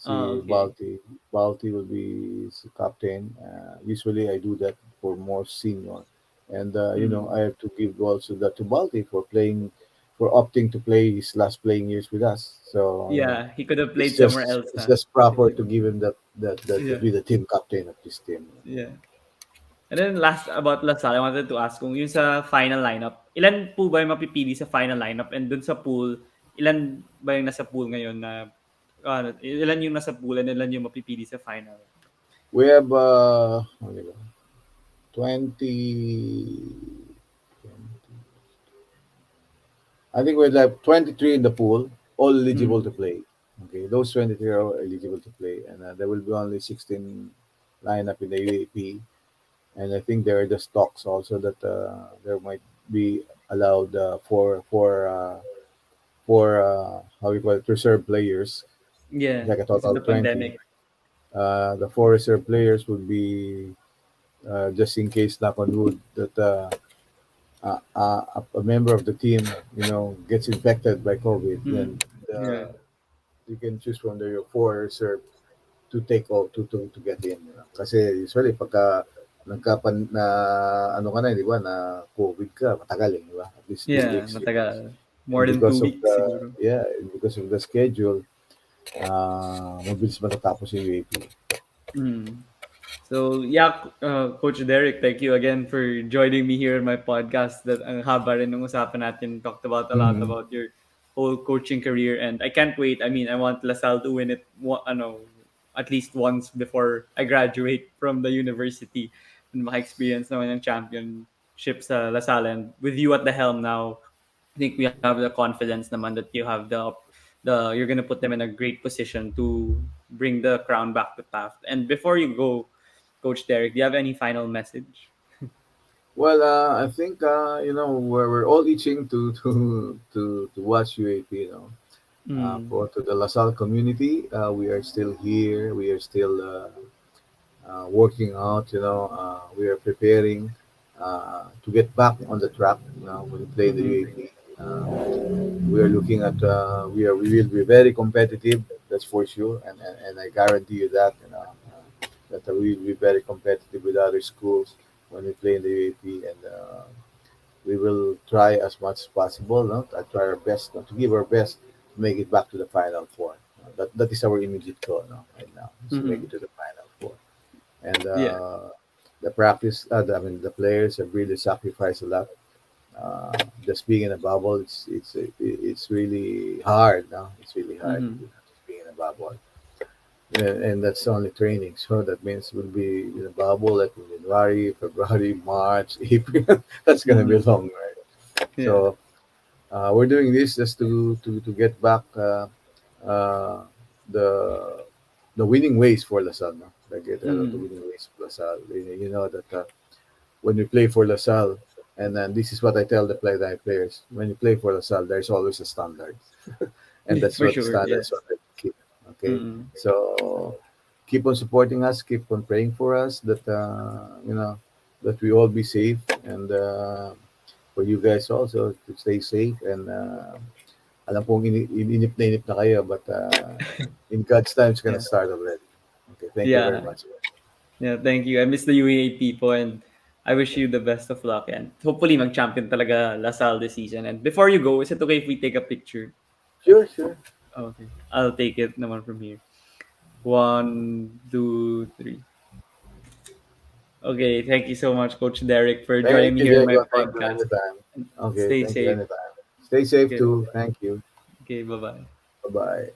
[SPEAKER 3] Si
[SPEAKER 2] Okay.
[SPEAKER 3] Balti will be his captain. Usually, I do that for more senior, and
[SPEAKER 2] Mm.
[SPEAKER 3] I have to give also that to Balti for playing, for opting to play his last playing years with us. So
[SPEAKER 2] Yeah, he could have
[SPEAKER 3] it's
[SPEAKER 2] played somewhere
[SPEAKER 3] just
[SPEAKER 2] else,
[SPEAKER 3] it's
[SPEAKER 2] huh?
[SPEAKER 3] just proper
[SPEAKER 2] If
[SPEAKER 3] to give him that to
[SPEAKER 2] yeah,
[SPEAKER 3] be the team captain of this team.
[SPEAKER 2] yeah. And then last about LaSalle, I wanted to ask kung yung sa final lineup, ilan po ba yung mapipili sa final lineup? And dun sa pool, ilan ba yung nasa pool ngayon na ilan yung nasa pool and ilan yung mapipili sa final?
[SPEAKER 3] We have ano ba, 20. I think we're like 23 in the pool, all eligible to
[SPEAKER 2] Mm.
[SPEAKER 3] play. Okay, those 23 are eligible to play, and there will be only 16 lineup in the UAP. And I think there are just talks also that there might be allowed for how we call it, reserve players,
[SPEAKER 2] Yeah,
[SPEAKER 3] like a
[SPEAKER 2] because of
[SPEAKER 3] total
[SPEAKER 2] the
[SPEAKER 3] of 20.
[SPEAKER 2] pandemic.
[SPEAKER 3] The four reserve players would be just in case, knock on wood, that a member of the team, gets infected by COVID, then
[SPEAKER 2] Mm. Yeah.
[SPEAKER 3] you can choose from your four reserve to take out to get in. Kasi usually pagka na ano ka na, di ba, na COVID ka, matagal di ba? At least two
[SPEAKER 2] Yeah,
[SPEAKER 3] weeks, 3 weeks.
[SPEAKER 2] matagal.
[SPEAKER 3] And
[SPEAKER 2] More than two weeks siguro.
[SPEAKER 3] because of the schedule, mabilis matatapos yung UAP.
[SPEAKER 2] Mm. So yeah, Coach Derrick, thank you again for joining me here in my podcast. That ang haba rin ng usapan natin. Talked about a lot
[SPEAKER 3] Mm-hmm.
[SPEAKER 2] about your whole coaching career, and I can't wait. I mean, I want LaSalle to win it. At least once before I graduate from the university, and maka-experience naman ng championship sa LaSalle. And with you at the helm now, I think we have the confidence naman that you have the you're gonna put them in a great position to bring the crown back to Taft. And before you go, Coach Derek, do you have any final message?
[SPEAKER 3] Well, I think we're all itching to watch UAP.
[SPEAKER 2] Mm.
[SPEAKER 3] For to the LaSalle community, we are still here. We are still working out. We are preparing to get back on the track. When we play the
[SPEAKER 2] Mm-hmm.
[SPEAKER 3] UAP, we are looking at. We will be very competitive. That's for sure, and I guarantee you that. That we will be very competitive with other schools when we play in the UAP, and we will try as much as possible. No, I try our best, to give our best to make it back to the final four. That is our immediate goal, no, right now, is to make
[SPEAKER 2] Mm-hmm.
[SPEAKER 3] it to the final four. And
[SPEAKER 2] Yeah.
[SPEAKER 3] the practice, I mean, the players have really sacrificed a lot. Just being in a bubble, it's really hard. No, it's really hard,
[SPEAKER 2] Mm-hmm.
[SPEAKER 3] just being in a bubble. And that's only training. So that means we'll be in a bubble like in January, February, March, April. That's gonna be
[SPEAKER 2] Mm-hmm.
[SPEAKER 3] long, right?
[SPEAKER 2] Yeah.
[SPEAKER 3] So we're doing this just to get back uh, the the winning ways for LaSalle. No? Like the
[SPEAKER 2] Mm-hmm.
[SPEAKER 3] winning ways for LaSalle. You know that when we play for LaSalle, and then this is what I tell the players: when you play for LaSalle, there's always a standard, and
[SPEAKER 2] Yeah,
[SPEAKER 3] that's
[SPEAKER 2] for
[SPEAKER 3] what
[SPEAKER 2] sure.
[SPEAKER 3] standards
[SPEAKER 2] Yes.
[SPEAKER 3] what they keep. Okay,
[SPEAKER 2] Mm.
[SPEAKER 3] so keep on supporting us, keep on praying for us that that we all be safe, and for you guys also to stay safe. And alam kong inip na kayo, but in God's time, it's gonna
[SPEAKER 2] Yeah.
[SPEAKER 3] start already. Okay, thank you very
[SPEAKER 2] Yeah.
[SPEAKER 3] much.
[SPEAKER 2] Yeah, thank you. I miss the UAP po, and I wish you the best of luck, and hopefully mag-champion talaga Salle this season. And before you go, is it okay if we take a picture?
[SPEAKER 3] Sure, sure.
[SPEAKER 2] Okay. I'll take it naman from here. One, two, three. Okay, thank you so much, Coach Derrick, for joining
[SPEAKER 3] Thank
[SPEAKER 2] me
[SPEAKER 3] you,
[SPEAKER 2] here in my
[SPEAKER 3] Diego. Thank you
[SPEAKER 2] podcast.
[SPEAKER 3] anytime.
[SPEAKER 2] And
[SPEAKER 3] Okay,
[SPEAKER 2] stay
[SPEAKER 3] thank you
[SPEAKER 2] safe.
[SPEAKER 3] anytime. Stay safe
[SPEAKER 2] Okay,
[SPEAKER 3] too. Thank you.
[SPEAKER 2] okay, bye-bye.
[SPEAKER 3] Bye bye.